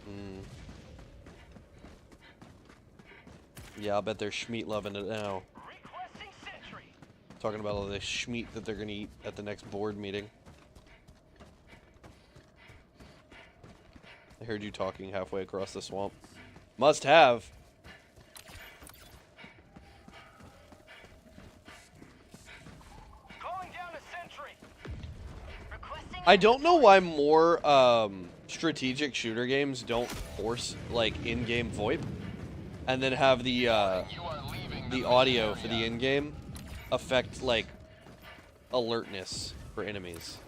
Yeah, I'll bet they're schmeat loving it now. Requesting sentry. Talking about all the schmeat that they're gonna eat at the next board meeting. I heard you talking halfway across the swamp. Must have. Calling down a sentry. Requesting I don't know why more strategic shooter games don't force like in-game VoIP, and then have the audio for the in-game affect like alertness for enemies.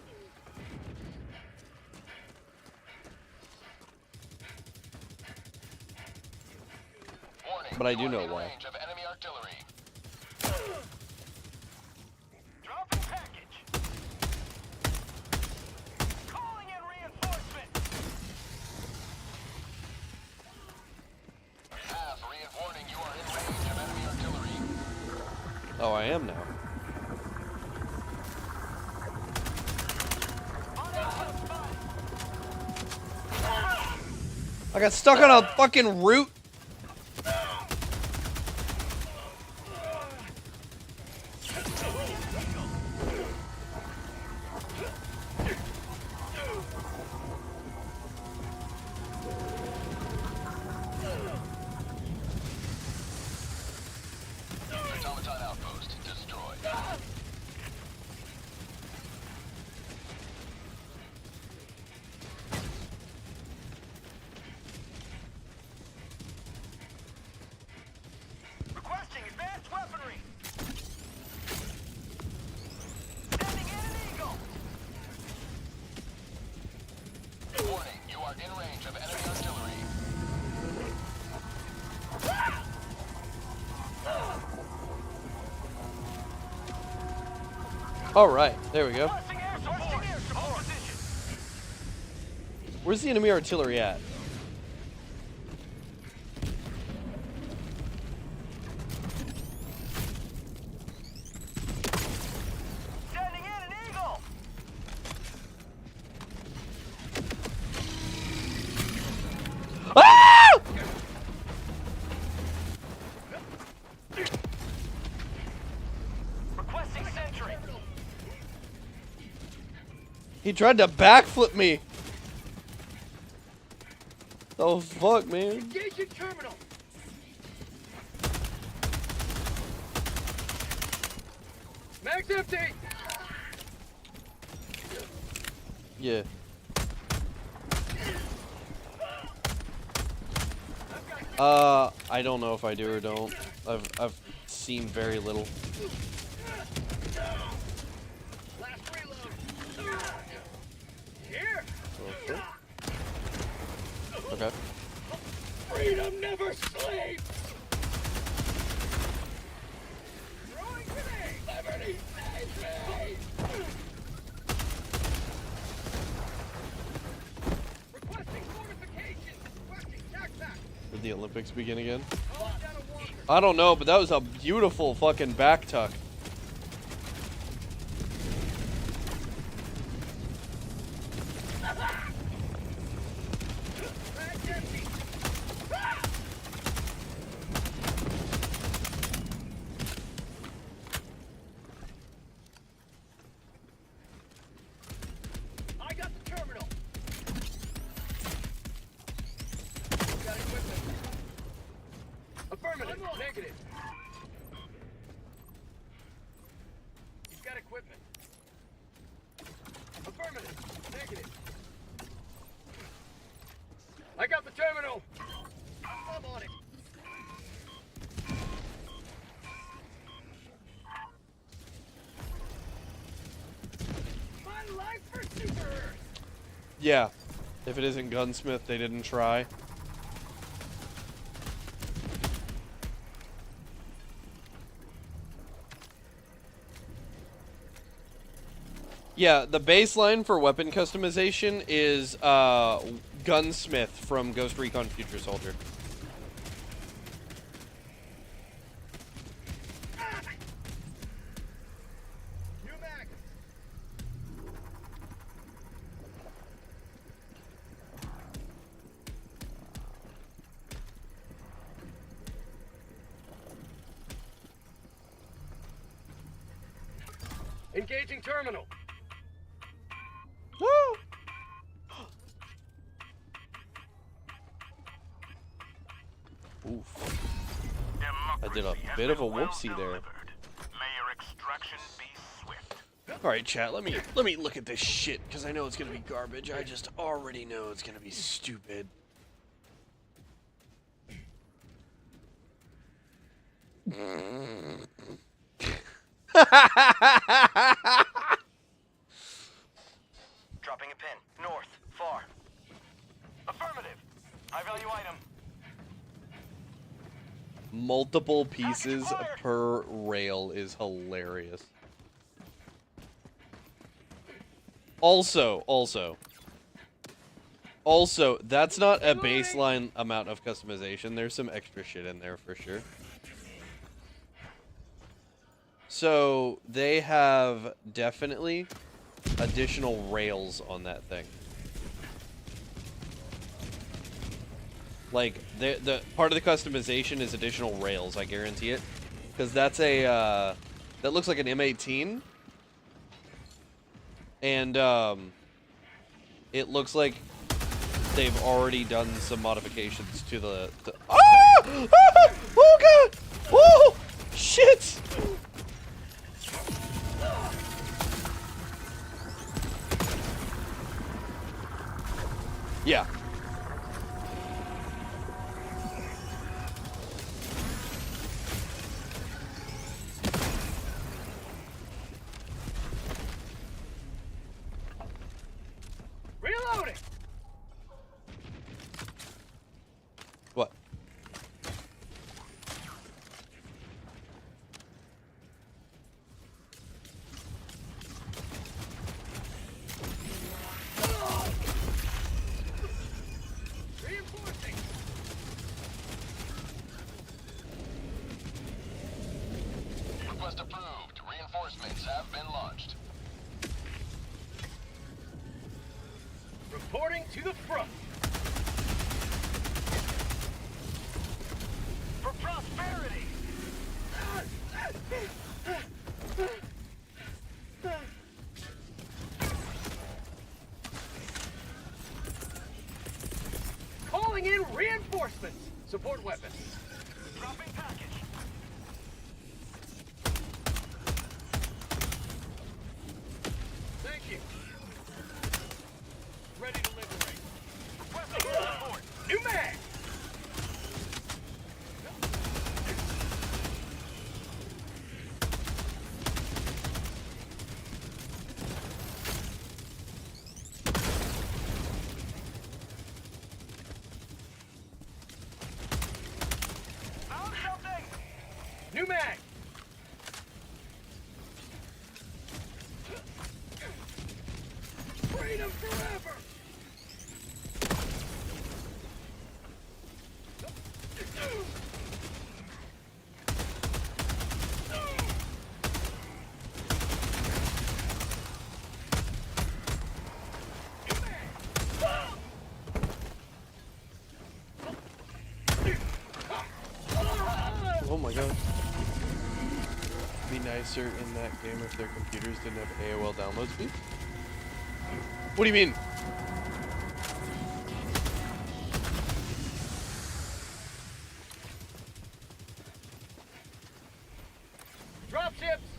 But I do know why. Dropping package. Calling in reinforcement. Warning, you are in range of enemy artillery. Oh, I am now. I got stuck on a fucking root. Automaton outpost destroyed. Requesting advanced weaponry. Sending in an eagle. Warning, you are in range of enemy artillery. All right, there we go. Requesting air support. Hold position. Where's the enemy artillery at? Sending in an eagle. Ah! Requesting sentry. He tried to backflip me. Oh fuck, man. Engaging terminal. Mag's empty. Yeah. I don't know if I do or don't. I've seen very little. Last reload. Here. Okay. Okay. Freedom never sleeps. Throwing grenade. Liberty saves me. Requesting fortifications. Requesting tac-tac. Did the Olympics begin again? Calling down a walker. I don't know, but that was a beautiful fucking back tuck. Mag's empty. I got the terminal. Got equipment. Affirmative. Negative. You've got equipment. Affirmative. Negative. I got the terminal. I'm on it. My life for Super Earth. Yeah. If it isn't Gunsmith, they didn't try. Yeah, the baseline for weapon customization is Gunsmith from Ghost Recon Future Soldier. New mag. Engaging terminal. Oof. I did a bit of a whoopsie there. May your extraction be swift. All right, chat. Let me look at this shit because I know it's gonna be garbage. I just already know it's gonna be stupid. Dropping a pin. North. Far. Affirmative. High value item. Multiple pieces per rail is hilarious. Also, that's not a baseline amount of customization. There's some extra shit in there for sure. So they have definitely additional rails on that thing. Like the part of the customization is additional rails, I guarantee it, because that's a that looks like an M18, and it looks like they've already done some modifications to the. Ah! Ah! Oh god! Oh shit! Yeah. Reloading. What? Reinforcing. Request approved. Reinforcements have been launched. Reporting to the front. For prosperity. Calling in reinforcements. Support weapons. Dropping package. Thank you. Ready to liberate. Requesting support. New mag. Found something. New mag. Freedom forever. Oh my god. Be nicer in that game if their computers didn't have AOL download speed? What do you mean? Dropships.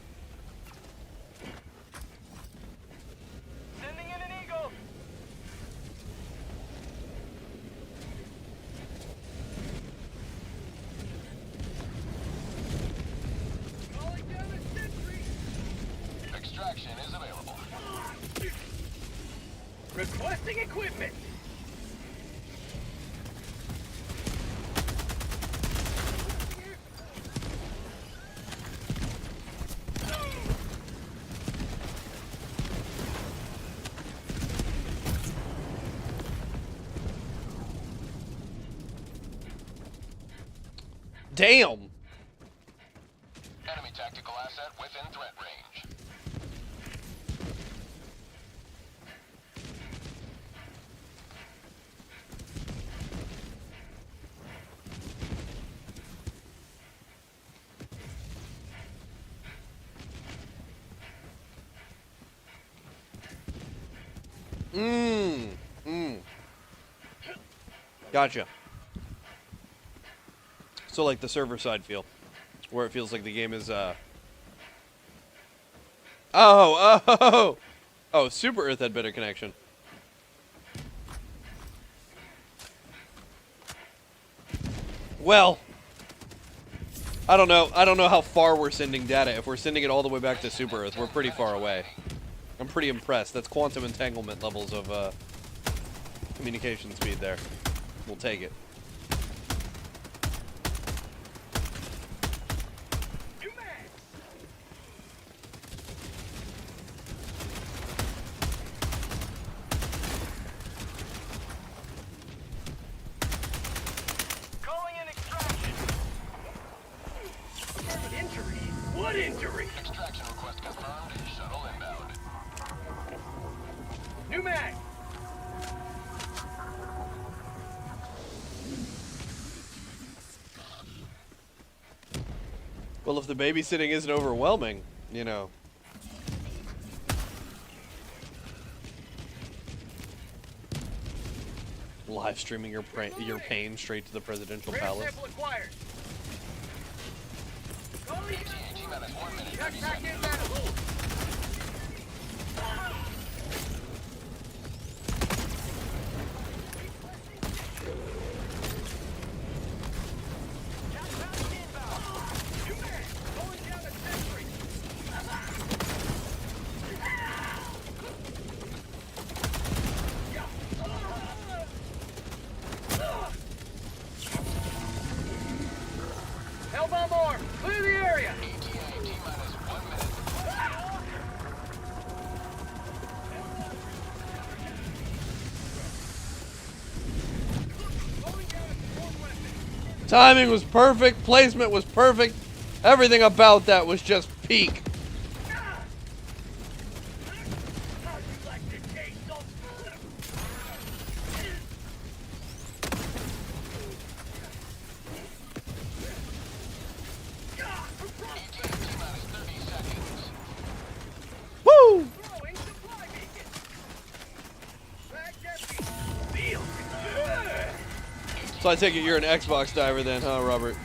Sending in an eagle. Calling down a sentry. Extraction is available. Requesting equipment. Damn! Enemy tactical asset within threat range. Gotcha. So like the server side feel, where it feels like the game is Oh, Super Earth had better connection. Well, I don't know. I don't know how far we're sending data. If we're sending it all the way back to Super Earth, we're pretty far away. I'm pretty impressed. That's quantum entanglement levels of communication speed there. We'll take it. Calling in extraction. Injury? What injury? Extraction request confirmed. Shuttle inbound. New mag. Well, if the babysitting isn't overwhelming, you know. Live streaming your pain straight to the presidential Rare palace. sample acquired. Calling in. T-minus 1 minute. Backpack inbound. Hellbomb arm. Clear the area. ETA T-minus 1 minute. Timing was perfect. Placement was perfect. Everything about that was just peak. Woo! So I take it you're an Xbox diver then, huh, Robert?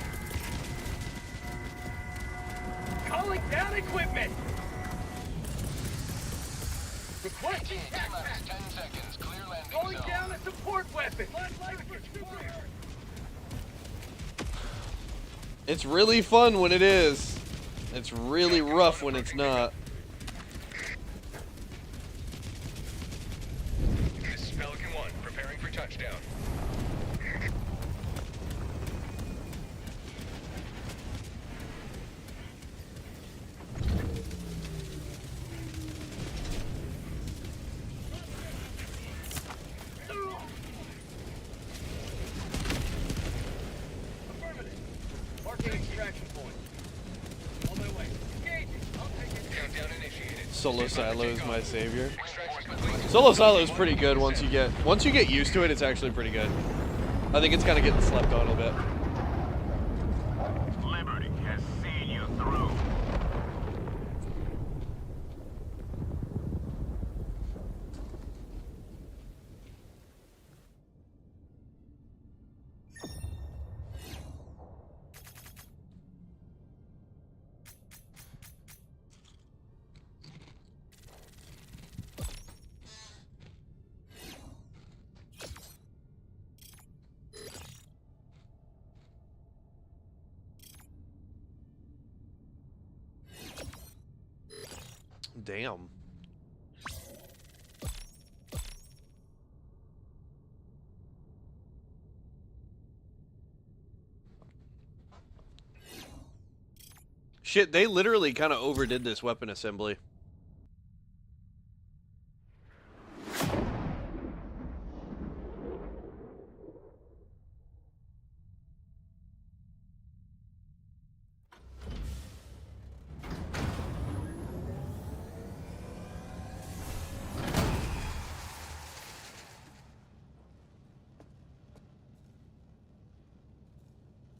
Calling down equipment. Requesting ETA T-minus backpack. 10 seconds. Clear landing Calling zone. down a support weapon. It's really fun when it is. It's really rough when it's not. This is Pelican 1, preparing for touchdown. Affirmative. Marking extraction point. On my way. Engaging. I'll take it. Countdown initiated. Solo Stand by Silo for is takeoff. my savior. Extraction complete. Solo Silo is pretty good once you get used to it. It's actually pretty good. I think it's kind of getting slept on a bit. Liberty has seen you through. Damn. Shit, they literally kind of overdid this weapon assembly.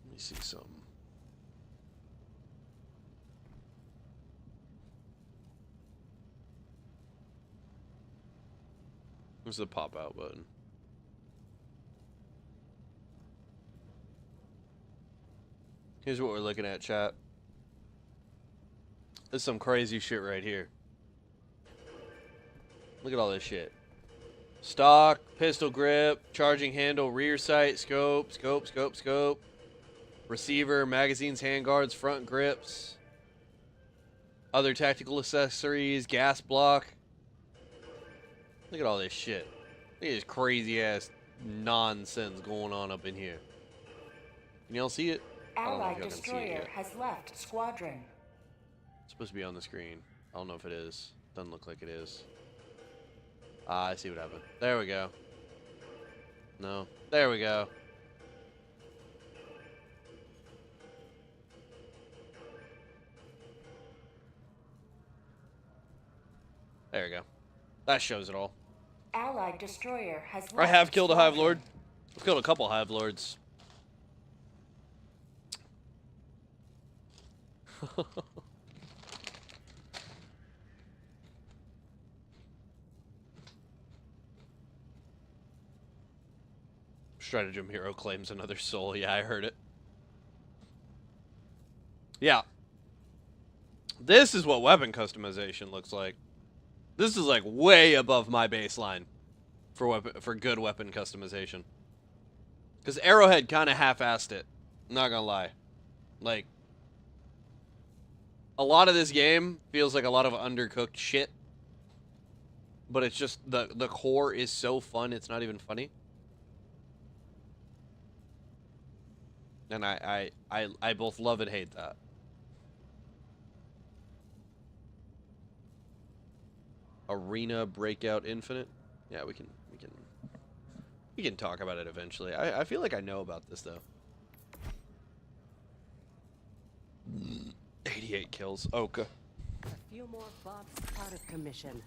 Let me see something. Where's the pop out button? Here's what we're looking at, chat. This is some crazy shit right here. Look at all this shit. Stock, pistol grip, charging handle, rear sight, scope, scope, scope, scope. Receiver, magazines, handguards, front grips. Other tactical accessories, gas block. Look at all this shit. Look at this crazy ass nonsense going on up in here. Can y'all see it? I don't know if Allied y'all can see it destroyer yet. has left squadron. It's supposed to be on the screen. I don't know if it is. Doesn't look like it is. Ah, I see what happened. There we go. No. There we go. There we go. That shows it all. Allied destroyer has left I have killed a Hive Lord. squadron. I've killed a couple Hive Lords. Stratagem Hero claims another soul. Yeah, I heard it. Yeah. This is what weapon customization looks like. This is like way above my baseline for good weapon customization. Because Arrowhead kind of half-assed it. I'm not gonna lie. Like, a lot of this game feels like a lot of undercooked shit. But it's just, the core is so fun, it's not even funny. And I both love and hate that. Arena Breakout Infinite. Yeah, we can talk about it eventually. I feel like I know about this though. 88 kills. Okay. A few more bots out of commission.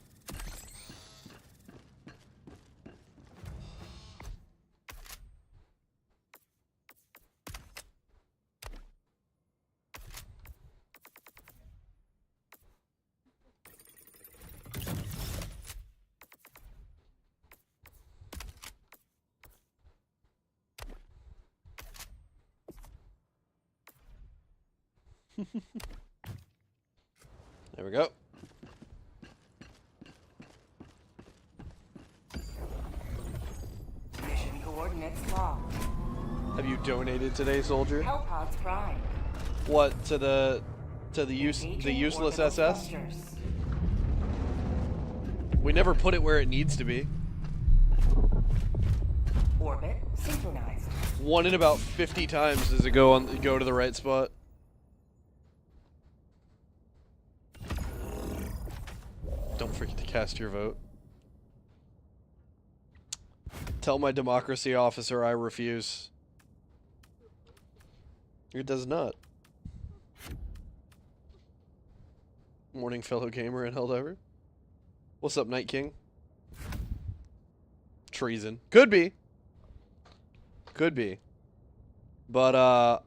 There we go. Mission coordinates locked. Have you donated today, soldier? Hellpods prime. What, to the Engaging useless orbital SS? thrusters. We never put it where it needs to be. Orbit synchronized. 1 in about 50 times does it go to the right spot. Don't forget to cast your vote. Tell my democracy officer I refuse. It does not. Morning, fellow gamer and Helldiver. What's up, Night King? Treason. Could be. Could be. But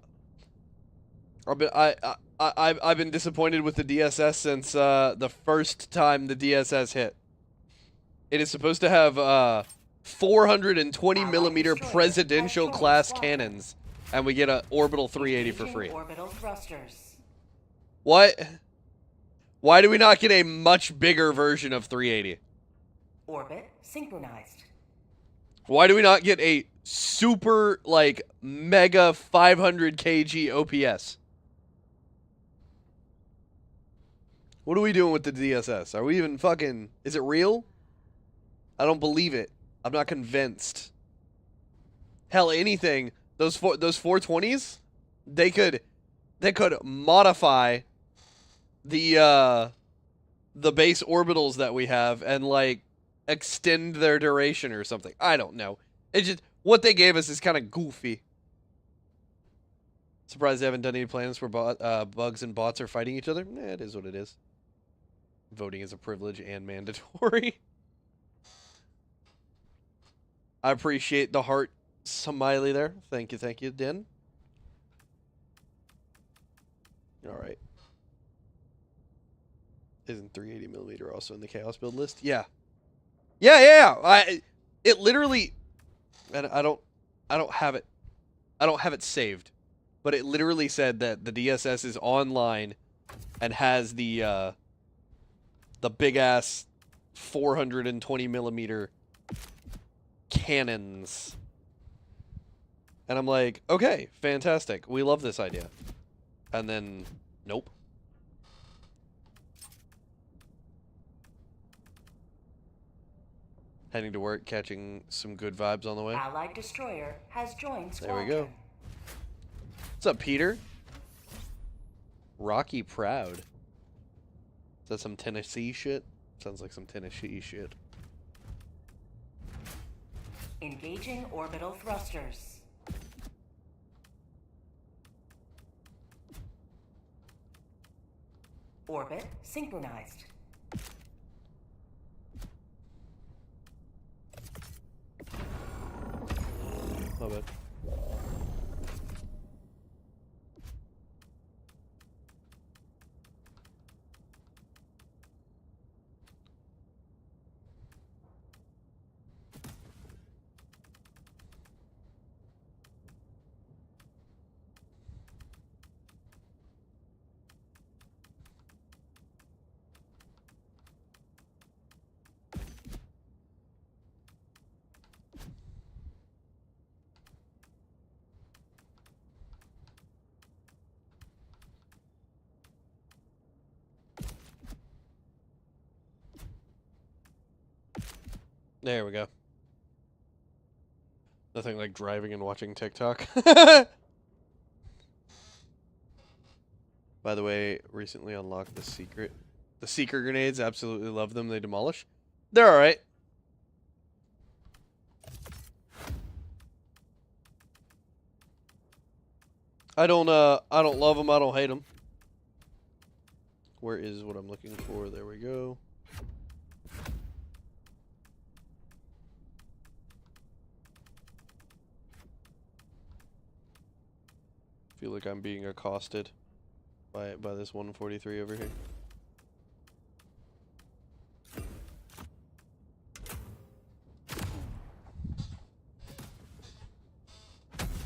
I've been disappointed with the DSS since the first time the DSS hit. It is supposed to have 420 millimeter presidential class cannons, and we get a orbital 380 for free. Orbital thrusters. What? Why do we not get a much bigger version of 380? Orbit synchronized. Why do we not get a super, like, mega 500 kg OPS? What are we doing with the DSS? Are we even fucking... Is it real? I don't believe it. I'm not convinced. Hell, anything. Those 420s, they could modify the base orbitals that we have and, like, extend their duration or something. I don't know. It's just what they gave us is kind of goofy. Surprised they haven't done any plans where bugs and bots are fighting each other. Nah, it is what it is. Voting is a privilege and mandatory. I appreciate the heart smiley there. Thank you, Den. All right. Isn't 380 millimeter also in the chaos build list? Yeah. Yeah. It literally, and I don't have it. I don't have it saved, but it literally said that the DSS is online and has the big ass 420 millimeter cannons. And I'm like, okay, fantastic. We love this idea. And then, nope. Heading to work, catching some good vibes on the way. Allied destroyer has joined There squadron. we go. What's up, Peter? Rocky Proud. Is that some Tennessee shit? Sounds like some Tennessee shit. Engaging orbital thrusters. Orbit synchronized. My bad. There we go. Nothing like driving and watching TikTok. By the way, recently unlocked the secret. The seeker grenades, absolutely love them. They demolish. They're alright. I don't love them, I don't hate them. Where is what I'm looking for? There we go. Feel like I'm being accosted by this 143 over here.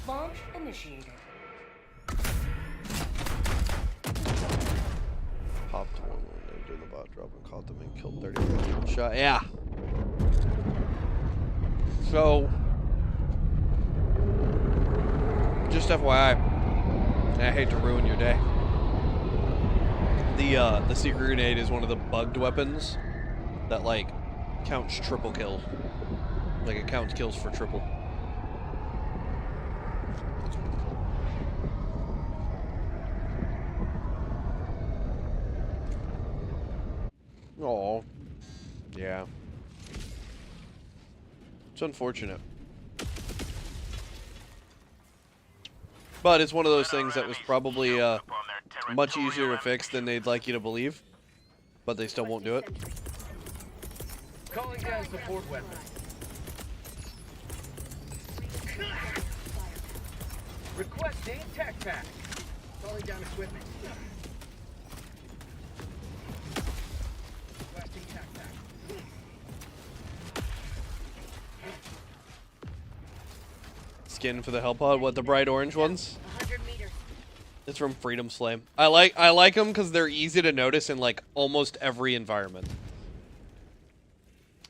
Launch initiated. Popped one when they were doing the bot drop and caught them and killed 30 with one shot. Yeah. So, just FYI. I hate to ruin your day. The secret grenade is one of the bugged weapons that like counts triple kill. Like it counts kills for triple. Oh, yeah. It's unfortunate. But it's one of those things that was probably much easier to fix than they'd like you to believe. But they still won't do it. Calling down support weapon. Requesting tac pack. Calling down equipment. Requesting tac pack. Skin for the Hellpod. What, the bright orange ones? 100 meters. It's from Freedom Flame. I like them because they're easy to notice in like almost every environment.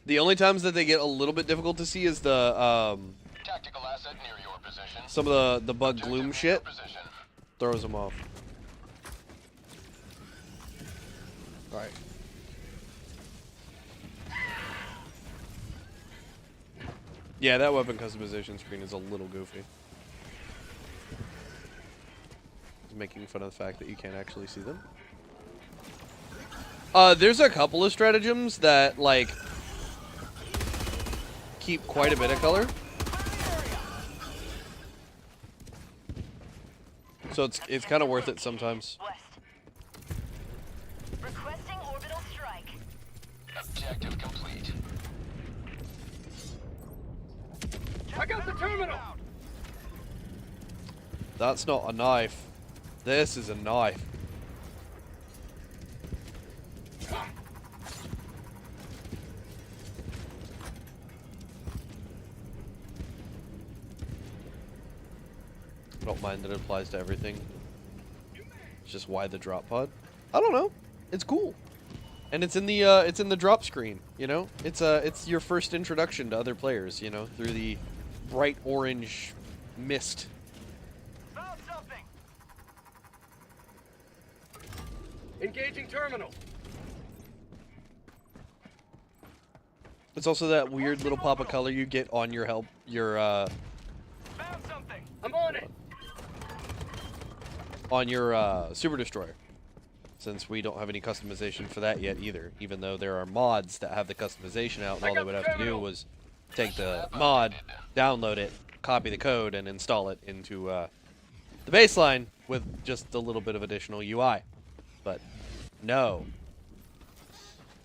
The only times that they get a little bit difficult to see is the Tactical asset near your position. some of the bug Objective gloom near shit your position. throws them off. All right. Yeah, that weapon customization screen is a little goofy. It's making fun of the fact that you can't actually see them. There's a couple of stratagems that like keep quite a bit of color. So it's kind of worth it sometimes. West. Requesting orbital strike. Objective complete. I got the terminal. That's not a knife. This is a knife. I don't mind that it applies to everything. It's just why the drop pod? I don't know. It's cool. And it's in the drop screen, you know? It's your first introduction to other players, you know, through the bright orange mist. Found something. Engaging terminal. It's also that weird little pop of color you get on your Found something. I'm on it. on your Super Destroyer. Since we don't have any customization for that yet either, even though there are mods that have the customization out, and all they would have to do was take the mod, download it, copy the code, and install it into the baseline with just a little bit of additional UI. But no,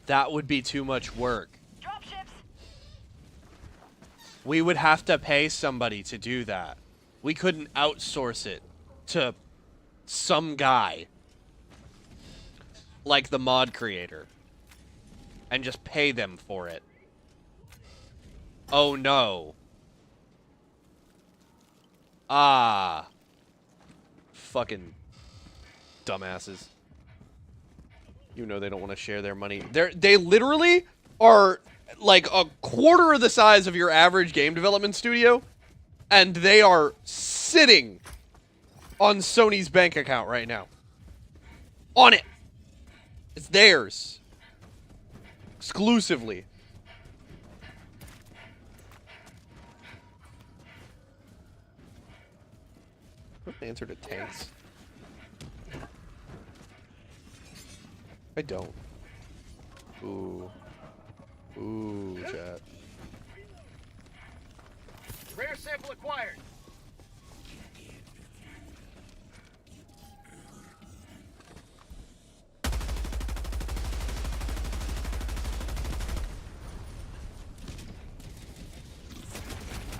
that would be too much work. Dropships. We would have to pay somebody to do that. We couldn't outsource it to some guy like the mod creator and just pay them for it. Oh no. Ah. Fucking dumbasses. You know they don't want to share their money. They literally are like a quarter of the size of your average game development studio, and they are sitting on Sony's bank account right now. On it. It's theirs. Exclusively. What answer to tanks? I don't. Ooh. Ooh, chat. Rare sample acquired.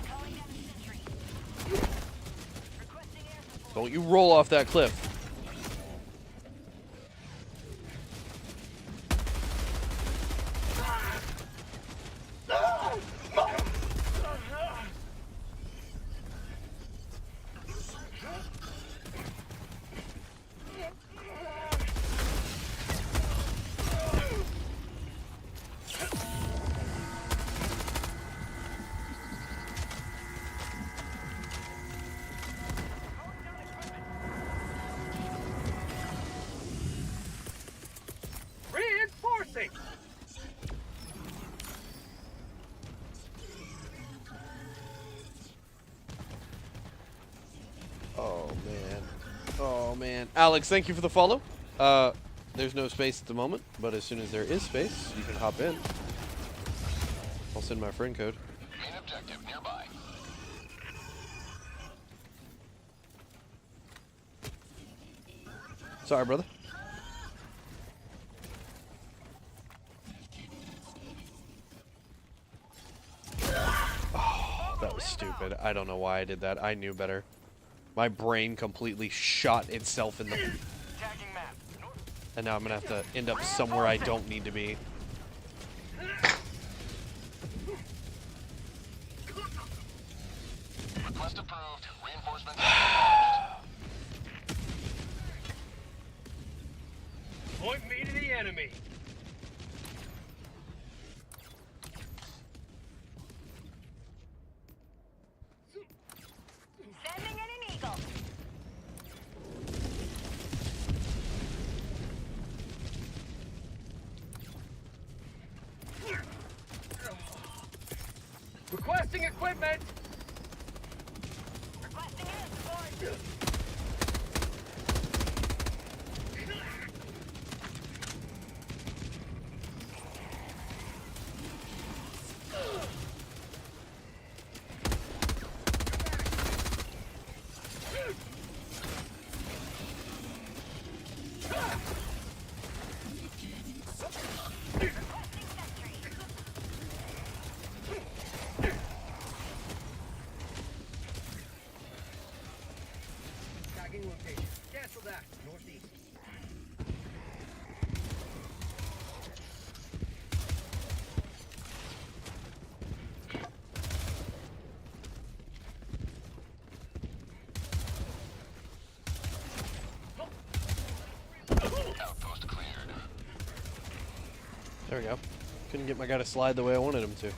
Calling down a sentry. Requesting air support. Don't you roll off that cliff. Reinforcing. Oh, man. Oh, man. Alex, thank you for the follow. There's no space at the moment, but as soon as there is space, you can hop in. I'll send my friend code. Main objective nearby. Sorry, brother. Oh, that was stupid. I don't know why I did that. I knew better. My brain completely shot itself in the... Tagging map. And now I'm gonna have to end up somewhere I don't need to be. Request approved. Reinforcements. Point me to the enemy. Sending in an eagle. Requesting equipment. Requesting air support. Tagging location. Cancel that. Northeast. Outpost cleared. There we go. Couldn't get my guy to slide the way I wanted him to.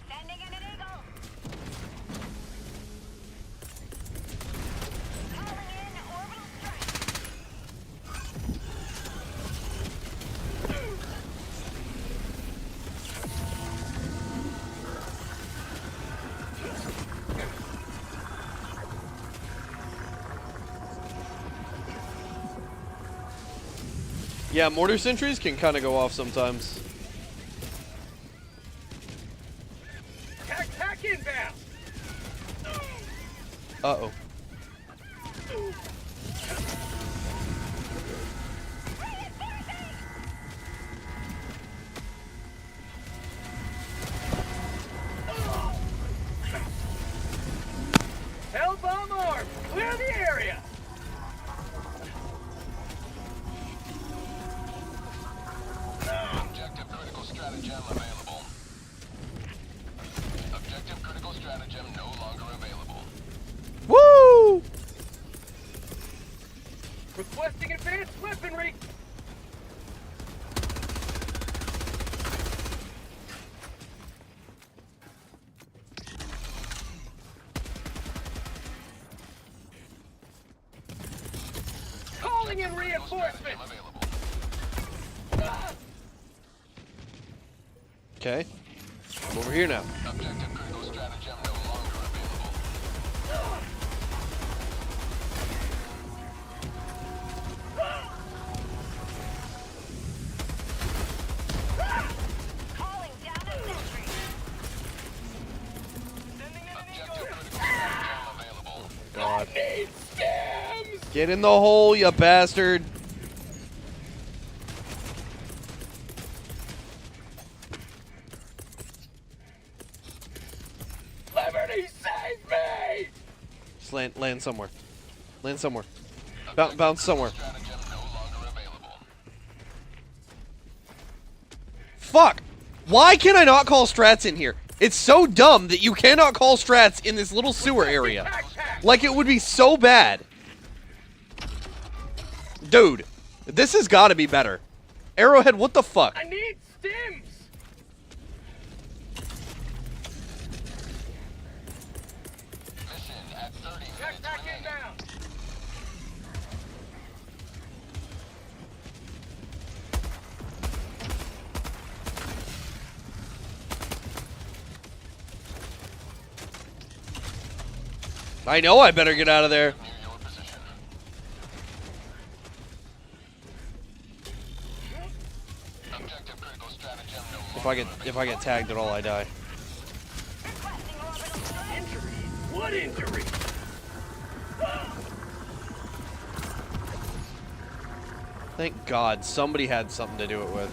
Sending in an eagle. Calling in orbital strike. Yeah, mortar sentries can kind of go off sometimes. Tac inbound. Uh-oh. Hell bomb armed. Clear the area. Objective critical stratagem available. Objective critical stratagem no longer available. Woo! Requesting advanced weaponry. Calling in reinforcements. Stratagem available. Okay. I'm over here now. Objective critical stratagem no longer available. Calling down a sentry. Objective critical stratagem available. God. Need stems. Get in the hole, you bastard. Liberty, save me. Just land somewhere. Land somewhere. Bounce somewhere. Stratagem no longer available. Fuck! Why can I not call strats in here? It's so dumb that you cannot call strats in this little sewer area. Like it would be so bad. Dude, this has got to be better. Arrowhead, what the fuck? I need stems. Mission at 30 minutes Tac remaining. inbound. I know I better get out of there. Near your position. Objective critical stratagem no longer If I get tagged at all, I die. Requesting orbital strike. Injury. What injury? Thank God somebody had something to do it with.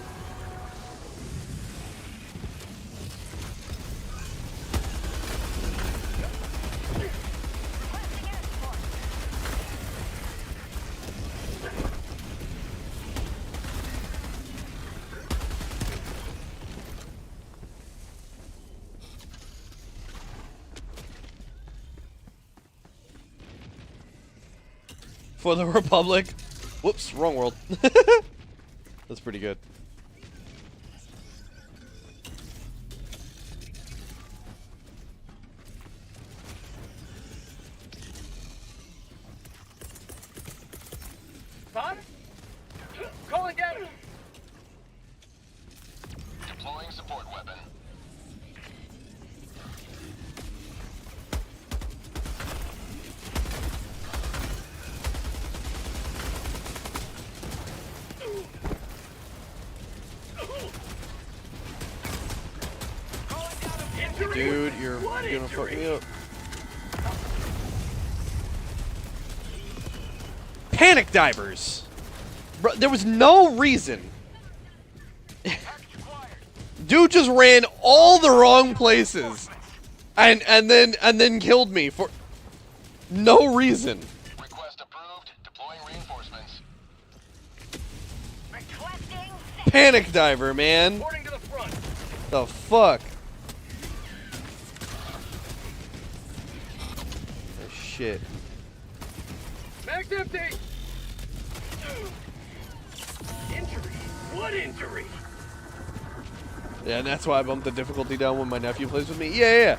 Requesting air support. For the Republic. Whoops, wrong world. That's pretty good. Son? Calling down. deploying support weapon. Dude, you're gonna fuck me up. Panic divers! Bro, there was no reason. Dude just ran all the wrong places. And then killed me for No reason. Request approved. Deploying reinforcements. Requesting Panic diver, man. Reporting to the front. The fuck? Oh, shit. Mag's empty. Injury? What injury? Yeah, and that's why I bumped the difficulty down when my nephew plays with me. Yeah.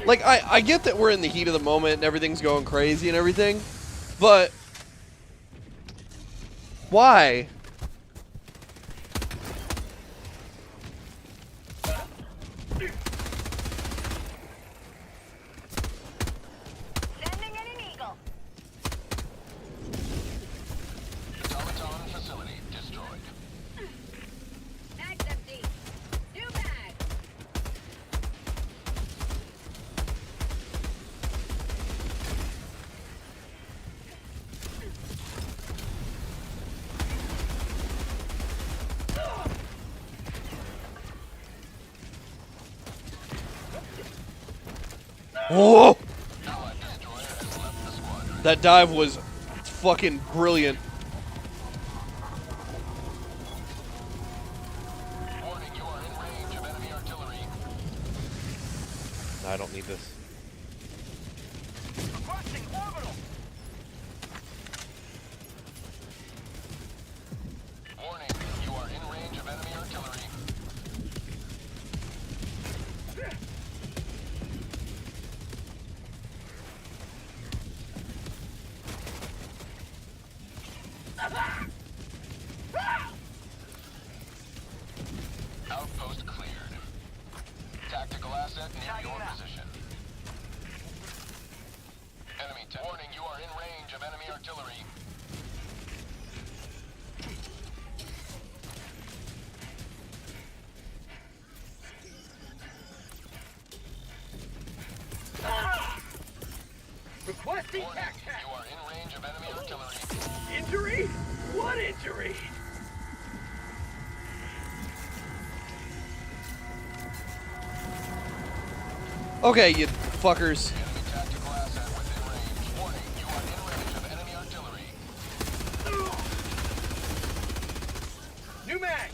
Like, I get that we're in the heat of the moment and everything's going crazy and everything, but why? sending in an eagle. Automaton facility destroyed. Mag's empty. New mag. Oh! Allied destroyer has left the squadron. That dive was fucking brilliant. Warning, you are in range of enemy artillery. I don't need this. Requesting orbital. Warning, you are in range of enemy artillery. Outpost cleared. Tactical asset near your position. Enemy warning, you are in range of enemy artillery. Requesting Warning, tac. you are in range of enemy artillery. Injury? What injury? Okay, you fuckers. Enemy tactical asset within range. Warning, you are in range of enemy artillery. New mag.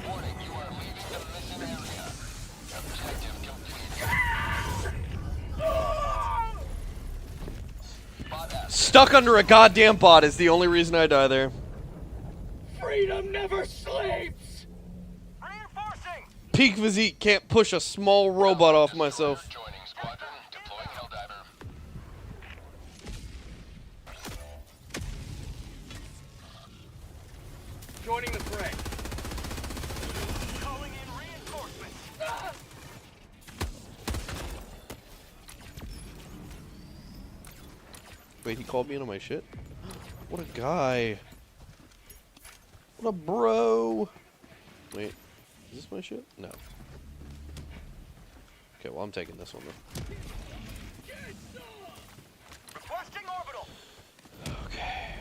Warning, you are leaving the mission area. Objective complete. Bot S. Stuck under a goddamn bot is the only reason I die there. Freedom never sleeps. Reinforcing. Peak physique can't push a small robot off myself. Joining squadron. Deploying Helldiver. Joining the fray. Calling in reinforcements. Wait, he called me into my shit? What a guy. What a bro. Wait, is this my shit? No. Okay, well, I'm taking this one then. Requesting orbital. Okay.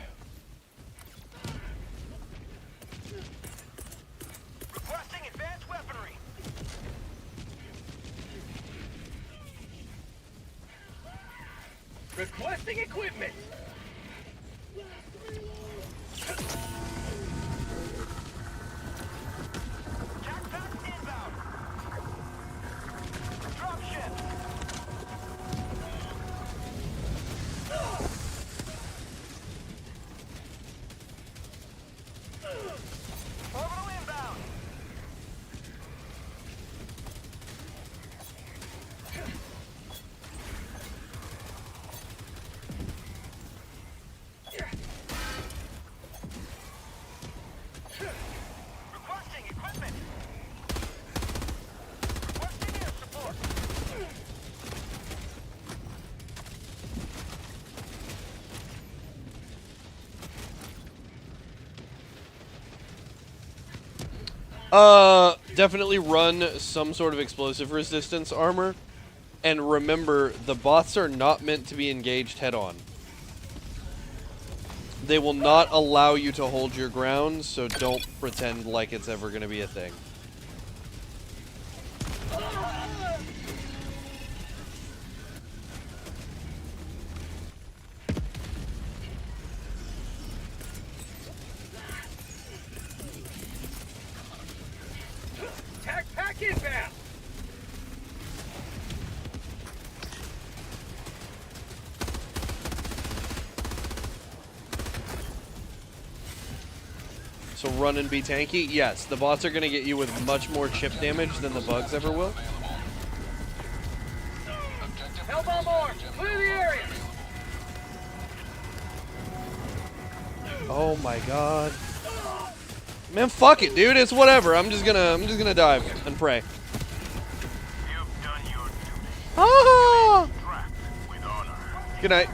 Requesting advanced weaponry. Requesting equipment. Jetpack inbound. Dropship. Orbital inbound. Requesting equipment. Requesting air support. Definitely run some sort of explosive resistance armor. And remember, the bots are not meant to be engaged head on. They will not allow you to hold your ground, so don't pretend like it's ever going to be a thing. Tac pack inbound. So run and be tanky? Yes, the bots are going to get you with much more chip damage than the bugs ever will. Hellbomb arm. Clear the area. Oh my god. Man, fuck it, dude. It's whatever. I'm just gonna dive and pray. You've done your duty. Ah! Trapped with honor. Good night.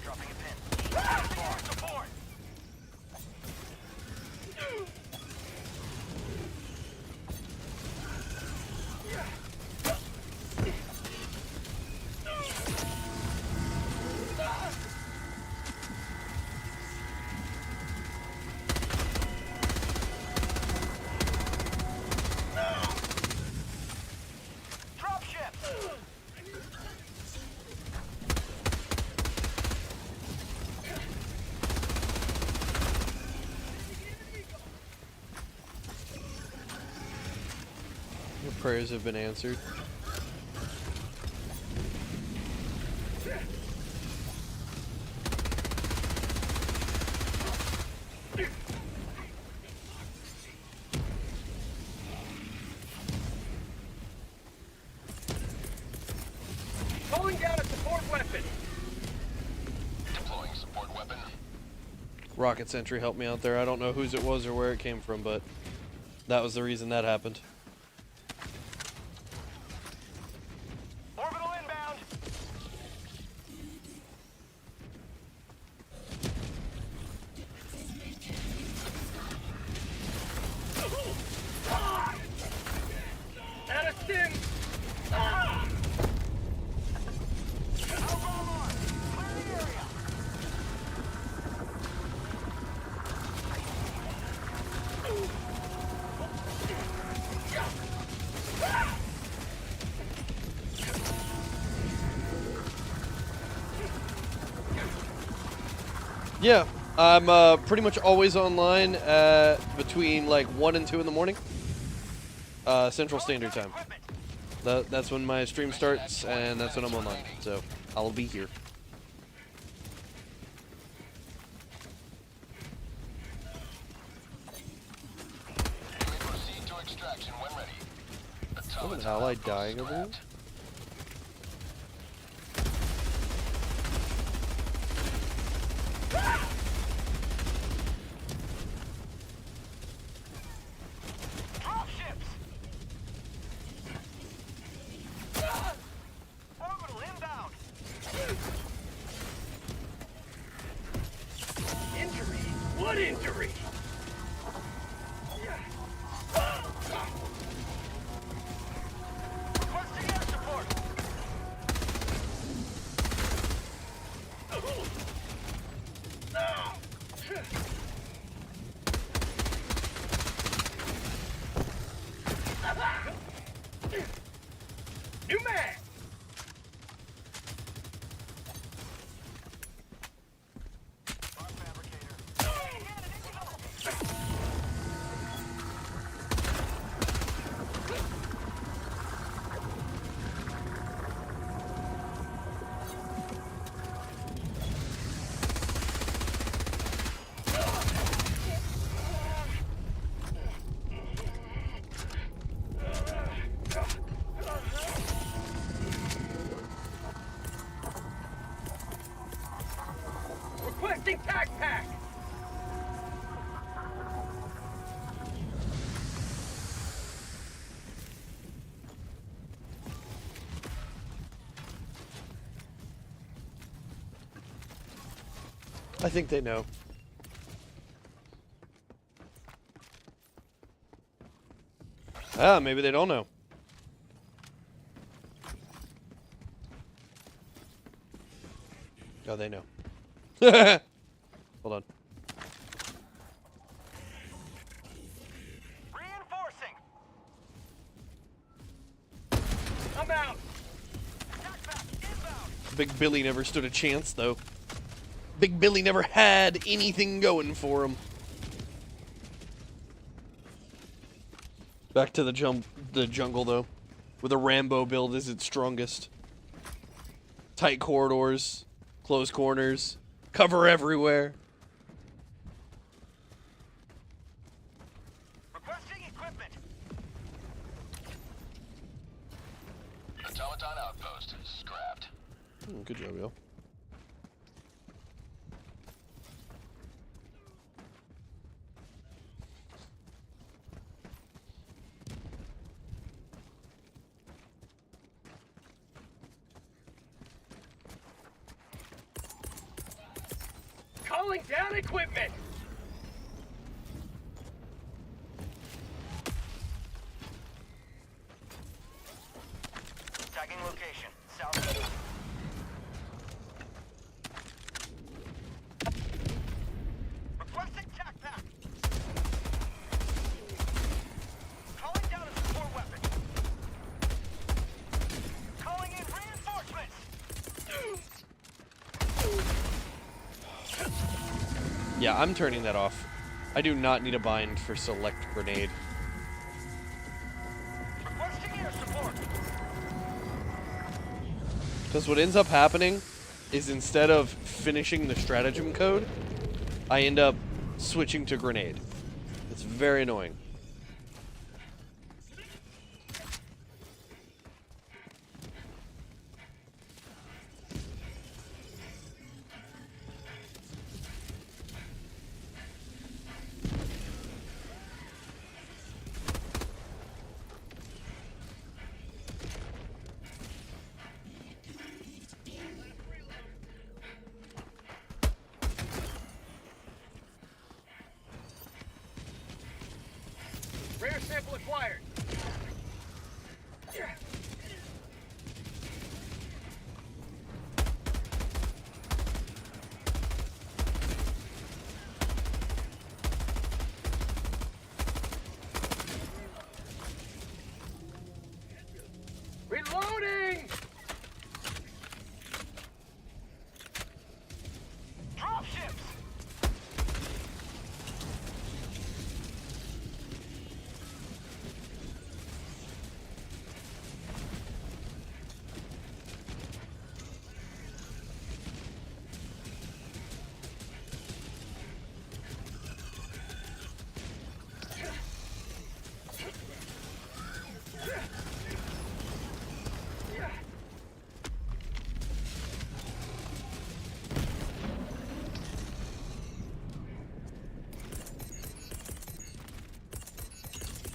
Dropping a pin. Support. Dropship. Your prayers have been answered. Calling down a support weapon. Deploying support weapon. Rocket Sentry helped me out there. I don't know whose it was or where it came from, but that was the reason that happened. Orbital inbound. Out of stim. Yeah, I'm pretty much always online between like 1 and 2 in the morning, Central Standard Time. That's when my stream starts, and that's when I'm online. So I'll be here. You may proceed to extraction when ready. Oh, an ally dying over here? Dropships. Orbital inbound. Injury? What injury? Requesting air support. New mag. Requesting tac pack. I think they know. Ah, maybe they don't know. Oh, they know. Hold on. Reinforcing. I'm out. Big Billy never stood a chance, though. Big Billy never had anything going for him. Back to the jungle, though. Where the Rambo build is its strongest. Tight corridors, close corners, cover everywhere. Requesting equipment. Automaton outpost scrapped. Good job, yo. Calling down equipment. Tagging location. South. Requesting tac pack. Calling down a support weapon. Calling in reinforcements. Yeah, I'm turning that off. I do not need a bind for select grenade. Requesting air support. Because what ends up happening is instead of finishing the stratagem code, I end up switching to grenade. It's very annoying. Rare sample acquired. Reloading! Dropships!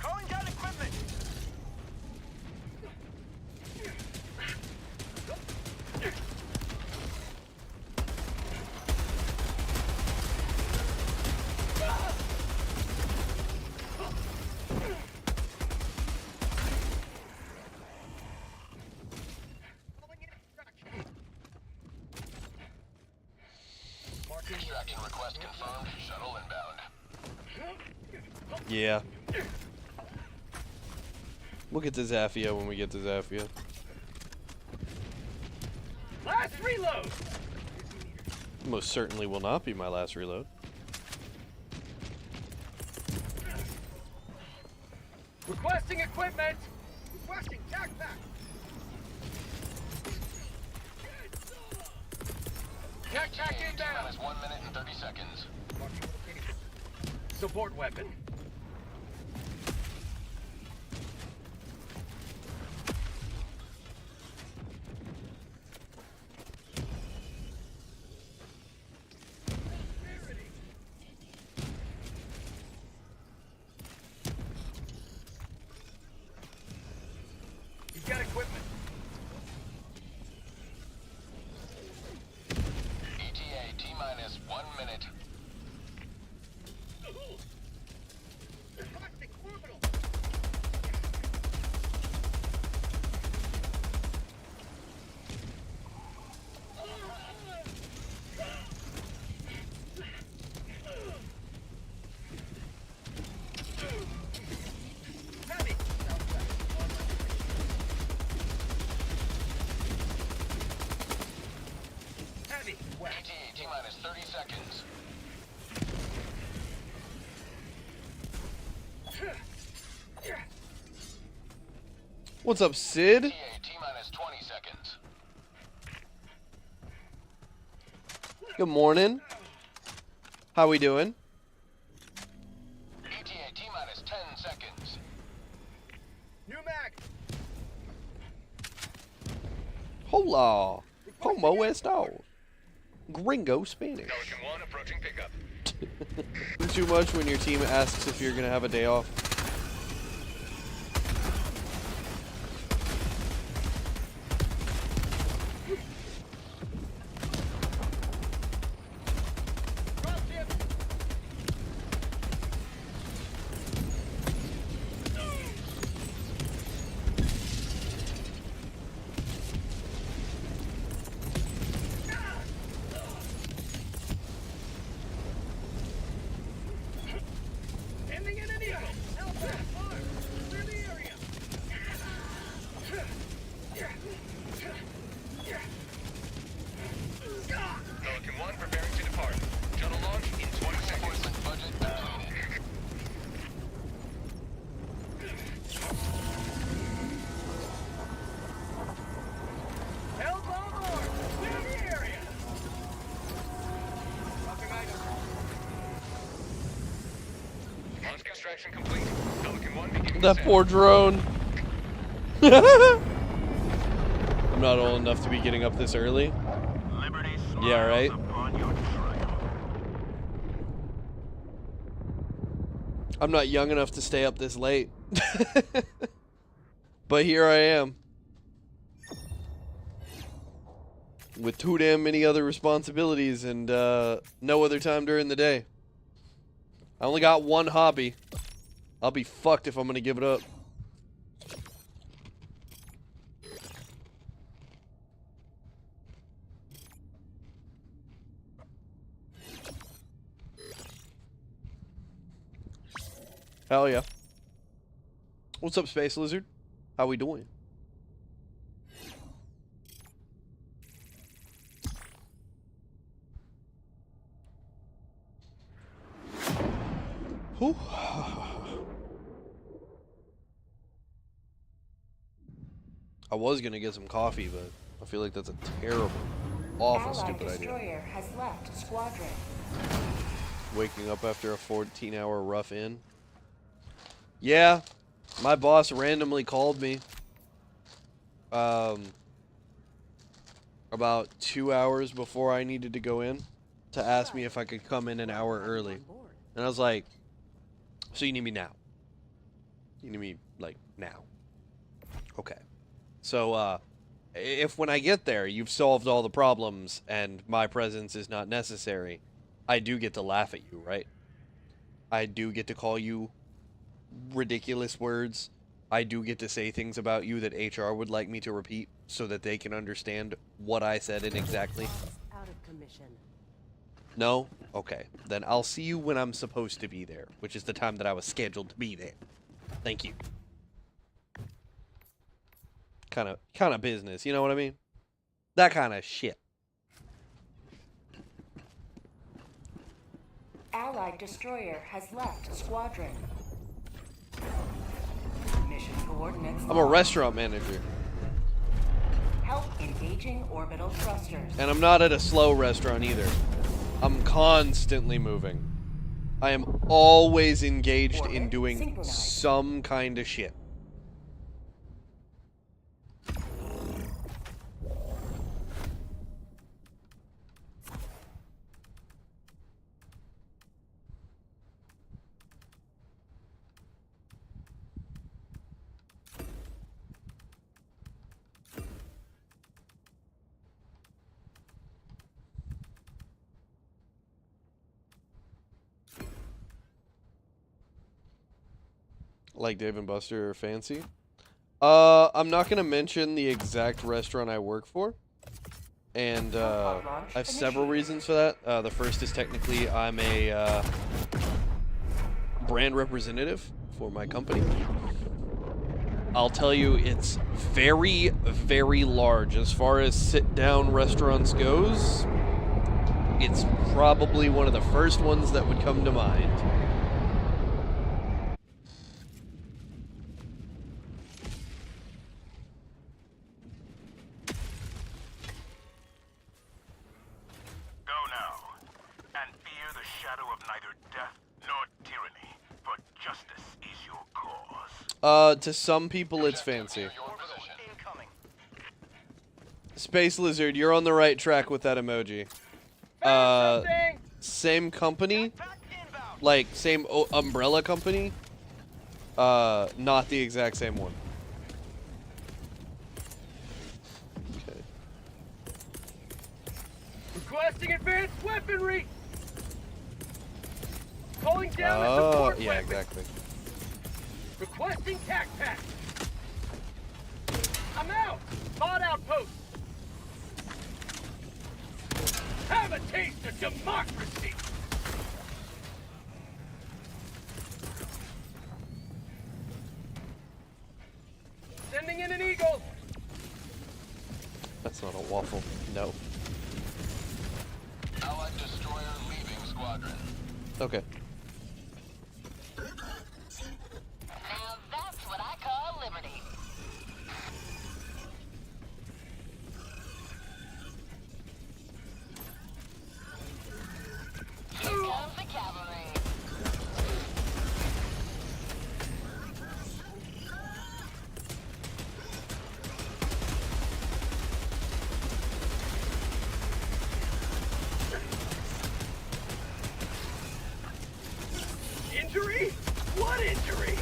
Calling down equipment! Extraction request confirmed. Shuttle inbound. Yeah. We'll get to Zafia when we get to Zafia. Last reload! Most certainly will not be my last reload. Requesting equipment! Requesting tac pack! Tac pack inbound! Minus 1 minute and 30 seconds. Support weapon. You got equipment. ETA T minus 1 minute. What's up, Sid? ETA T-minus 20 seconds. Good morning. How we doing? ETA T-minus 10 seconds. New mag. Hola. Como esto? Gringo Spanish. Pelican 1 approaching pickup. Too much when your team asks if you're gonna have a day off. Ending in an eagle. Alpha, arm. Clear the area. Pelican 1 preparing to depart. Shuttle launch in 20 seconds. Enforcement budget depleted. Help on board. Clear the area. Dropping item. Launch extraction complete. Pelican 1 beginning That descent. poor drone. I'm not old enough to be getting up this early. Yeah, right. I'm not young enough to stay up this late. But here I am. With too damn many other responsibilities and no other time during the day. I only got one hobby. I'll be fucked if I'm gonna give it up. Hell yeah. What's up, Space Lizard? How we doing? Whew. I was gonna get some coffee, but I feel like that's a terrible, awful, Allied stupid idea. destroyer has left squadron. Waking up after a 14-hour rough in. Yeah, my boss randomly called me about 2 hours before I needed to go in to ask me if I could come in an hour early. And I was like, so you need me now? You need me, like, now? Okay. So, if when I get there, you've solved all the problems and my presence is not necessary, I do get to laugh at you, right? I do get to call you ridiculous words. I do get to say things about you that HR would like me to repeat so that they can understand what I said and exactly. Out of commission. No? Okay. Then I'll see you when I'm supposed to be there, which is the time that I was scheduled to be there. Thank you. Kind of business, you know what I mean? That kind of shit. Allied destroyer has left squadron. Mission coordinates. I'm a restaurant manager. Help engaging orbital thrusters. And I'm not at a slow restaurant either. I'm constantly moving. I am always engaged in Orbit doing synchronized. some kind of shit. Like Dave and Buster or Fancy. I'm not gonna mention the exact restaurant I work for. And I have several reasons for that. The first is technically I'm a brand representative for my company. I'll tell you, it's very, very large. As far as sit-down restaurants goes, it's probably one of the first ones that would come to mind. To some people it's fancy. Space Lizard, you're on the right track with that emoji. Same company, like same umbrella company, not the exact same one. Okay. Requesting advanced weaponry. Calling down a support yeah, weapon. exactly. Requesting tac pack. I'm out. Mod outpost. Have a taste of democracy. Sending in an eagle. That's not a waffle. No. Allied destroyer leaving squadron. Okay. Now that's what I call liberty. Here comes the cavalry. Injury? What injury?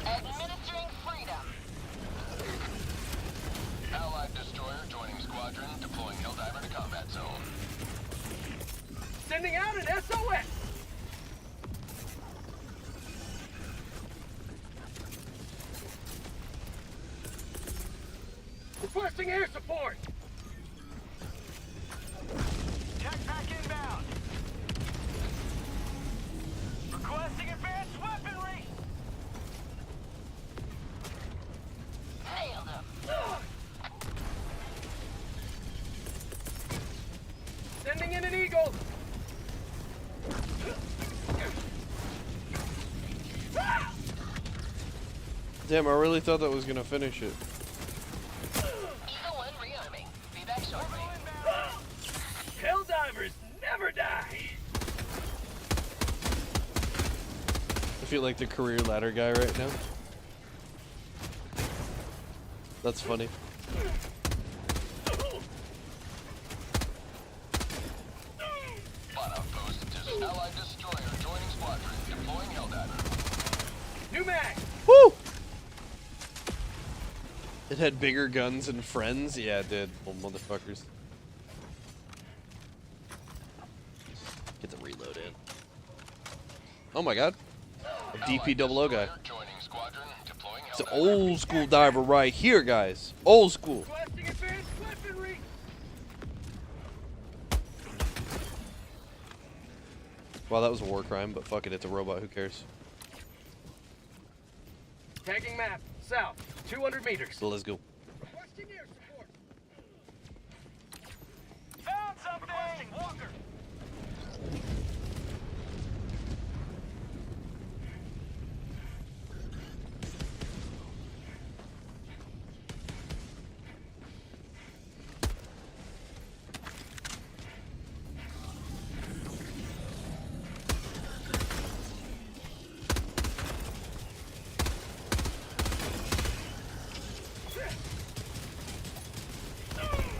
Administering freedom. Allied destroyer joining squadron, deploying Helldiver to combat zone. Sending out an SOS. Requesting air support. Tech pack inbound. Requesting advanced weaponry. Nailed him. Sending in an eagle. Damn, I really thought that was gonna finish it. Eagle 1 rearming. Be back shortly. Helldivers never die. I feel like the career ladder guy right now. That's funny. Bot outpost. Allied destroyer joining squadron, deploying Helldiver. New mag. Woo! It had bigger guns and friends? Yeah, it did. Little motherfuckers. Get the reload in. Oh my god. A DP00 guy. Joining squadron, deploying It's an Helldiver. old school diver right here, guys. Old school. Requesting advanced weaponry. Wow, that was a war crime, but fuck it, it's a robot, who cares? Tagging map. South. 200 meters. So let's go. Requesting air support. Found something. Requesting Walker.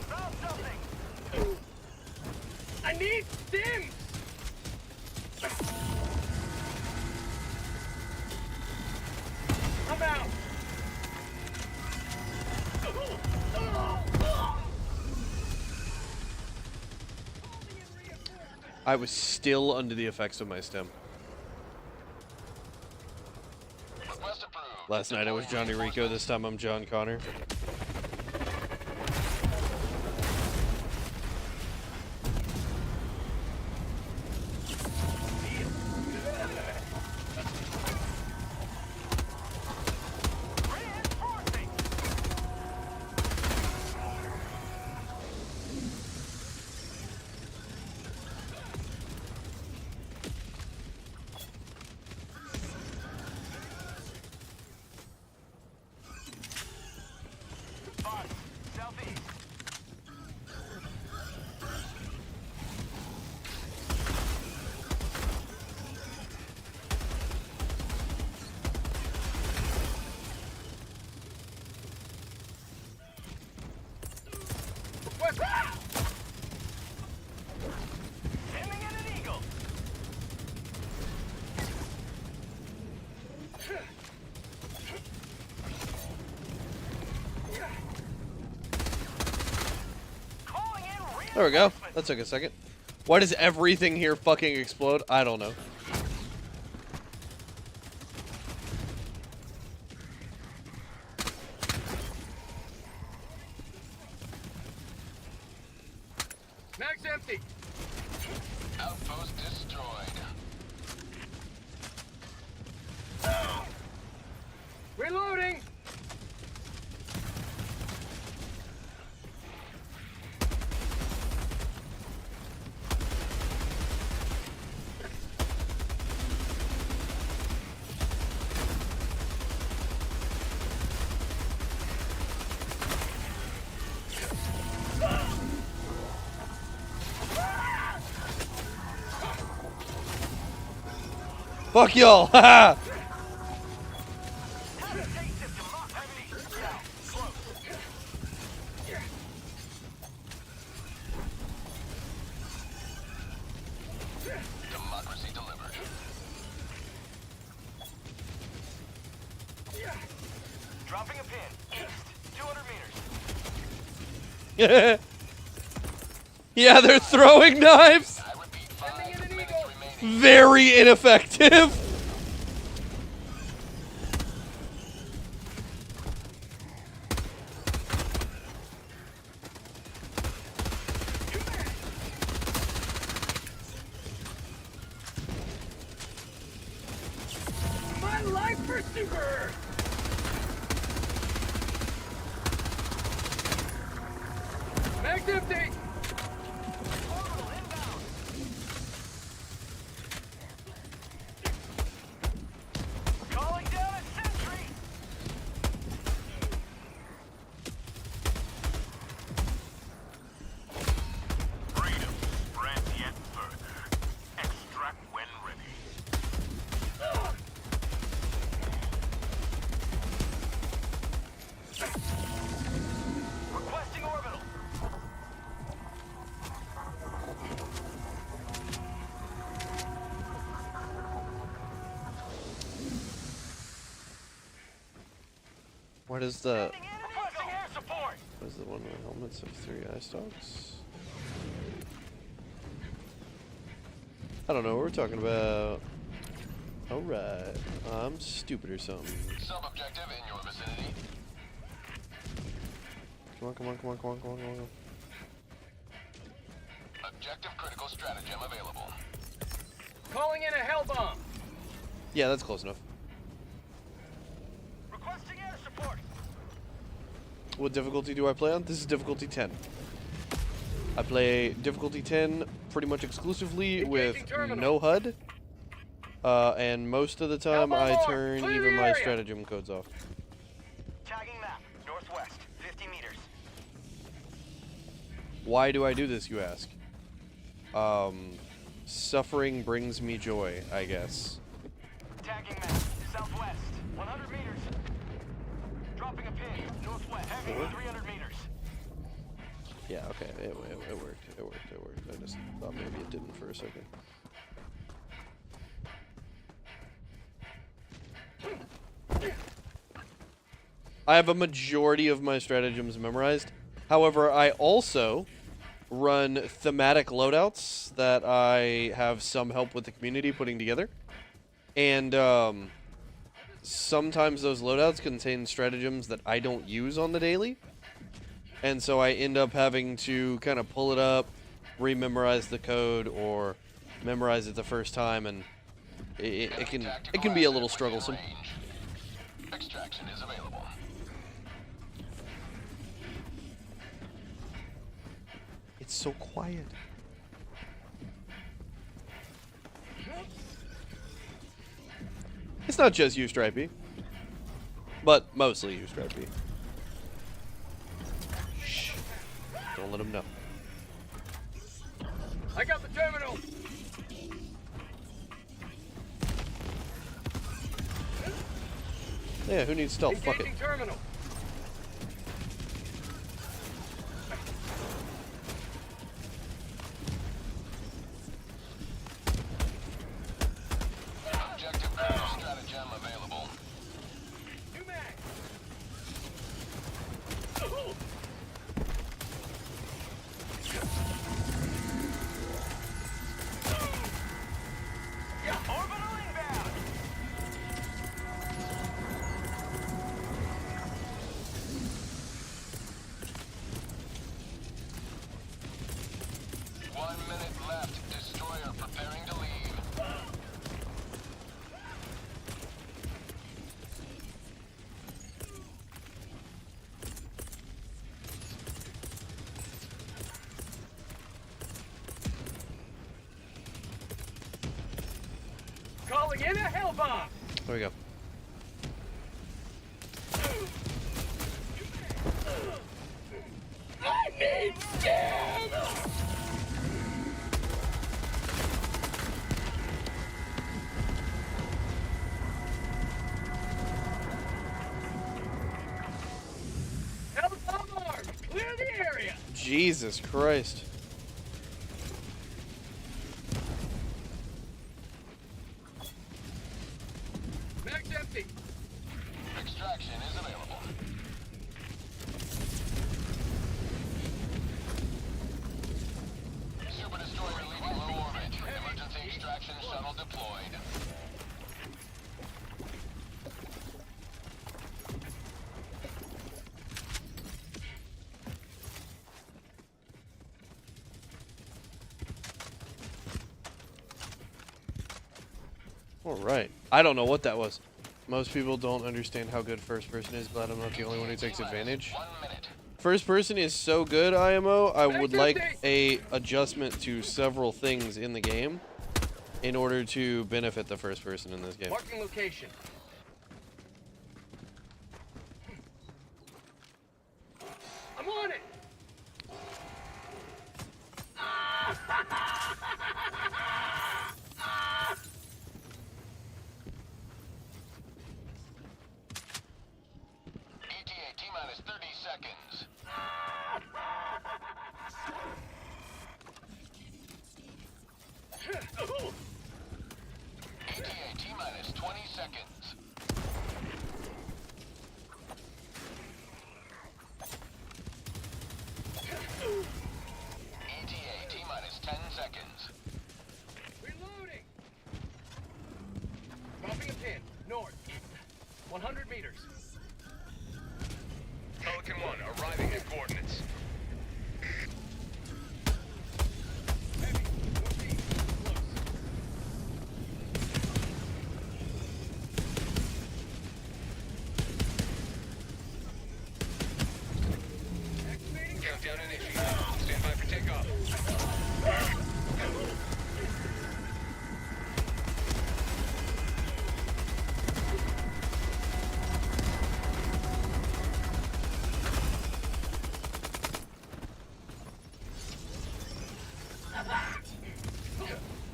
Found something. I need stims. I'm out. I was still under the effects of my stem. Request approved. Last night I was Johnny Rico, this time I'm John Connor. There we go. That took a second. Why does everything here fucking explode? I don't know. Mag's empty. Outpost destroyed. Reloading. Fuck y'all! Haha! Democracy delivered. Dropping a pin. East. 200 meters. Yeah, they're throwing knives! I repeat, Sending 5 in an minutes eagle. remaining. Very ineffective! My life pursuer. Mag's empty. Calling down a sentry. Freedom spread yet further. Extract when ready. Requesting orbital. What is the... Requesting air support. What is the one with helmets of 3 eye stalks? I don't know what we're talking about. Alright. I'm stupid or something. Sub-objective in your vicinity. Come on, come on, come on, come on, come on, come on. Objective critical stratagem available. Calling in a hell bomb. Yeah, that's close enough. Requesting air support. What difficulty do I play on? This is difficulty 10. I play difficulty 10 pretty much exclusively with Engaging terminal. NoHUD. And most of the time I Elbow turn clear even the my area. stratagem codes off. Tagging map. Northwest. 50 meters. Why do I do this, you ask? Suffering brings me joy, I guess. Tagging map. Southwest. 100 meters. Dropping a pin. Northwest. Heavy. 300 meters. Yeah, okay, it worked, it worked, it worked. I just thought maybe it didn't for a second. I have a majority of my stratagems memorized. However, I also run thematic loadouts that I have some help with the community putting together. And sometimes those loadouts contain stratagems that I don't use on the daily. And so I end up having to kind of pull it up, rememorize the code, or memorize it the first time, and it can be a little strugglesome. Extraction is available. It's so quiet. It's not just you, Stripey, but mostly you, Stripey. Shh. Don't let him know. I got the terminal. Yeah, who needs stealth? Fuck it. Engaging terminal. Objective critical stratagem available. New mag. left. Destroyer preparing to leave. Calling in a hell bomb. There we go. I need scan. Hell bomb armed. Clear the area. Jesus Christ. Mag's empty. Extraction is available. Super destroyer leaving low orbit. Emergency extraction shuttle deployed. All right. I don't know what that was. Most people don't understand how good first person is. Glad I'm not the only one who takes advantage. 1 minute. First person is so good, IMO. I would like a adjustment to several things in the game in order to benefit the first person in this game. Marking location. I'm on it. ETA T-minus 30 seconds. ETA T-minus 20 seconds. ETA T-minus 10 seconds. Reloading. Dropping a pin. North. 100 meters. Pelican 1 arriving at coordinates. Heavy. Northeast. Close. Activating. Countdown initiated. Stand by for takeoff.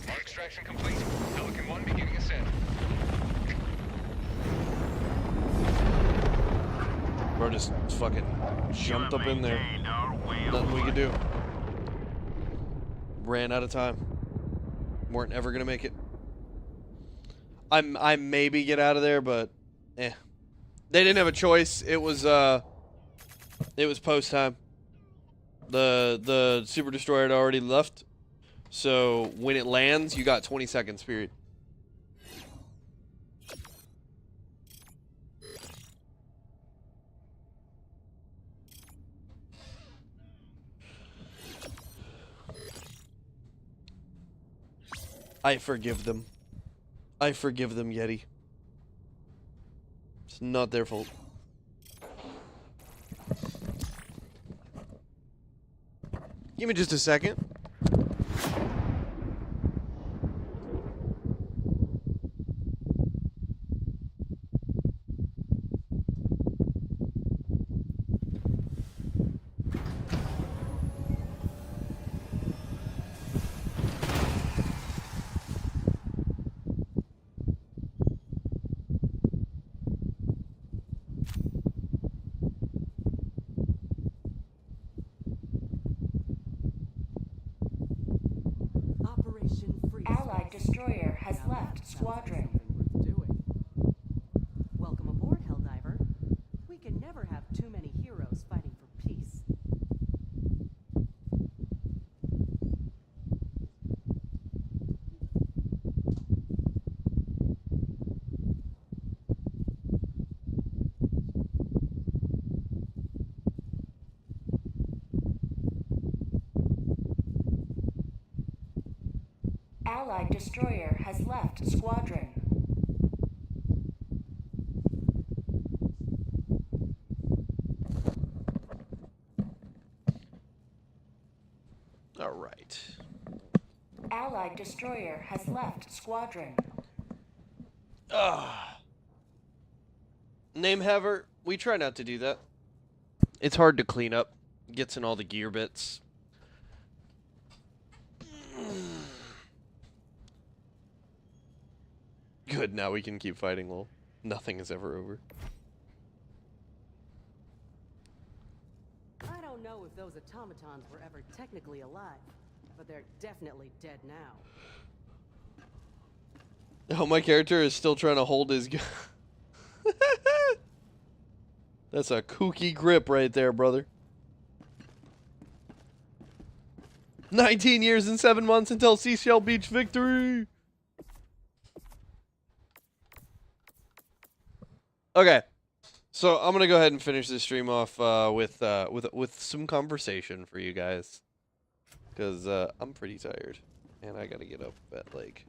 All extraction complete. Pelican 1 beginning ascent. Bro just fucking jumped up in there. Nothing we could do. Ran out of time. Weren't ever gonna make it. I maybe get out of there, but eh. They didn't have a choice. It was post time. The super destroyer had already left. So when it lands, you got 20 seconds period. I forgive them. I forgive them, Yeti. It's not their fault. Give me just a second. Operation Freeze. Allied destroyer has left squadron. Something worth doing. Welcome aboard, Helldiver. We can never have too many heroes fighting for peace. Allied destroyer has left squadron. All right. Allied destroyer has left squadron. Namehaver, we try not to do that. It's hard to clean up. Gets in all the gear bits. Good, now we can keep fighting, lol. Nothing is ever over. I don't know if those automatons were ever technically alive, but they're definitely dead now. Oh, my character is still trying to hold his gun. That's a kooky grip right there, brother. 19 years and 7 months until Seashell Beach victory. Okay, so I'm gonna go ahead and finish this stream off with some conversation for you guys, because I'm pretty tired and I gotta get up at like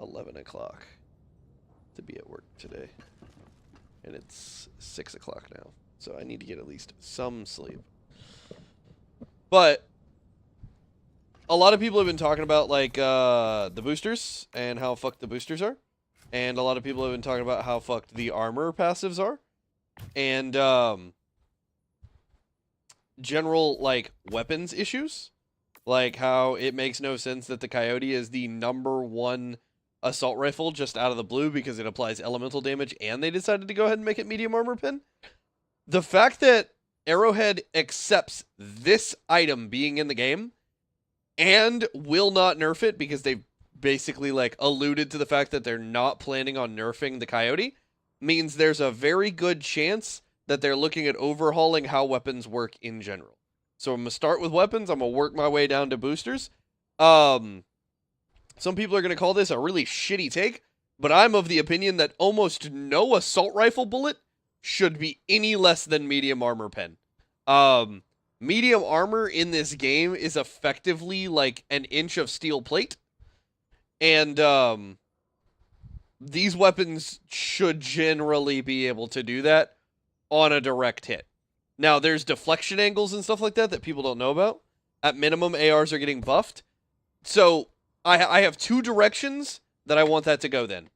11 o'clock to be at work today, and it's 6 o'clock now, so I need to get at least some sleep. But a lot of people have been talking about like the boosters and how fucked the boosters are. And a lot of people have been talking about how fucked the armor passives are. And, general, like, weapons issues. Like, how it makes no sense that the Coyote is the #1 assault rifle just out of the blue because it applies elemental damage, and they decided to go ahead and make it medium armor pin. The fact that Arrowhead accepts this item being in the game and will not nerf it because they've basically like alluded to the fact that they're not planning on nerfing the Coyote means there's a very good chance that they're looking at overhauling how weapons work in general. So I'm going to start with weapons. I'm going to work my way down to boosters. Some people are going to call this a really shitty take, but I'm of the opinion that almost no assault rifle bullet should be any less than medium armor pen. Medium armor in this game is effectively like an inch of steel plate. And, these weapons should generally be able to do that on a direct hit. Now, there's deflection angles and stuff like that people don't know about. At minimum, ARs are getting buffed. So, I have two directions that I want that to go then.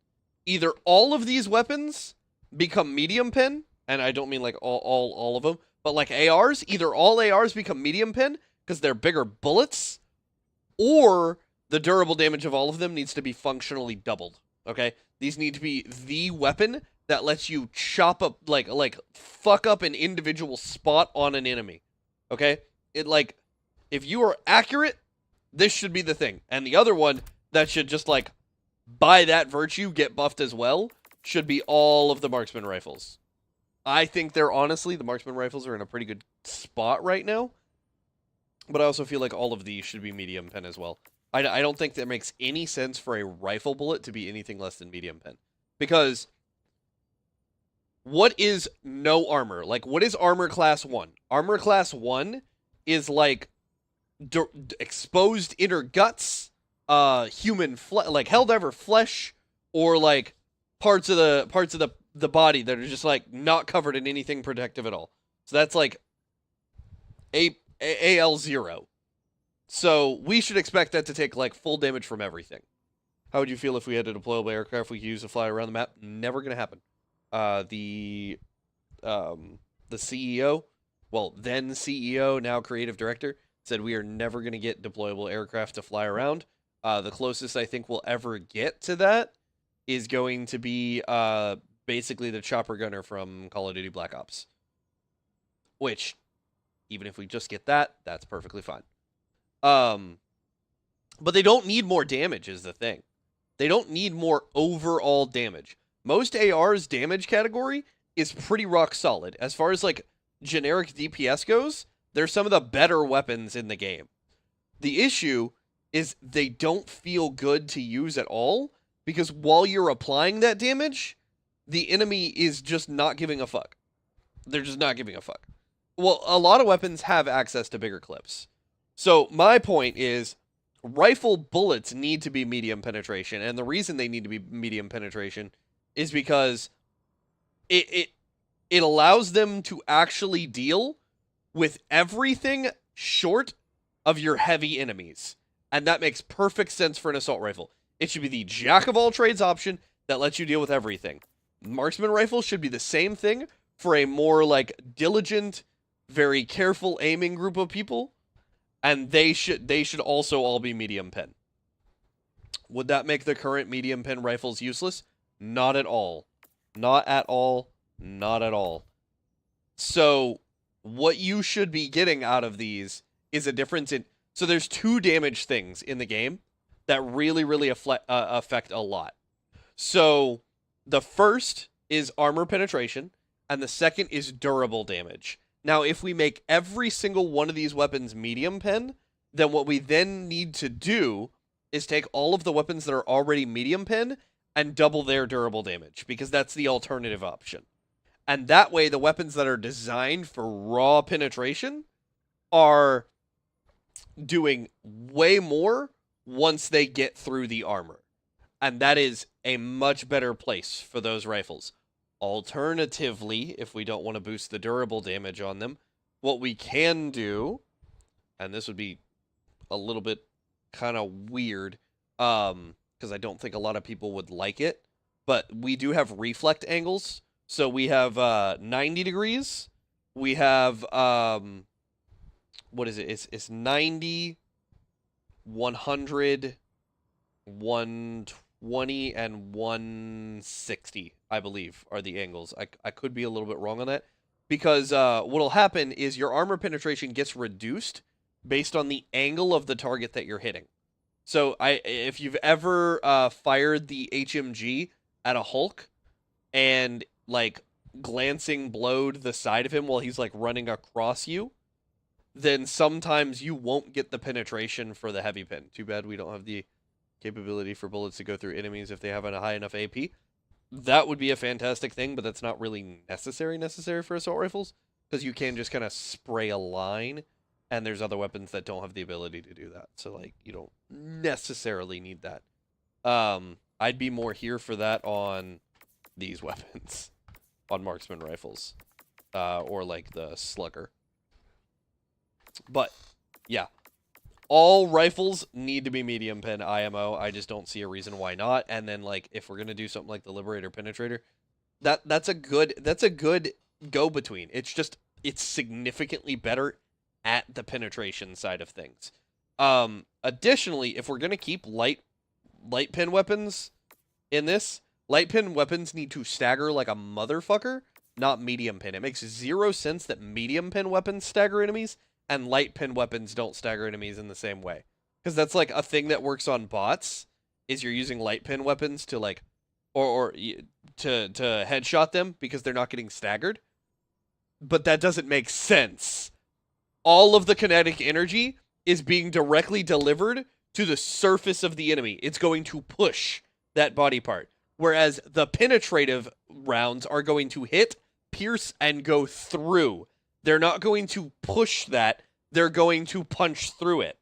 Either all of these weapons become medium pen, and I don't mean like all of them, but like ARs, either all ARs become medium pen, because they're bigger bullets, or the durable damage of all of them needs to be functionally doubled, okay? These need to be the weapon that lets you chop up, like fuck up an individual spot on an enemy, okay? It, like, if you are accurate, this should be the thing. And the other one that should just, like, by that virtue, get buffed as well, should be all of the marksman rifles. I think they're, honestly, the marksman rifles are in a pretty good spot right now, but I also feel like all of these should be medium pen as well. I don't think that makes any sense for a rifle bullet to be anything less than medium pen. Because what is no armor? Like, what is armor class 1? Armor class 1 is like exposed inner guts, human like Helldiver flesh, or like parts of the body that are just like not covered in anything protective at all. So that's like AL0. So we should expect that to take like full damage from everything. How would you feel if we had a deployable aircraft we could use to fly around the map? Never gonna happen. The CEO, well, then CEO, now creative director, said we are never gonna get deployable aircraft to fly around. The closest I think we'll ever get to that is going to be basically the chopper gunner from Call of Duty Black Ops. Which, even if we just get that, that's perfectly fine. But they don't need more damage is the thing. They don't need more overall damage. Most AR's damage category is pretty rock solid. As far as like generic DPS goes, they're some of the better weapons in the game. The issue is they don't feel good to use at all, because while you're applying that damage, the enemy is just not giving a fuck. They're just not giving a fuck. Well, a lot of weapons have access to bigger clips. So my point is, rifle bullets need to be medium penetration, and the reason they need to be medium penetration is because it allows them to actually deal with everything short of your heavy enemies. And that makes perfect sense for an assault rifle. It should be the jack of all trades option that lets you deal with everything. Marksman rifles should be the same thing for a more like diligent, very careful aiming group of people, and they should also all be medium pen. Would that make the current medium pen rifles useless? Not at all. Not at all. Not at all. So what you should be getting out of these is a difference in... So there's 2 damage things in the game that really affect a lot. So the first is armor penetration, and the second is durable damage. Now, if we make every single one of these weapons medium pen, then what we then need to do is take all of the weapons that are already medium pen and double their durable damage, because that's the alternative option. And that way, the weapons that are designed for raw penetration are doing way more once they get through the armor. And that is a much better place for those rifles. Alternatively, if we don't want to boost the durable damage on them, what we can do, and this would be a little bit kind of weird, because I don't think a lot of people would like it, but we do have reflect angles. So we have 90 degrees. We have, what is it? It's 90, 100, 120, and 160, I believe, are the angles. I could be a little bit wrong on that, because what'll happen is your armor penetration gets reduced based on the angle of the target that you're hitting. So if you've ever fired the HMG at a Hulk and like glancing blowed the side of him while he's like running across you, then sometimes you won't get the penetration for the heavy pin. Too bad we don't have the capability for bullets to go through enemies if they have a high enough AP. That would be a fantastic thing, but that's not really necessary for assault rifles, because you can just kind of spray a line, and there's other weapons that don't have the ability to do that. So like you don't necessarily need that. I'd be more here for that on these weapons, on marksman rifles, or like the slugger. But yeah, all rifles need to be medium pen IMO. I just don't see a reason why not. And then like if we're gonna do something like the Liberator Penetrator, that's a good go between. It's significantly better at the penetration side of things. Additionally, if we're gonna keep light pin weapons in this, light pin weapons need to stagger like a motherfucker, not medium pin. It makes 0 sense that medium pin weapons stagger enemies and light pin weapons don't stagger enemies in the same way. Because that's like a thing that works on bots, is you're using light pin weapons to like, or to headshot them because they're not getting staggered. But that doesn't make sense. All of the kinetic energy is being directly delivered to the surface of the enemy. It's going to push that body part. Whereas the penetrative rounds are going to hit, pierce, and go through. They're not going to push that. They're going to punch through it.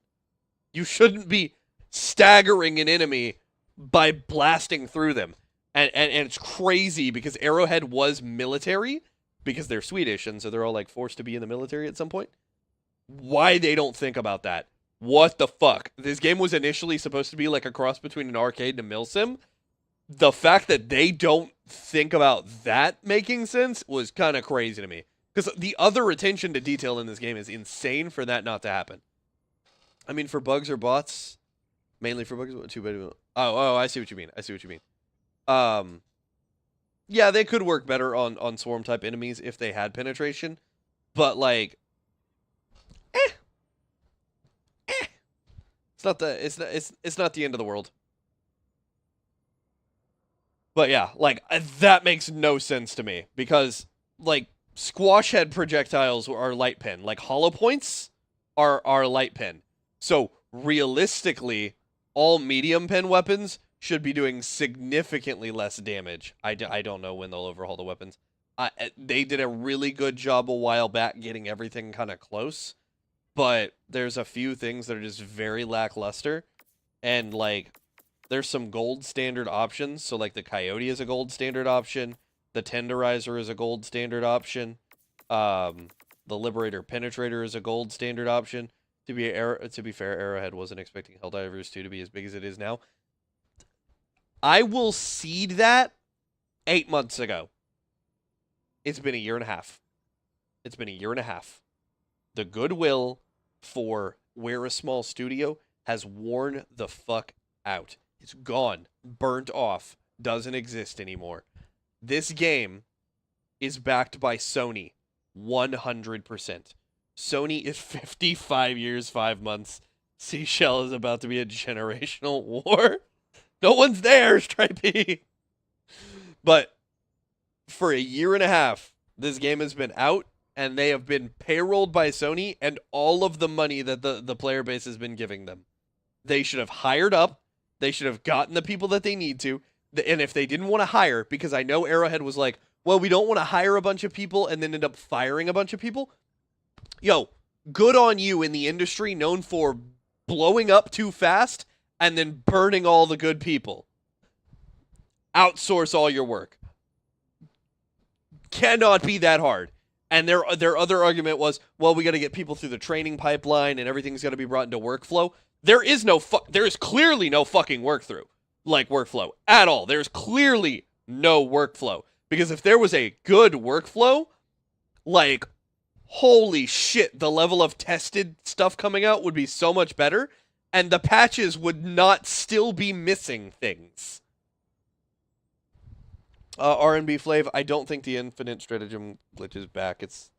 You shouldn't be staggering an enemy by blasting through them. And it's crazy because Arrowhead was military because they're Swedish, and so they're all like forced to be in the military at some point. Why they don't think about that? What the fuck? This game was initially supposed to be like a cross between an arcade and a milsim. The fact that they don't think about that making sense was kind of crazy to me. Because the other attention to detail in this game is insane for that not to happen. I mean, for bugs or bots, mainly for bugs. Too bad. Oh, I see what you mean. Yeah, they could work better on swarm type enemies if they had penetration, but like, it's not the end of the world. But yeah, like that makes no sense to me because like squash head projectiles are light pen, like hollow points are light pen. So realistically, all medium pen weapons should be doing significantly less damage. I don't know when they'll overhaul the weapons. They did a really good job a while back getting everything kind of close, but there's a few things that are just very lackluster, and like there's some gold standard options. So like the Coyote is a gold standard option, the Tenderizer is a gold standard option, the Liberator Penetrator is a gold standard option. To be fair, Arrowhead wasn't expecting Helldivers 2 to be as big as it is now. I will cede that 8 months ago. It's been a year and a half. It's been a year and a half. The goodwill for We're a Small Studio has worn the fuck out. It's gone. Burnt off. Doesn't exist anymore. This game is backed by Sony 100%. Sony is 55 years, 5 months. Seashell is about to be a generational war. No one's there, Stripey. But for a year and a half, this game has been out, and they have been payrolled by Sony and all of the money that the player base has been giving them. They should have hired up. They should have gotten the people that they need to. And if they didn't want to hire, because I know Arrowhead was like, well, we don't want to hire a bunch of people and then end up firing a bunch of people. Yo, good on you in the industry known for blowing up too fast and then burning all the good people. Outsource all your work. Cannot be that hard. And their other argument was, well, we got to get people through the training pipeline and everything's got to be brought into workflow. There is clearly no fucking workflow at all. There's clearly no workflow. Because if there was a good workflow, like, holy shit, the level of tested stuff coming out would be so much better, and the patches would not still be missing things. R&B Flav, I don't think the infinite stratagem glitch is back. It's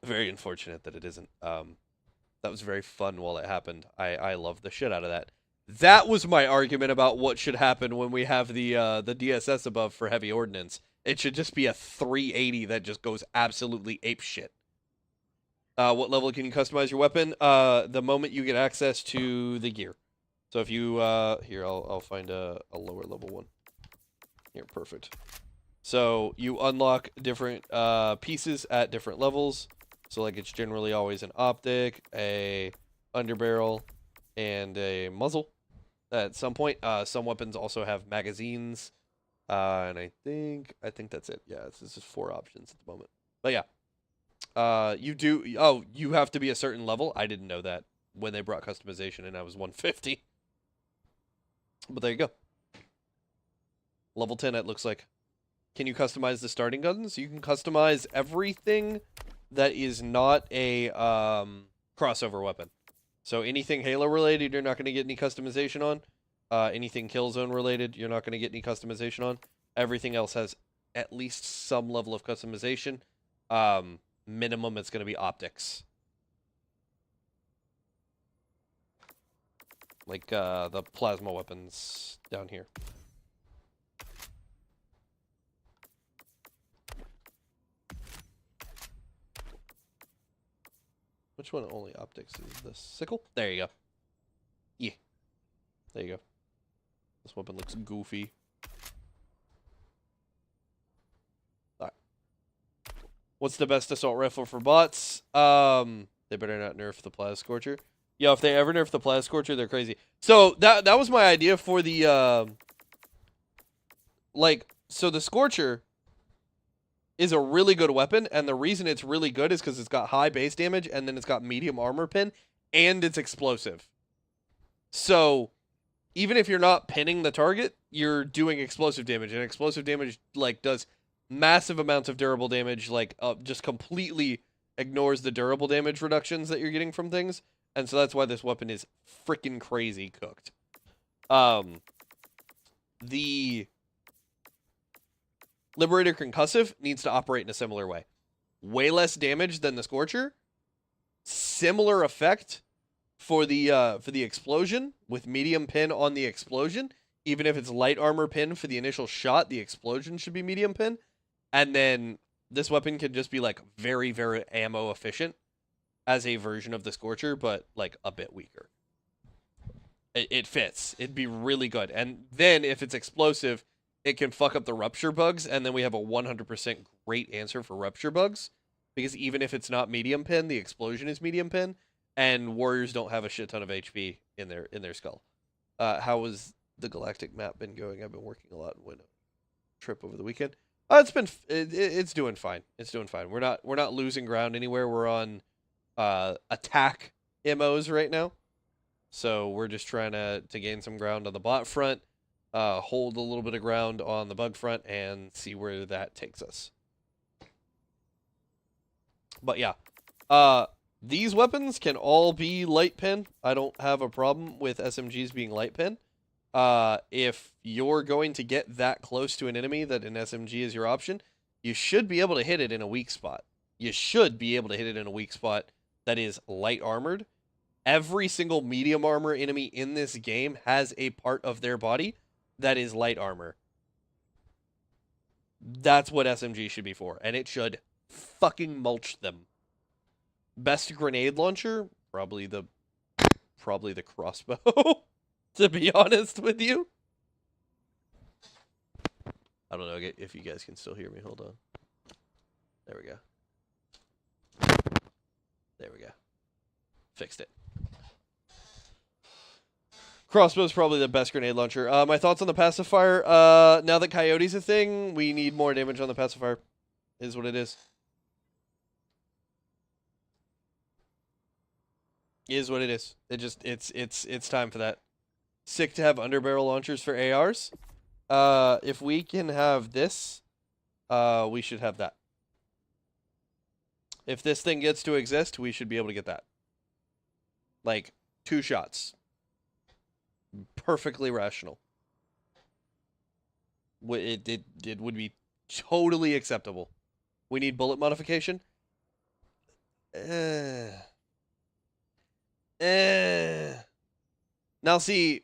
very unfortunate that it isn't. That was very fun while it happened. I love the shit out of that. That was my argument about what should happen when we have the DSS above for heavy ordnance. It should just be a 380 that just goes absolutely apeshit. What level can you customize your weapon? The moment you get access to the gear. So if you here, I'll find a lower level one. Here, perfect. So you unlock different pieces at different levels. So like it's generally always an optic, a underbarrel, and a muzzle. At some point, some weapons also have magazines, and I think that's it. Yeah, it's just 4 options at the moment. But yeah, you have to be a certain level. I didn't know that when they brought customization, and I was 150. But there you go. Level 10, it looks like. Can you customize the starting guns? You can customize everything that is not a crossover weapon. So anything Halo related, you're not going to get any customization on. Anything Killzone related, you're not going to get any customization on. Everything else has at least some level of customization. Minimum, it's going to be optics. Like the plasma weapons down here. Which one only optics is the sickle? There you go. Yeah. There you go. This weapon looks goofy. Alright. What's the best assault rifle for bots? They better not nerf the Plasma Scorcher. Yo, if they ever nerf the Plasma Scorcher, they're crazy. So that was my idea for the so the Scorcher is a really good weapon, and the reason it's really good is because it's got high base damage, and then it's got medium armor pin, and it's explosive. So, even if you're not pinning the target, you're doing explosive damage, and explosive damage, like, does massive amounts of durable damage, like, just completely ignores the durable damage reductions that you're getting from things, and so that's why this weapon is freaking crazy cooked. The Liberator Concussive needs to operate in a similar way. Way less damage than the Scorcher. Similar effect for the explosion with medium pin on the explosion. Even if it's light armor pin for the initial shot, the explosion should be medium pin. And then this weapon can just be like very, very ammo efficient as a version of the Scorcher, but like a bit weaker. It fits. It'd be really good. And then if it's explosive, it can fuck up the rupture bugs, and then we have a 100% great answer for rupture bugs, because even if it's not medium pin, the explosion is medium pin, and warriors don't have a shit ton of HP in their skull. How has the galactic map been going? I've been working a lot in Window trip over the weekend. It's doing fine. It's doing fine. We're not losing ground anywhere. We're on attack MOs right now. So we're just trying to gain some ground on the bot front, hold a little bit of ground on the bug front, and see where that takes us. But yeah, these weapons can all be light pin. I don't have a problem with SMGs being light pin. If you're going to get that close to an enemy that an SMG is your option, you should be able to hit it in a weak spot. You should be able to hit it in a weak spot that is light armored. Every single medium armor enemy in this game has a part of their body that is light armor. That's what SMG should be for, and it should fucking mulch them. Best grenade launcher? Probably the crossbow, to be honest with you. I don't know if you guys can still hear me. Hold on. There we go. There we go. Fixed it. Crossbow is probably the best grenade launcher. My thoughts on the pacifier. Now that Coyote's a thing, we need more damage on the pacifier. Is what it is. Is what it is. It's time for that. Sick to have underbarrel launchers for ARs. If we can have this, we should have that. If this thing gets to exist, we should be able to get that. Like 2 shots. Perfectly rational. It would be totally acceptable. We need bullet modification. Now see,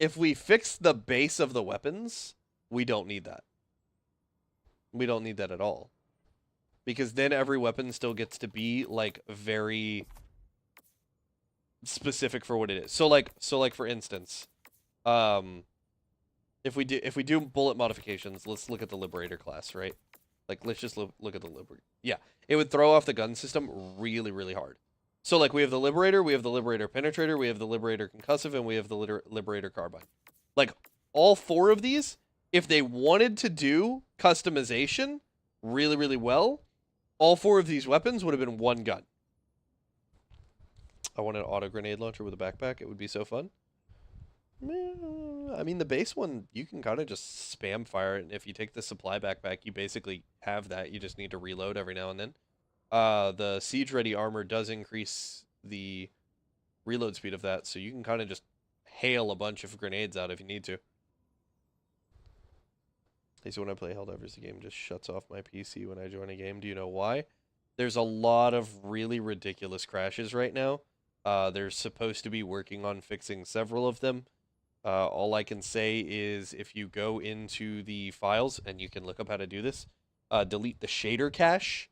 if we fix the base of the weapons, we don't need that. We don't need that at all. Because then every weapon still gets to be like very specific for what it is. So like for instance, if we do bullet modifications, let's look at the Liberator class, right? Like let's just look at the Liberator. Yeah, it would throw off the gun system really, really hard. So like we have the Liberator, we have the Liberator Penetrator, we have the Liberator Concussive, and we have the Liberator Carbine. Like all 4 of these, if they wanted to do customization really, really well, all 4 of these weapons would have been 1 gun. I want an auto grenade launcher with a backpack. It would be so fun. I mean, the base one, you can kind of just spam fire it. And if you take the supply backpack, you basically have that. You just need to reload every now and then. The siege ready armor does increase the reload speed of that, so you can kind of just hail a bunch of grenades out if you need to. Hey, so when I play Helldivers, the game just shuts off my PC when I join a game. Do you know why? There's a lot of really ridiculous crashes right now. They're supposed to be working on fixing several of them. All I can say is if you go into the files, and you can look up how to do this, delete the shader cache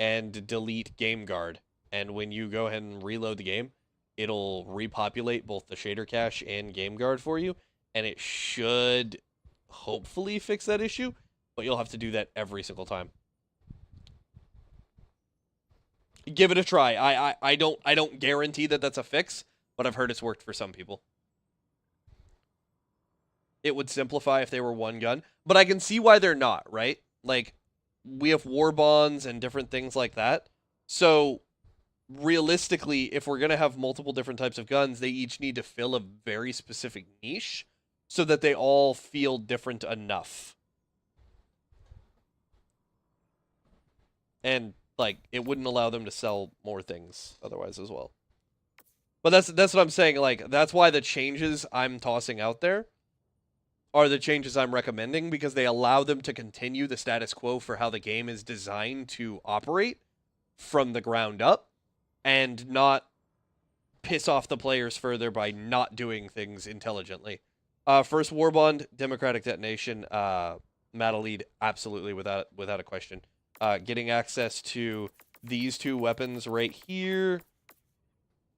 and delete game guard. And when you go ahead and reload the game, it'll repopulate both the shader cache and game guard for you, and it should hopefully fix that issue, but you'll have to do that every single time. Give it a try. I don't guarantee that that's a fix, but I've heard it's worked for some people. It would simplify if they were 1 gun, but I can see why they're not, right? Like, we have war bonds and different things like that. So, realistically, if we're going to have multiple different types of guns, they each need to fill a very specific niche so that they all feel different enough. And, like, it wouldn't allow them to sell more things otherwise as well. But that's what I'm saying. Like, that's why the changes I'm tossing out there are the changes I'm recommending, because they allow them to continue the status quo for how the game is designed to operate from the ground up and not piss off the players further by not doing things intelligently. First Warbond, Democratic Detonation, Madalead, absolutely without a question. Getting access to these 2 weapons right here,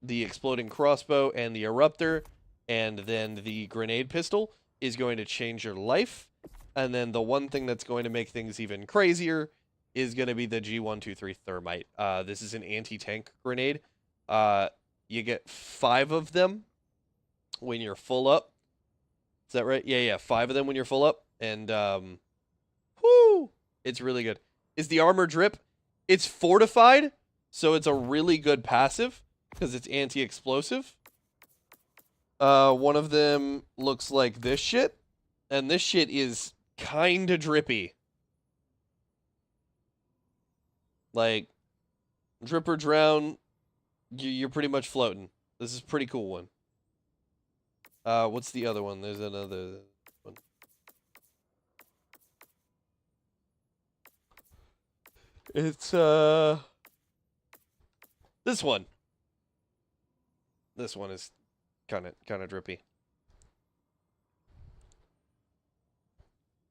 the exploding crossbow and the eruptor, and then the grenade pistol, is going to change your life. And then the one thing that's going to make things even crazier is going to be the G123 Thermite. This is an anti-tank grenade. You get 5 of them when you're full up. Is that right? Yeah, 5 of them when you're full up. And, whoo! It's really good. Is the armor drip? It's fortified, so it's a really good passive, because it's anti-explosive. One of them looks like this shit, and this shit is kinda drippy. Like, drip or drown, you're pretty much floating. This is a pretty cool one. What's the other one? There's another one. It's, this one. This one is kind of drippy.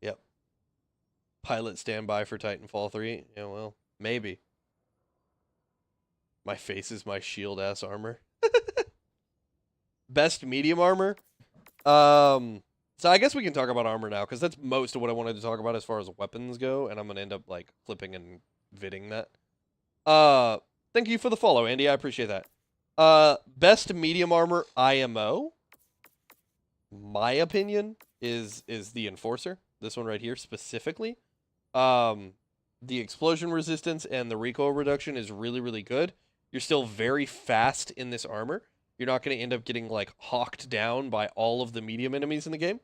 Yep. Pilot standby for Titanfall 3. Yeah, well, maybe. My face is my shield-ass armor. Best medium armor? So I guess we can talk about armor now, because that's most of what I wanted to talk about as far as weapons go, and I'm going to end up, like, flipping and vidding that. Thank you for the follow, Andy. I appreciate that. Best medium armor IMO, my opinion, is the Enforcer. This one right here, specifically. The explosion resistance and the recoil reduction is really, really good. You're still very fast in this armor. You're not going to end up getting, like, hawked down by all of the medium enemies in the game.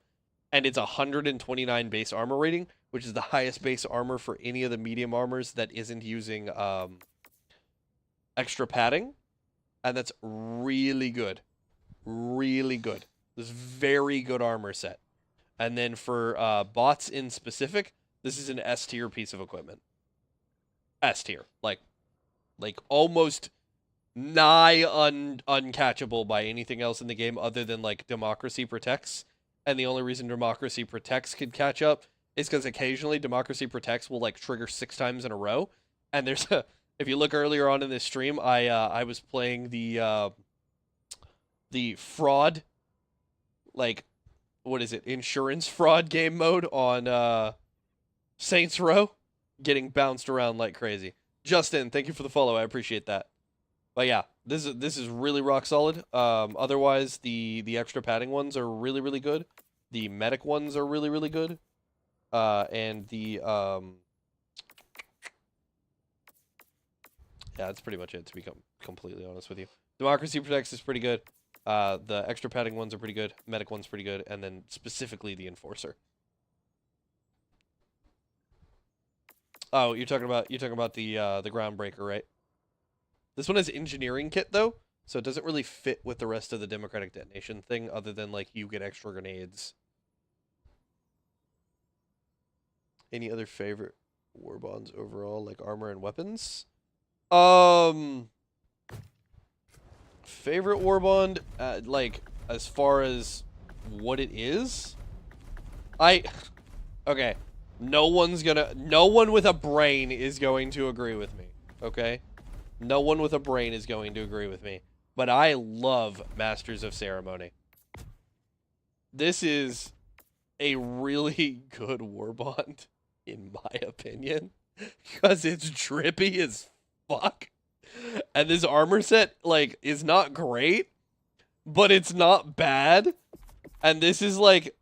And it's 129 base armor rating, which is the highest base armor for any of the medium armors that isn't using extra padding. And that's really good. Really good. This is very good armor set. And then for bots in specific, this is an S tier piece of equipment. S tier. Like almost nigh uncatchable by anything else in the game other than, like, Democracy Protects. And the only reason Democracy Protects could catch up is because occasionally Democracy Protects will, like, trigger 6 times in a row. And there's a... If you look earlier on in this stream, I was playing the fraud, like, what is it? Insurance fraud game mode on Saints Row, getting bounced around like crazy. Justin, thank you for the follow. I appreciate that. But yeah, this is really rock solid. Otherwise, the extra padding ones are really, really good. The medic ones are really, really good. And the yeah, that's pretty much it, to be completely honest with you. Democracy Protects is pretty good. The extra padding ones are pretty good. Medic one's pretty good. And then specifically the Enforcer. Oh, you're talking about the Groundbreaker, right? This one has engineering kit, though, so it doesn't really fit with the rest of the Democratic Detonation thing, other than, like, you get extra grenades. Any other favorite war bonds overall, like armor and weapons? Favorite war bond, like, as far as what it is? Okay. No one with a brain is going to agree with me, okay? No one with a brain is going to agree with me. But I love Masters of Ceremony. This is a really good war bond, in my opinion. Because it's drippy as fuck. And this armor set, like, is not great, but it's not bad. And this is, like,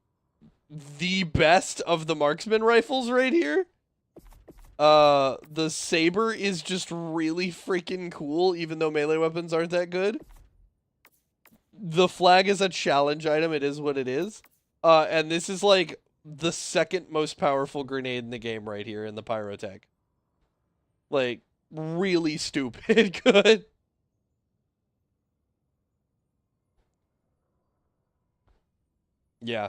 the best of the marksman rifles right here. The saber is just really freaking cool, even though melee weapons aren't that good. The flag is a challenge item. It is what it is. And this is, like, the second most powerful grenade in the game right here in the pyrotech. Like, really stupid good. Yeah.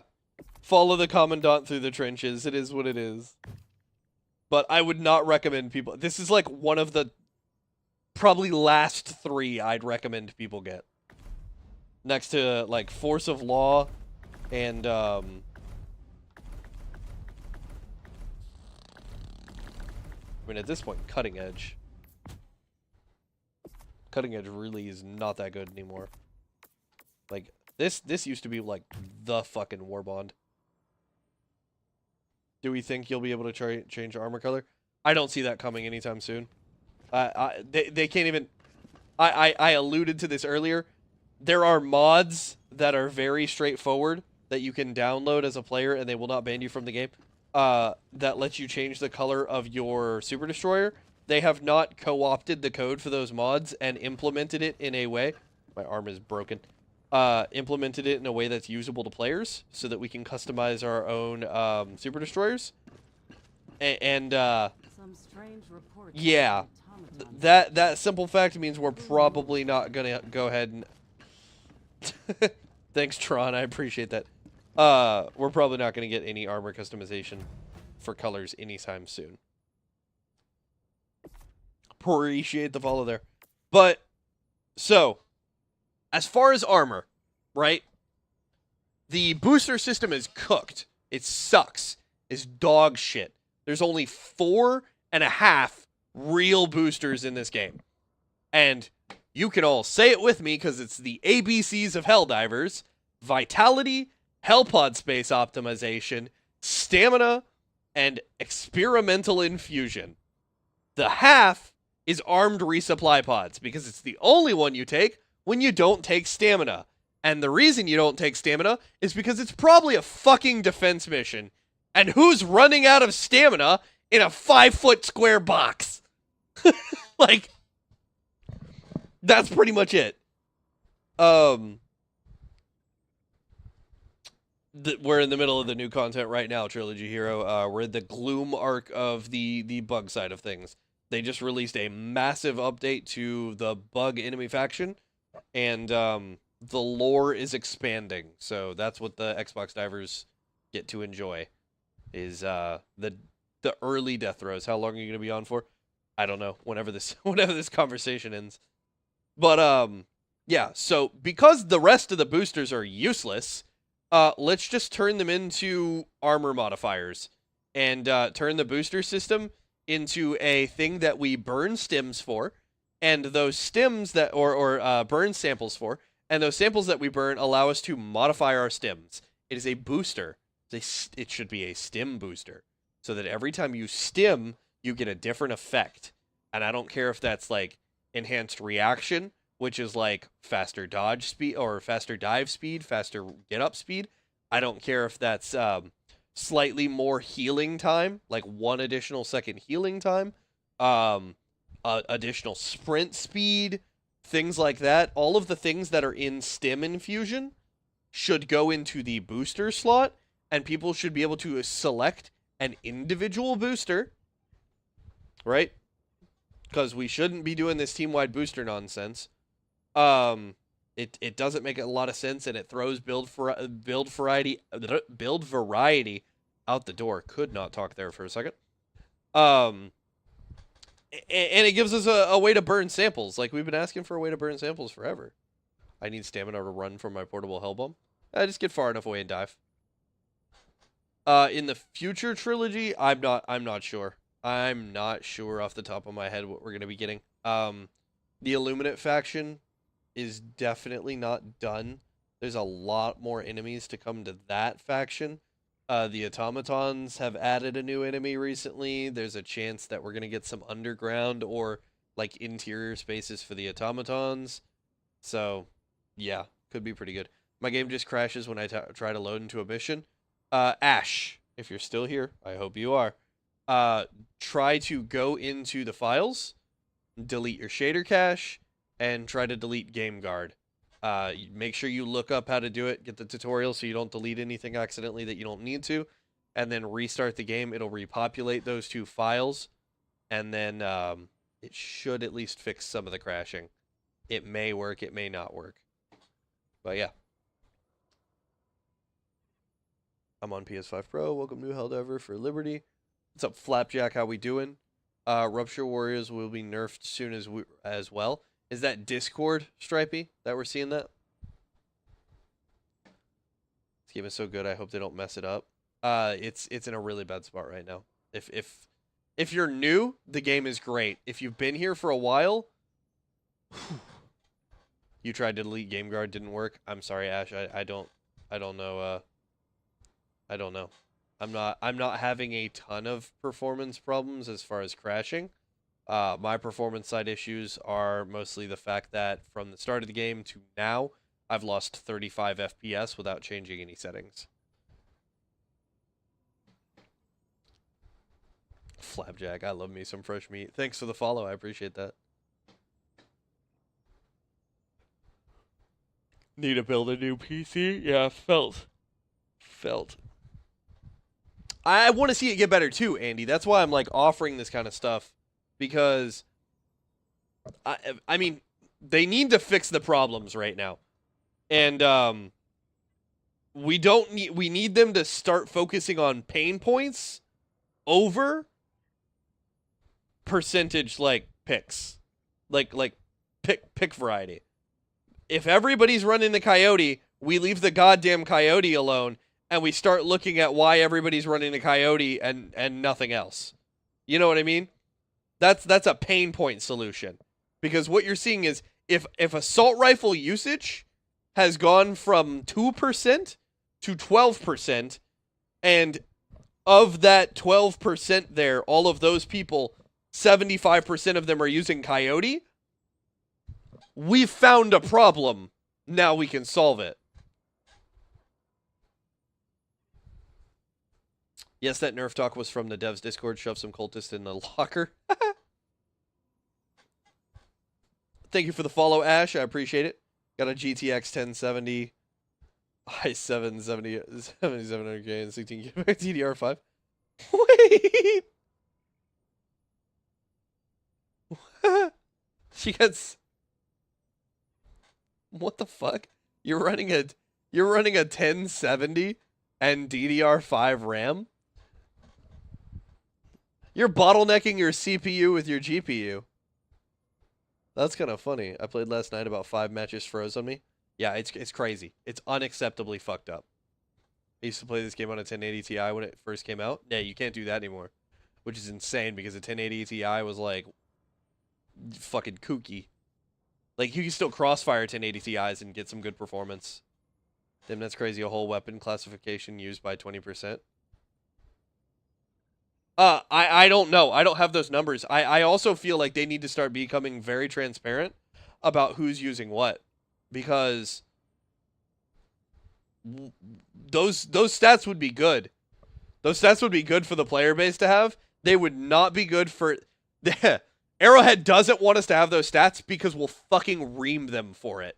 Follow the Commandant through the trenches. It is what it is. But I would not recommend people... This is, like, one of the probably last 3 I'd recommend people get. Next to, like, Force of Law and, I mean, at this point, Cutting Edge. Cutting Edge really is not that good anymore. Like, this used to be, like, the fucking war bond. Do we think you'll be able to change armor color? I don't see that coming anytime soon. They can't even... I alluded to this earlier. There are mods that are very straightforward that you can download as a player, and they will not ban you from the game. That lets you change the color of your Super Destroyer. They have not co-opted the code for those mods and implemented it in a way. My arm is broken. Implemented it in a way that's usable to players, so that we can customize our own Super Destroyers. And Some strange reports. yeah, of automatons. that simple fact means we're probably not gonna go ahead and. Thanks, Tron. I appreciate that. We're probably not gonna get any armor customization for colors anytime soon. Appreciate the follow there. But so, as far as armor, right? The booster system is cooked. It sucks. It's dog shit. There's only 4.5 real boosters in this game. And you can all say it with me because it's the ABCs of Helldivers: Vitality, Hellpod Space Optimization, Stamina, and Experimental Infusion. The half is Armed Resupply Pods because it's the only one you take when you don't take Stamina. And the reason you don't take Stamina is because it's probably a fucking defense mission. And who's running out of stamina in a 5-foot square box? Like, that's pretty much it. We're in the middle of the new content right now, Trilogy Hero. We're in the gloom arc of the bug side of things. They just released a massive update to the bug enemy faction, and the lore is expanding. So that's what the Xbox divers get to enjoy. Is the early death throws. How long are you gonna be on for? I don't know. Whenever this conversation ends. But yeah. So because the rest of the boosters are useless, let's just turn them into armor modifiers, and turn the booster system into a thing that we burn stims for, and those stims that or burn samples for, and those samples that we burn allow us to modify our stims. It is a booster. It should be a stim booster, so that every time you stim, you get a different effect. And I don't care if that's like enhanced reaction, which is like faster dodge speed or faster dive speed, faster get up speed. I don't care if that's slightly more healing time, like 1 additional second healing time, additional sprint speed, things like that. All of the things that are in stim infusion should go into the booster slot. And people should be able to select an individual booster, right? Because we shouldn't be doing this team-wide booster nonsense. It doesn't make a lot of sense, and it throws build variety out the door. Could not talk there for a second. And it gives us a way to burn samples. Like, we've been asking for a way to burn samples forever. I need stamina to run from my portable hell bomb. I just get far enough away and dive. In the future trilogy, I'm not sure. I'm not sure off the top of my head what we're gonna be getting. The Illuminate faction is definitely not done. There's a lot more enemies to come to that faction. The automatons have added a new enemy recently. There's a chance that we're gonna get some underground or like interior spaces for the automatons. So, yeah, could be pretty good. My game just crashes when I try to load into a mission. Ash, if you're still here, I hope you are. Try to go into the files, delete your shader cache, and try to delete game guard. Make sure you look up how to do it, get the tutorial so you don't delete anything accidentally that you don't need to, and then restart the game. It'll repopulate those 2 files, and then it should at least fix some of the crashing. It may work, it may not work. But yeah. I'm on PS5 Pro. Welcome to Helldiver for Liberty. What's up, Flapjack? How we doing? Rupture Warriors will be nerfed soon as well. Is that Discord, Stripey, that we're seeing that? This game is so good. I hope they don't mess it up. It's in a really bad spot right now. If you're new, the game is great. If you've been here for a while, you tried to delete game guard, didn't work. I'm sorry, Ash. I don't know. I don't know. I'm not having a ton of performance problems as far as crashing. My performance side issues are mostly the fact that from the start of the game to now, I've lost 35 FPS without changing any settings. Flapjack, I love me some fresh meat. Thanks for the follow, I appreciate that. Need to build a new PC? Yeah, felt. I want to see it get better too, Andy. That's why I'm like offering this kind of stuff, because I mean, they need to fix the problems right now. And we need them to start focusing on pain points over percentage like picks. Like pick variety. If everybody's running the Coyote, we leave the goddamn Coyote alone, and we start looking at why everybody's running the Coyote and nothing else. You know what I mean? That's a pain point solution. Because what you're seeing is if assault rifle usage has gone from 2% to 12%, and of that 12% there, all of those people, 75% of them are using Coyote, we've found a problem. Now we can solve it. Yes, that nerf talk was from the devs Discord. Shove some cultists in the locker. Thank you for the follow, Ash. I appreciate it. Got a GTX 1070, i7 7700K, and 16 GB DDR5. Wait. She gets. What the fuck? You're running a 1070 and DDR5 RAM? You're bottlenecking your CPU with your GPU. That's kind of funny. I played last night, about 5 matches froze on me. Yeah, it's crazy. It's unacceptably fucked up. I used to play this game on a 1080 Ti when it first came out. Yeah, you can't do that anymore. Which is insane because a 1080 Ti was like fucking kooky. Like, you can still crossfire 1080 Ti's and get some good performance. Damn, that's crazy. A whole weapon classification used by 20%. I don't know. I don't have those numbers. I also feel like they need to start becoming very transparent about who's using what. Because those stats would be good. Those stats would be good for the player base to have. They would not be good for... Arrowhead doesn't want us to have those stats because we'll fucking ream them for it.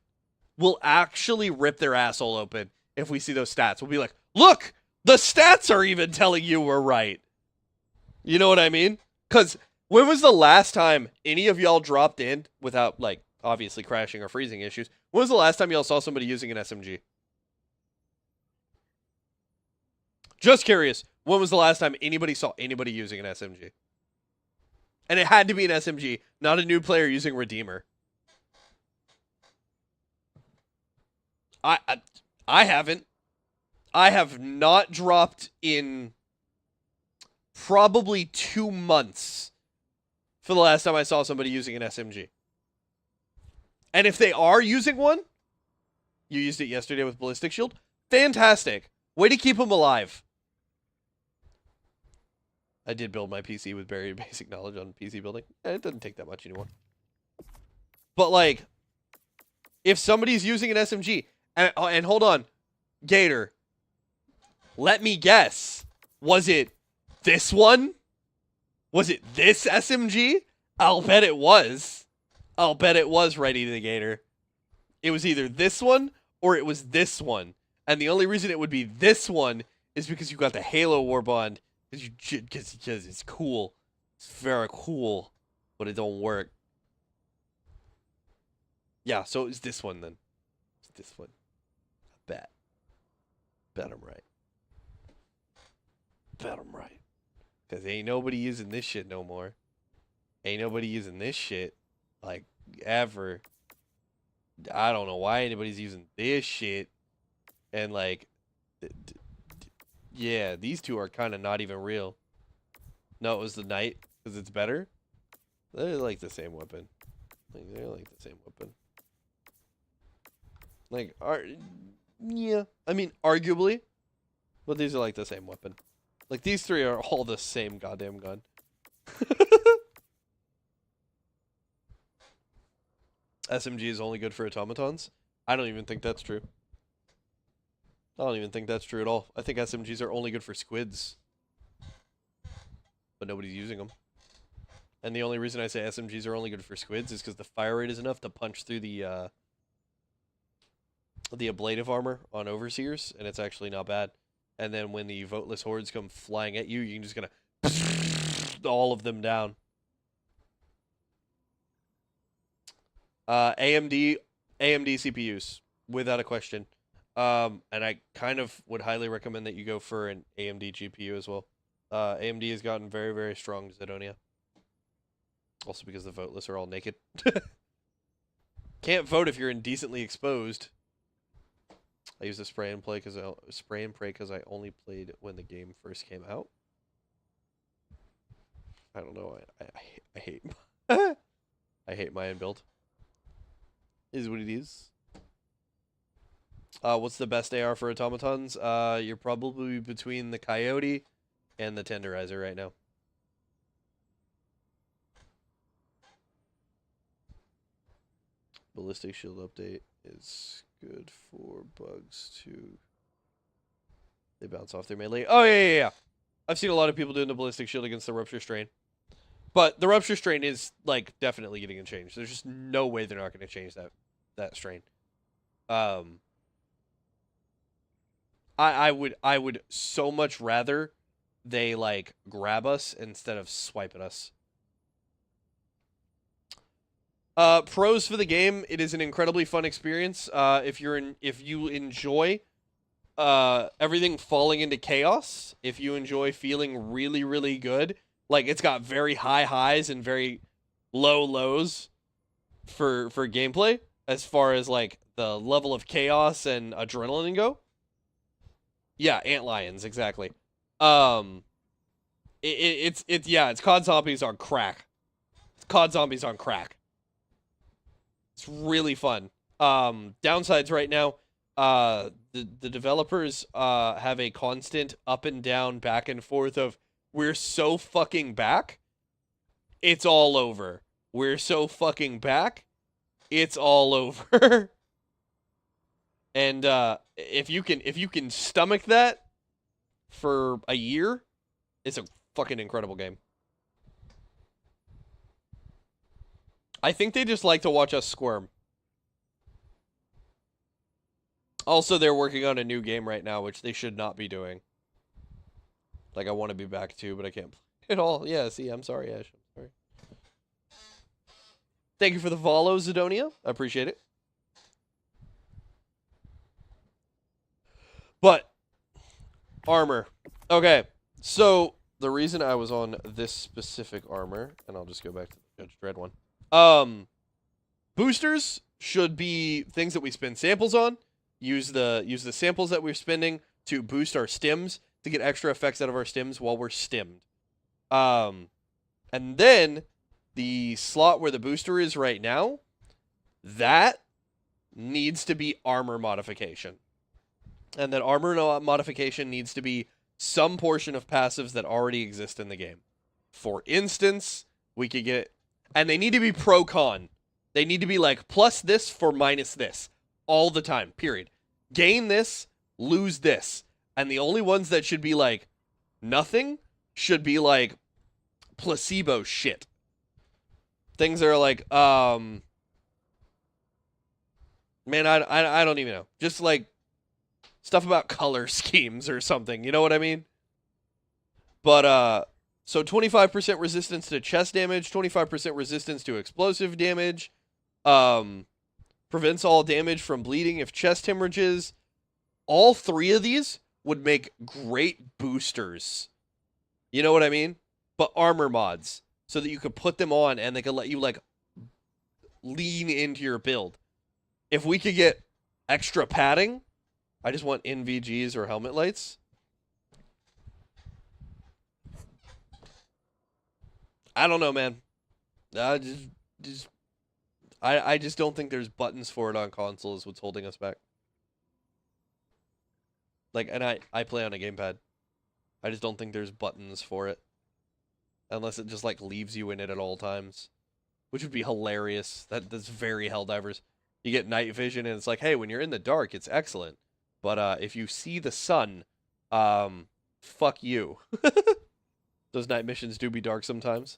We'll actually rip their asshole open if we see those stats. We'll be like, look, the stats are even telling you we're right. You know what I mean? Because when was the last time any of y'all dropped in without, like, obviously crashing or freezing issues? When was the last time y'all saw somebody using an SMG? Just curious. When was the last time anybody saw anybody using an SMG? And it had to be an SMG, not a new player using Redeemer. I haven't. I have not dropped in probably 2 months for the last time I saw somebody using an SMG. And if they are using one, you used it yesterday with Ballistic Shield, fantastic. Way to keep them alive. I did build my PC with very basic knowledge on PC building. It doesn't take that much anymore. But, like, if somebody's using an SMG, and hold on, Gator, let me guess. Was it this one? Was it this SMG? I'll bet it was. I'll bet it was, Ready to the Gator. It was either this one or it was this one. And the only reason it would be this one is because you got the Halo Warbond. Because it's cool. It's very cool. But it don't work. Yeah, so it's this one then. It's this one. I bet. Bet I'm right. Bet I'm right. Because ain't nobody using this shit no more. Ain't nobody using this shit. Like, ever. I don't know why anybody's using this shit. And, like... yeah, these two are kind of not even real. No, it was the Knight, because it's better. They're like the same weapon. Like, they're like the same weapon. Like, yeah. I mean, arguably. But these are like the same weapon. Like, these three are all the same goddamn gun. SMG is only good for automatons. I don't even think that's true. I don't even think that's true at all. I think SMGs are only good for squids. But nobody's using them. And the only reason I say SMGs are only good for squids is because the fire rate is enough to punch through the ablative armor on overseers, and it's actually not bad. And then when the voteless hordes come flying at you, you can just gonna all of them down. AMD CPUs, without a question. And I kind of would highly recommend that you go for an AMD GPU as well. AMD has gotten very, very strong, Zidonia. Also because the voteless are all naked. Can't vote if you're indecently exposed. I use the spray and pray because I only played when the game first came out. I don't know. I hate I hate my end build. Is what it is. What's the best AR for automatons? You're probably between the Coyote and the Tenderizer right now. Ballistic shield update is good for bugs too. They bounce off their melee. Oh, yeah. I've seen a lot of people doing the ballistic shield against the rupture strain. But the rupture strain is, like, definitely getting a change. There's just no way they're not going to change that strain. I would so much rather they, like, grab us instead of swipe at us. Pros for the game, it is an incredibly fun experience. If you enjoy everything falling into chaos, if you enjoy feeling really, really good, like it's got very high highs and very low lows for gameplay as far as like the level of chaos and adrenaline go. Yeah, antlions, exactly. It's COD Zombies on crack. It's COD Zombies on crack. It's really fun. Downsides right now, the developers have a constant up and down, back and forth of we're so fucking back, it's all over. We're so fucking back, it's all over. And if you can stomach that for a year, it's a fucking incredible game. I think they just like to watch us squirm. Also, they're working on a new game right now, which they should not be doing. Like, I want to be back too, but I can't play it all. Yeah, see, I'm sorry, Ash. I'm sorry. Thank you for the follow, Zidonia. I appreciate it. But, armor. Okay, so the reason I was on this specific armor, and I'll just go back to the Judge Dredd one. Boosters should be things that we spend samples on. Use the samples that we're spending to boost our stims, to get extra effects out of our stims while we're stimmed. And then the slot where the booster is right now, that needs to be armor modification. And that armor modification needs to be some portion of passives that already exist in the game. For instance, we could get... And they need to be pro-con. They need to be like, plus this for minus this. All the time, period. Gain this, lose this. And the only ones that should be like, nothing, should be like, placebo shit. Things that are like, man, I don't even know. Just like, stuff about color schemes or something. You know what I mean? But, so 25% resistance to chest damage, 25% resistance to explosive damage, prevents all damage from bleeding if chest hemorrhages. All three of these would make great boosters. You know what I mean? But armor mods, so that you could put them on and they could let you, like, lean into your build. If we could get extra padding, I just want NVGs or helmet lights. I don't know, man. I just don't think there's buttons for it on consoles. What's holding us back? Like, and I play on a gamepad. I just don't think there's buttons for it, unless it just like leaves you in it at all times. which would be hilarious. That's very Helldivers. You get night vision, and it's like, hey, when you're in the dark, it's excellent. But if you see the sun, fuck you. Those night missions do be dark sometimes.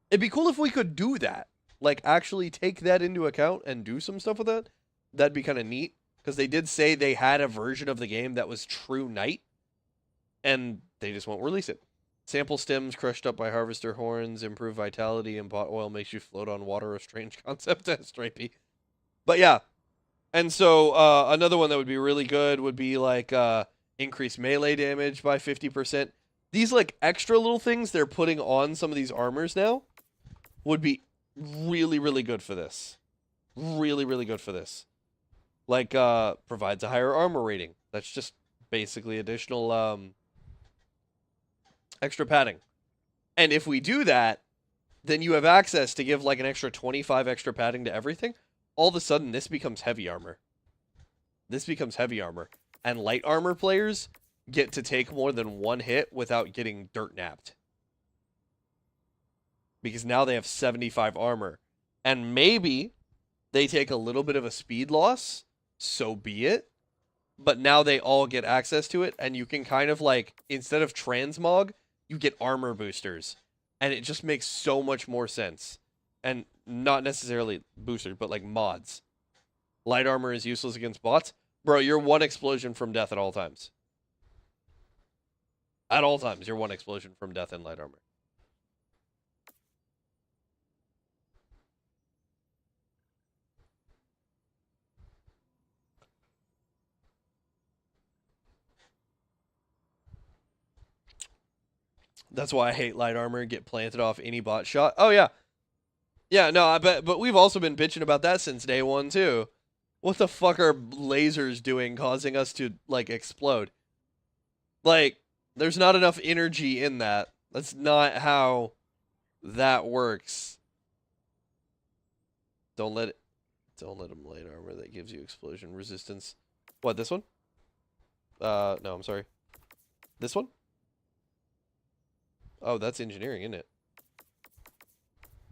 It'd be cool if we could do that. Like, actually take that into account and do some stuff with that. That'd be kind of neat. Because they did say they had a version of the game that was true night. And they just won't release it. Sample stems crushed up by harvester horns, improved vitality, and bot oil makes you float on water. A strange concept. That's stripey. But yeah. And so, another one that would be really good would be like, increase melee damage by 50%. These like extra little things they're putting on some of these armors now would be really, really good for this. Really, really good for this. Like, provides a higher armor rating. That's just basically additional, extra padding. And if we do that, then you have access to give like an extra 25 extra padding to everything. All of a sudden, this becomes heavy armor. This becomes heavy armor. And light armor players get to take more than one hit without getting dirt napped. Because now they have 75 armor. And maybe they take a little bit of a speed loss. So be it. But now they all get access to it. And you can kind of like, instead of transmog, you get armor boosters. And it just makes so much more sense. And not necessarily boosters, but like mods. Light armor is useless against bots. Bro, you're one explosion from death at all times. At all times, you're one explosion from death in light armor. That's why I hate light armor. Get planted off any bot shot. Oh, yeah. Yeah, no, I bet, but we've also been bitching about that since day one, too. What the fuck are lasers doing causing us to, like, explode? Like, there's not enough energy in that. That's not how that works. Don't let them light armor that gives you explosion resistance. What, this one? No, I'm sorry. This one? Oh, that's engineering, isn't it?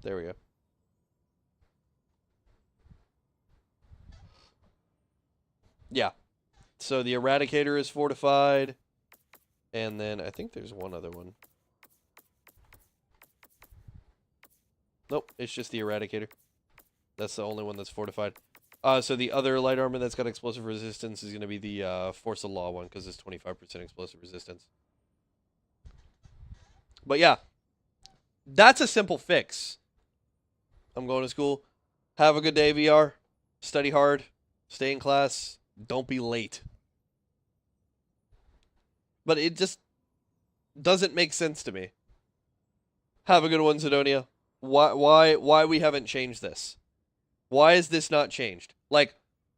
There we go. Yeah. So the Eradicator is fortified. And then I think there's one other one. Nope, it's just the Eradicator. That's the only one that's fortified. So the other light armor that's got explosive resistance is going to be the Force of Law one, because it's 25% explosive resistance. But yeah, that's a simple fix. I'm going to school. Have a good day, VR. Study hard. Stay in class. Don't be late. But it just doesn't make sense to me. Have a good one, Sidonia. Why we haven't changed this? Why is this not changed? Like,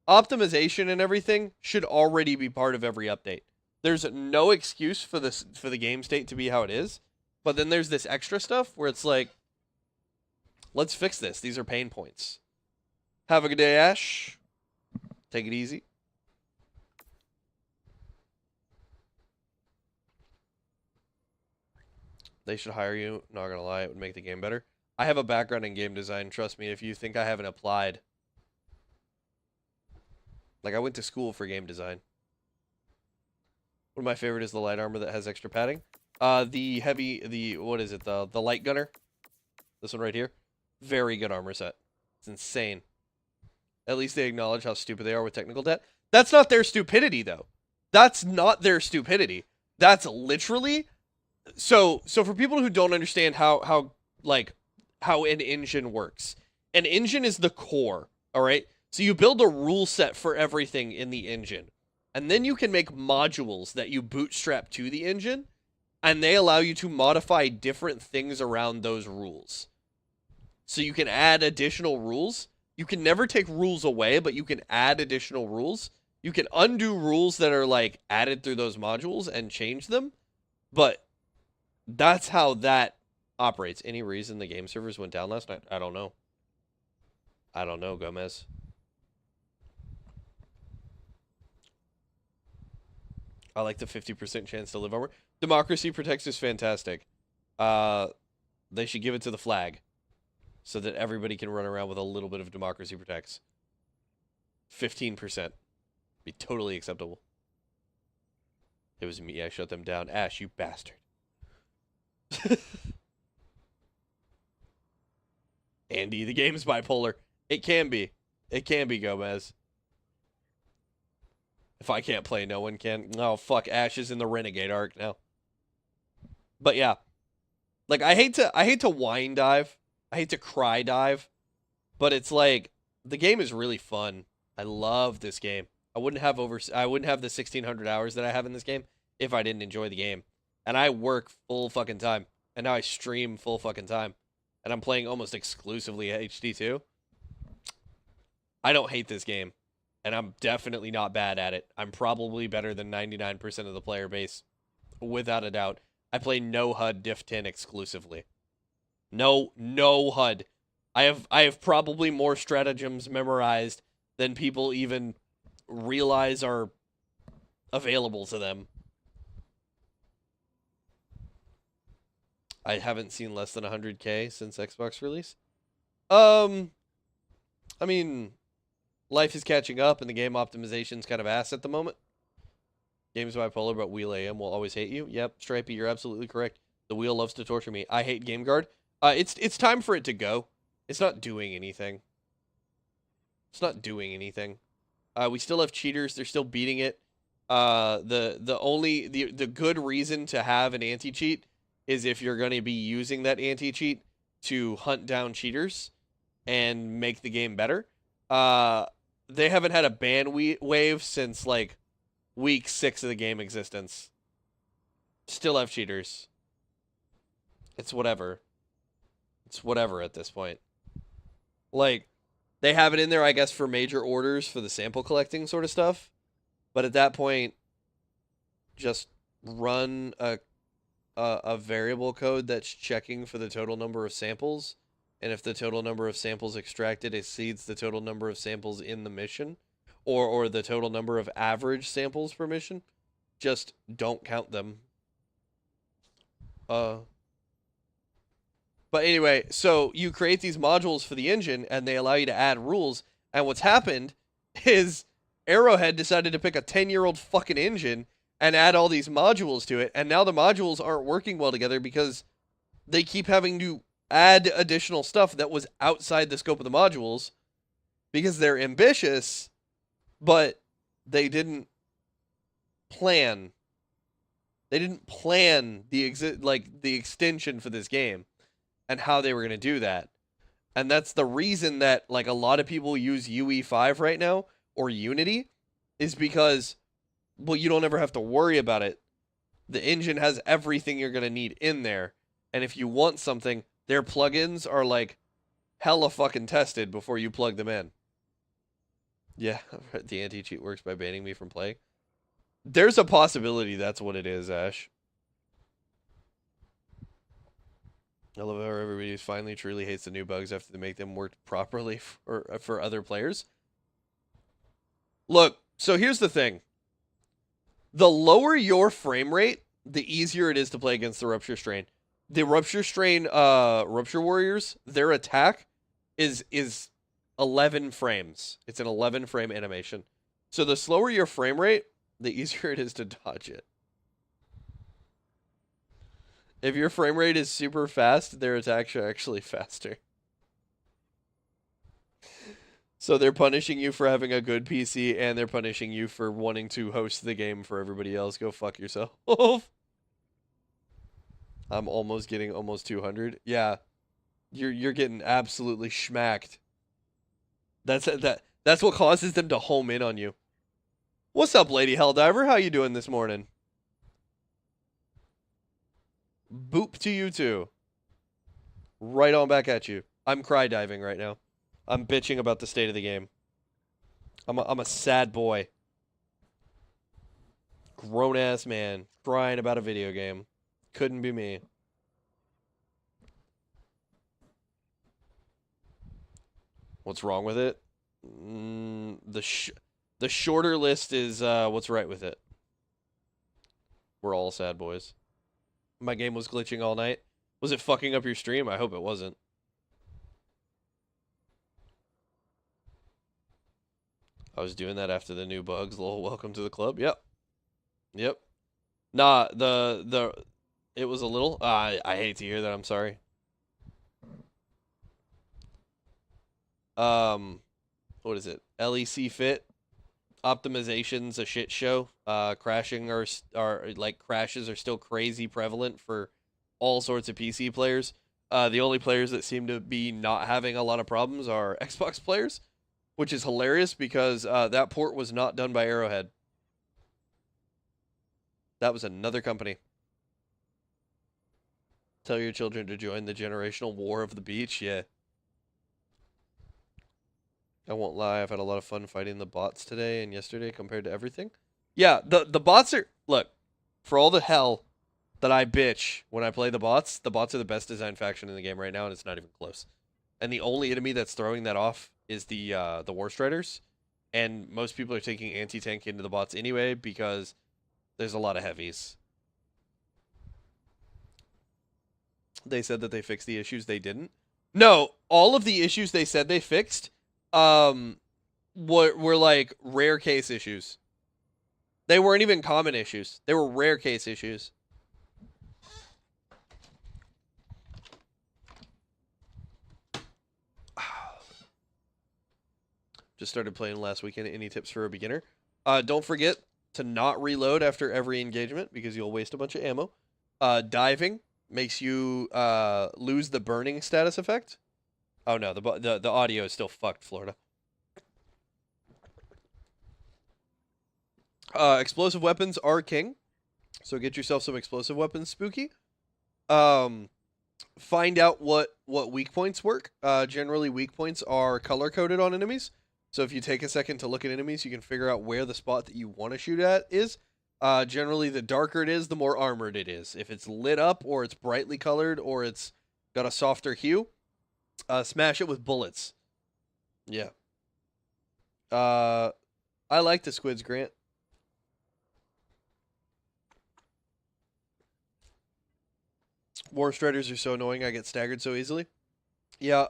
optimization and everything should already be part of every update. There's no excuse for the game state to be how it is. But then there's this extra stuff where it's like, let's fix this. These are pain points. Have a good day, Ash. Take it easy. They should hire you. Not gonna lie, it would make the game better. I have a background in game design. Trust me, if you think I haven't applied. Like, I went to school for game design. One of my favorite is the light armor that has extra padding. What is it? The light gunner. This one right here. Very good armor set. It's insane. At least they acknowledge how stupid they are with technical debt. That's not their stupidity, though. That's not their stupidity. That's literally... So for people who don't understand how an engine works, an engine is the core, all right? So you build a rule set for everything in the engine, and then you can make modules that you bootstrap to the engine, and they allow you to modify different things around those rules. So you can add additional rules. You can never take rules away, but you can add additional rules. You can undo rules that are like added through those modules and change them, but that's how that operates. Any reason the game servers went down last night? I don't know. I don't know, Gomez. I like the 50% chance to live armor. Democracy Protects is fantastic. The They should give it to the flag so that everybody can run around with a little bit of democracy protects. 15%. Be totally acceptable. It was me. I shut them down. Ash, you bastard. Andy, the game's bipolar. It can be. It can be, Gomez. If I can't play, no one can. Oh, fuck. Ash is in the Renegade arc now. But yeah. Like, I hate to whine dive. I hate to cry dive. But it's like, the game is really fun. I love this game. I wouldn't have the 1,600 hours that I have in this game if I didn't enjoy the game. And I work full fucking time. And now I stream full fucking time. And I'm playing almost exclusively HD2. I don't hate this game. And I'm definitely not bad at it. I'm probably better than 99% of the player base. Without a doubt. I play NoHUD Diff 10 exclusively. No HUD. I have probably more stratagems memorized than people even realize are available to them. I haven't seen less than 100K since Xbox release. I mean, life is catching up and the game optimization's kind of ass at the moment. Game's bipolar, but Wheel AM will always hate you. Yep, Stripey, you're absolutely correct. The wheel loves to torture me. I hate Game Guard. It's time for it to go. It's not doing anything. It's not doing anything. We still have cheaters. They're still beating it. The good reason to have an anti-cheat is if you're going to be using that anti-cheat to hunt down cheaters and make the game better. They haven't had a ban wave since, like, week 6 of the game existence. Still have cheaters. It's whatever. It's whatever at this point. Like, they have it in there, I guess, for major orders for the sample collecting sort of stuff. But at that point, just run a variable code that's checking for the total number of samples. And if the total number of samples extracted exceeds the total number of samples in the mission, or the total number of average samples per mission, just don't count them. But anyway, so you create these modules for the engine, and they allow you to add rules. And what's happened is Arrowhead decided to pick a 10-year-old fucking engine and add all these modules to it. And now the modules aren't working well together because they keep having to add additional stuff that was outside the scope of the modules because they're ambitious, but they didn't plan. They didn't plan the extension for this game and how they were going to do that. And that's the reason that, like, a lot of people use UE5 right now or Unity is because, well, you don't ever have to worry about it. The engine has everything you're going to need in there. And if you want something, their plugins are, like, hella fucking tested before you plug them in. Yeah, the anti-cheat works by banning me from playing. There's a possibility that's what it is, Ash. I love how everybody finally truly hates the new bugs after they make them work properly for other players. Look, so here's the thing. The lower your frame rate, the easier it is to play against the Rupture Strain. The Rupture Strain, Rupture Warriors, their attack is 11 frames. It's an 11 frame animation. So the slower your frame rate, the easier it is to dodge it. If your frame rate is super fast, their attacks are actually faster. So they're punishing you for having a good PC, and they're punishing you for wanting to host the game for everybody else. Go fuck yourself. I'm almost getting almost 200. Yeah. You're getting absolutely schmacked. That's what causes them to home in on you. What's up, Lady Helldiver? How you doing this morning? Boop to you too. Right on back at you. I'm cry diving right now. I'm bitching about the state of the game. I'm a sad boy. Grown ass man crying about a video game. Couldn't be me. What's wrong with it? The shorter list is what's right with it. We're all sad boys. My game was glitching all night. Was it fucking up your stream? I hope it wasn't. I was doing that after the new bugs. Lol, welcome to the club. Yep. Yep. Nah, it was a little. I hate to hear that. I'm sorry. What is it? LEC Fit optimization's a shit show. Crashing are like crashes are still crazy prevalent for all sorts of PC players. The only players that seem to be not having a lot of problems are Xbox players, which is hilarious because that port was not done by Arrowhead. That was another company. Tell your children to join the generational war of the beach. Yeah. I won't lie, I've had a lot of fun fighting the bots today and yesterday compared to everything. Yeah, the bots are... Look, for all the hell that I bitch when I play the bots are the best designed faction in the game right now, and it's not even close. And the only enemy that's throwing that off is the War Striders. And most people are taking anti-tank into the bots anyway because there's a lot of heavies. They said that they fixed the issues. They didn't. No, all of the issues they said they fixed were like rare case issues. They weren't even common issues. They were rare case issues. Just started playing last weekend. Any tips for a beginner? Don't forget to not reload after every engagement because you'll waste a bunch of ammo. Diving makes you lose the burning status effect. Oh no, the audio is still fucked, Florida. Explosive weapons are king, so get yourself some explosive weapons, Spooky. Find out what weak points work. Generally, weak points are color coded on enemies. So if you take a second to look at enemies, you can figure out where the spot that you want to shoot at is. Generally, the darker it is, the more armored it is. If it's lit up, or it's brightly colored, or it's got a softer hue, smash it with bullets. Yeah. I like the squids, Grant. War Striders are so annoying. I get staggered so easily. Yeah.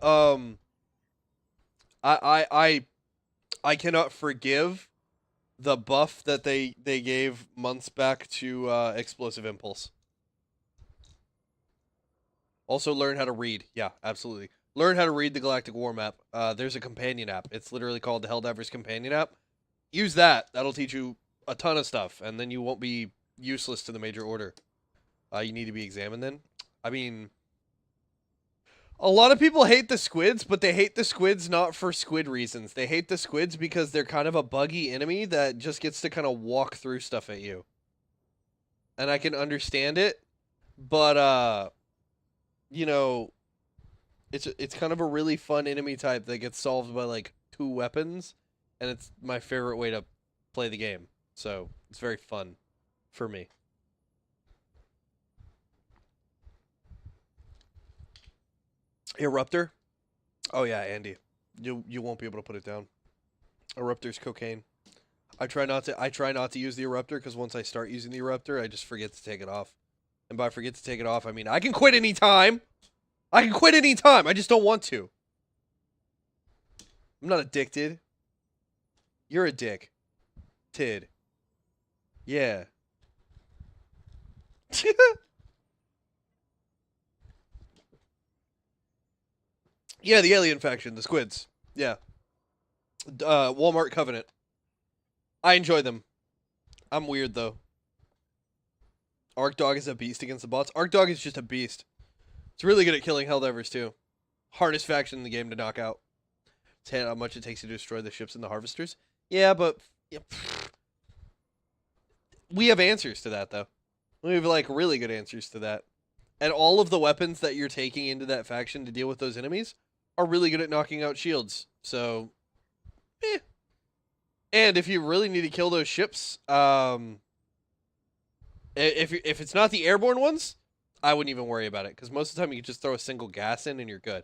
I cannot forgive the buff that they gave months back to Explosive Impulse. Also, learn how to read. Yeah, absolutely. Learn how to read the Galactic War map. There's a companion app. It's literally called the Helldivers companion app. Use that. That'll teach you a ton of stuff, and then you won't be useless to the Major Order. You need to be examined then. I mean, a lot of people hate the squids, but they hate the squids not for squid reasons. They hate the squids because they're kind of a buggy enemy that just gets to kind of walk through stuff at you. And I can understand it, but you know, it's kind of a really fun enemy type that gets solved by like 2 weapons, and it's my favorite way to play the game. So, it's very fun for me. Eruptor? Oh yeah, Andy. You won't be able to put it down. Eruptor's cocaine. I try not to use the Eruptor because once I start using the Eruptor, I just forget to take it off. And by forget to take it off, I mean I can quit anytime. I can quit anytime. I just don't want to. I'm not addicted. You're a dick. Tid. Yeah. Yeah, the alien faction, the squids. Yeah. Walmart Covenant. I enjoy them. I'm weird, though. ArcDog is a beast against the bots. ArcDog is just a beast. It's really good at killing Helldivers, too. Hardest faction in the game to knock out. It's how much it takes to destroy the ships and the harvesters. Yeah, but... Yeah, we have answers to that, though. We have, like, really good answers to that. And all of the weapons that you're taking into that faction to deal with those enemies are really good at knocking out shields. So, eh. And if you really need to kill those ships, if it's not the airborne ones, I wouldn't even worry about it. Because most of the time you can just throw a single gas in and you're good.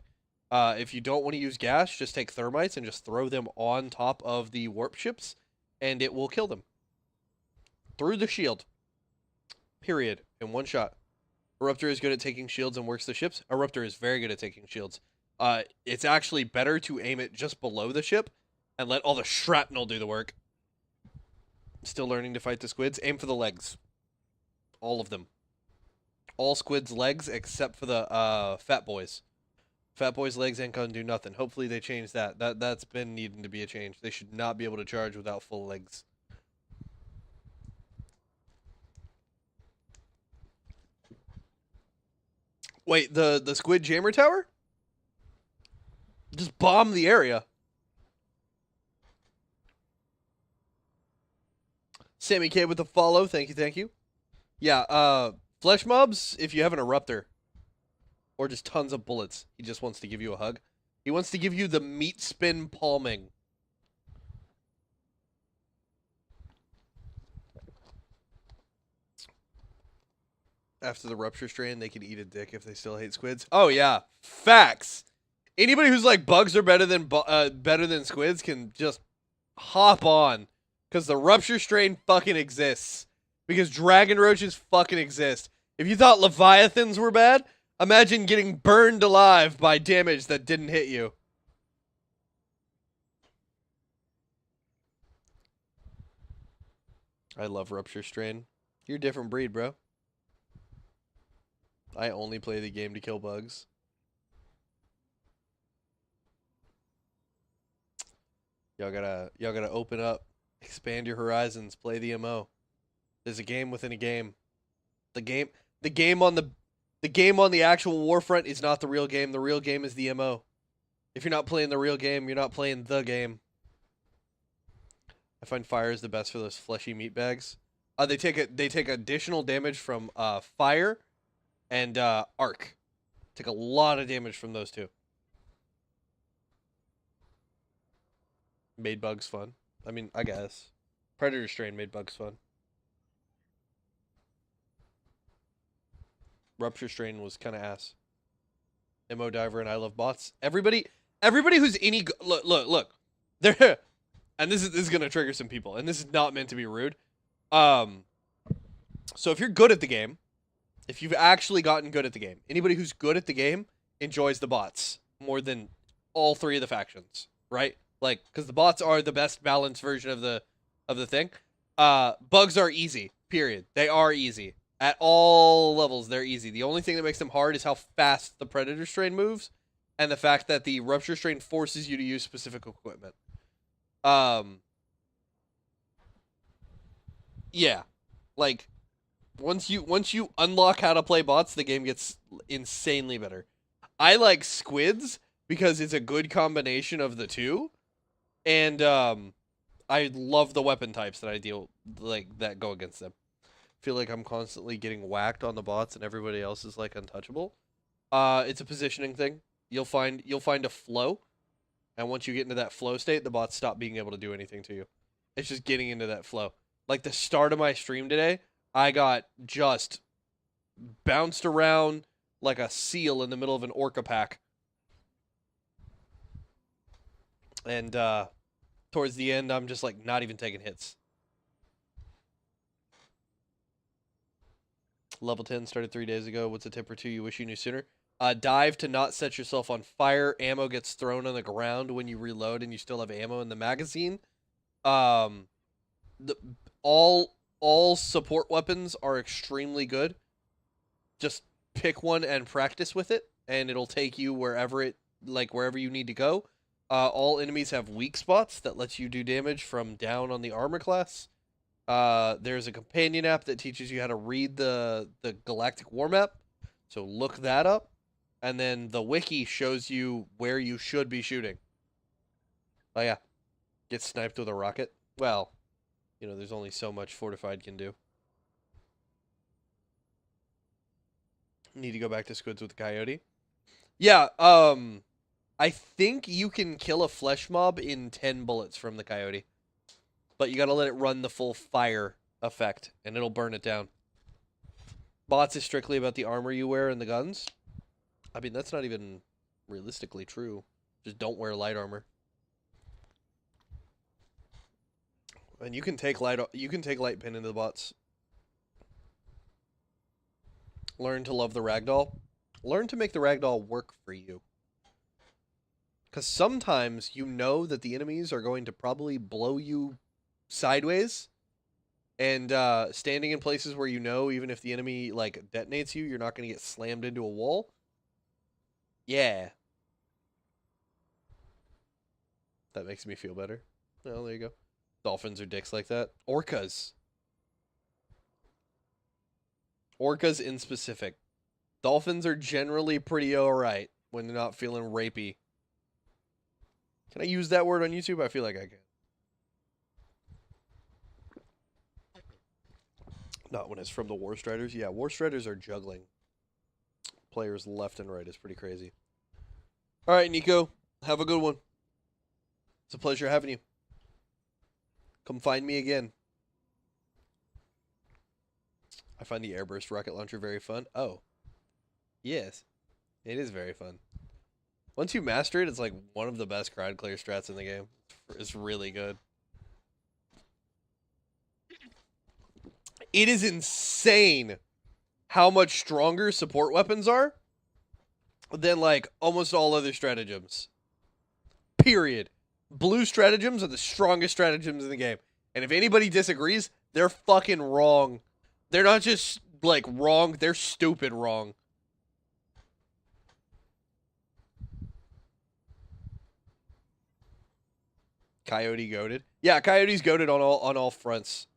If you don't want to use gas, just take thermites and just throw them on top of the warp ships. And it will kill them. Through the shield. Period. In one shot. Eruptor is good at taking shields and works the ships. Eruptor is very good at taking shields. It's actually better to aim it just below the ship and let all the shrapnel do the work. Still learning to fight the squids. Aim for the legs. All of them. All squids' legs except for the fat boys. Fat boys' legs ain't gonna do nothing. Hopefully they change that. That's been needing to be a change. They should not be able to charge without full legs. Wait, the squid jammer tower? Just bomb the area. Sammy K with the follow. Thank you, thank you. Yeah, flesh mobs, if you have an eruptor. Or just tons of bullets. He just wants to give you a hug. He wants to give you the meat spin palming. After the rupture strain, they can eat a dick if they still hate squids. Oh yeah, facts. Anybody who's like bugs are better than squids can just hop on, because the rupture strain fucking exists. Because dragon roaches fucking exist. If you thought leviathans were bad, imagine getting burned alive by damage that didn't hit you. I love rupture strain. You're a different breed, bro. I only play the game to kill bugs. Y'all gotta open up, expand your horizons, play the MO. There's a game within a game. The game on the actual Warfront is not the real game. The real game is the MO. If you're not playing the real game, you're not playing the game. I find fire is the best for those fleshy meat bags. They take additional damage from fire and arc. Take a lot of damage from those two. Made bugs fun. I mean, I guess. Predator strain made bugs fun. Rupture strain was kind of ass. MO diver and I love bots. Everybody who's any look. There, and this is gonna trigger some people, and this is not meant to be rude. So if you're good at the game, if you've actually gotten good at the game, anybody who's good at the game enjoys the bots more than all three of the factions, right? Like, because the bots are the best balanced version of the thing. Bugs are easy. Period. They are easy. At all levels, they're easy. The only thing that makes them hard is how fast the Predator strain moves, and the fact that the Rupture strain forces you to use specific equipment. Yeah, like once you unlock how to play bots, the game gets insanely better. I like squids because it's a good combination of the two, and I love the weapon types that I deal that go against them. Feel like I'm constantly getting whacked on the bots and everybody else is like untouchable. It's a positioning thing. You'll find a flow, and once you get into that flow state, the bots stop being able to do anything to you. It's just getting into that flow. Like the start of my stream today, I got just bounced around like a seal in the middle of an orca pack. And towards the end, I'm just like not even taking hits. Level 10 started 3 days ago. What's a tip or two you wish you knew sooner? Dive to not set yourself on fire. Ammo gets thrown on the ground when you reload and you still have ammo in the magazine. All support weapons are extremely good. Just pick one and practice with it, and it'll take you wherever you need to go. All enemies have weak spots that lets you do damage from down on the armor class. There's a companion app that teaches you how to read the Galactic War Map, so look that up. And then the wiki shows you where you should be shooting. Oh yeah, get sniped with a rocket. Well, you know, there's only so much Fortified can do. Need to go back to squids with the coyote. Yeah, I think you can kill a flesh mob in 10 bullets from the coyote. But you gotta let it run the full fire effect, and it'll burn it down. Bots is strictly about the armor you wear and the guns. I mean, that's not even realistically true. Just don't wear light armor. And you can take light pin into the bots. Learn to love the ragdoll. Learn to make the ragdoll work for you. Because sometimes you know that the enemies are going to probably blow you sideways. And standing in places where you know even if the enemy, like, detonates you, you're not going to get slammed into a wall. Yeah. That makes me feel better. Well, there you go. Dolphins are dicks like that. Orcas. Orcas in specific. Dolphins are generally pretty alright when they're not feeling rapey. Can I use that word on YouTube? I feel like I can. Not when it's from the War Striders. Yeah, War Striders are juggling players left and right. It's pretty crazy. Alright, Nico. Have a good one. It's a pleasure having you. Come find me again. I find the airburst rocket launcher very fun. Oh. Yes. It is very fun. Once you master it, it's like one of the best crowd clear strats in the game. It's really good. It is insane how much stronger support weapons are than, like, almost all other stratagems. Period. Blue stratagems are the strongest stratagems in the game. And if anybody disagrees, they're fucking wrong. They're not just, like, wrong. They're stupid wrong. Coyote goated. Yeah, Coyote's goated on all fronts.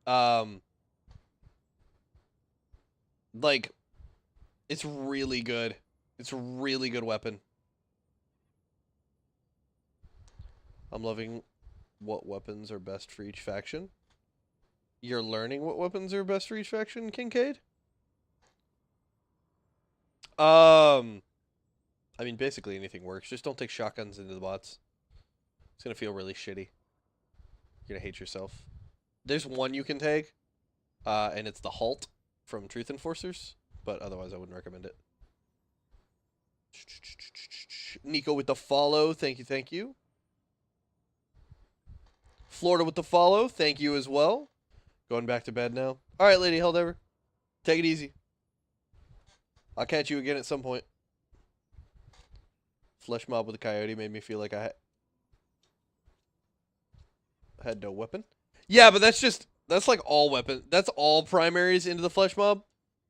Like, it's really good. It's a really good weapon. I'm loving what weapons are best for each faction. You're learning what weapons are best for each faction, Kincaid? I mean, basically anything works. Just don't take shotguns into the bots. It's gonna feel really shitty. You're gonna hate yourself. There's one you can take, and it's the Halt from Truth Enforcers, but otherwise I wouldn't recommend it. Nico with the follow. Thank you, thank you. Florida with the follow. Thank you as well. Going back to bed now. All right, Lady Helldiver. Take it easy. I'll catch you again at some point. Flesh mob with a coyote made me feel like I had no weapon. Yeah, but that's like all weapon. That's all primaries into the flesh mob.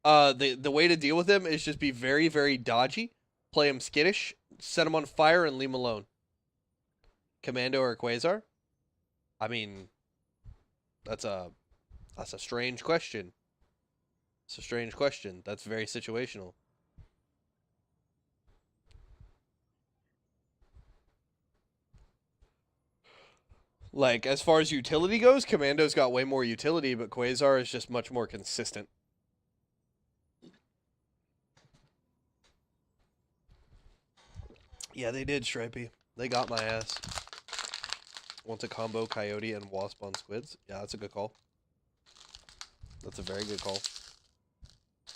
The way to deal with them is just be very, very dodgy. Play him skittish. Set him on fire and leave him alone. Commando or Quasar? I mean, that's a strange question. It's a strange question. That's very situational. Like, as far as utility goes, Commando's got way more utility, but Quasar is just much more consistent. Yeah, they did, Stripey. They got my ass. Want to combo Coyote and Wasp on Squids? Yeah, that's a good call. That's a very good call.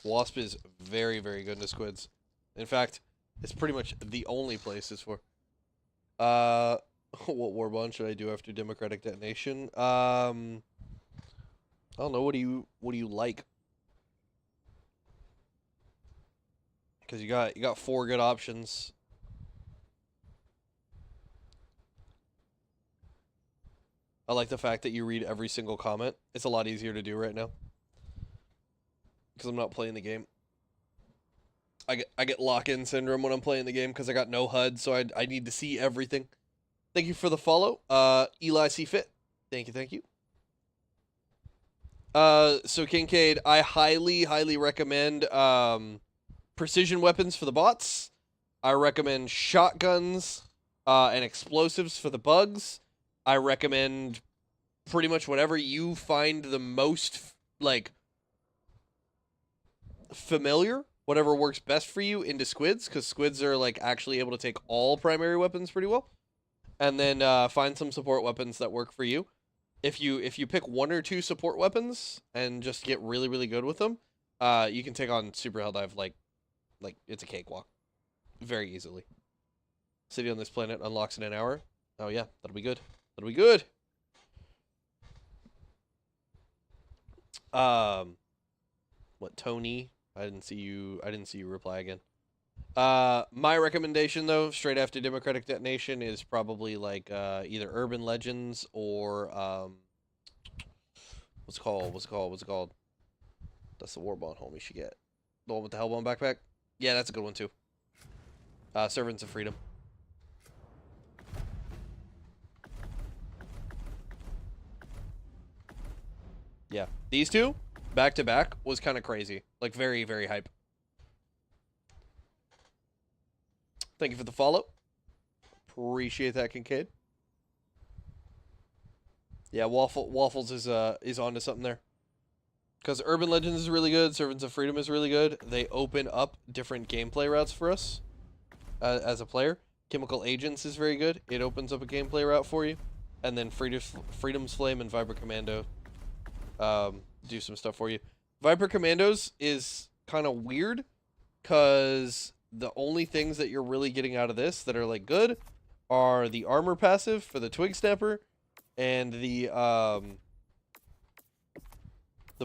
Wasp is very, very good into Squids. In fact, it's pretty much the only place it's for. What warbond should I do after Democratic Detonation? I don't know. What do you like? Because you got 4 good options. I like the fact that you read every single comment. It's a lot easier to do right now. Because I'm not playing the game. I get lock-in syndrome when I'm playing the game because I got no HUD, so I need to see everything. Thank you for the follow. Eli C. Fit. Thank you. So Kincaid, I highly, highly recommend precision weapons for the bots. I recommend shotguns and explosives for the bugs. I recommend pretty much whatever you find the most, like, familiar, whatever works best for you into Squids, because Squids are, like, actually able to take all primary weapons pretty well. And then find some support weapons that work for you. If you pick 1 or 2 support weapons and just get really, really good with them, you can take on Super Helldive like it's a cakewalk. Very easily. City on this planet unlocks in an hour. Oh yeah, that'll be good. That'll be good. What, Tony? I didn't see you reply again. My recommendation though, straight after Democratic Detonation, is probably like either Urban Legends or what's it called? That's the Warbond home you should get. The one with the Hellbound backpack? Yeah, that's a good one too. Servants of Freedom. Yeah. These two, back to back, was kind of crazy. Like, very, very hype. Thank you for the follow. Appreciate that, Kincaid. Yeah, Waffles is onto something there. Because Urban Legends is really good, Servants of Freedom is really good. They open up different gameplay routes for us as a player. Chemical Agents is very good. It opens up a gameplay route for you. And then Freedom's Flame and Viper Commando do some stuff for you. Viper Commandos is kind of weird because the only things that you're really getting out of this that are like good are the armor passive for the Twig Snapper and the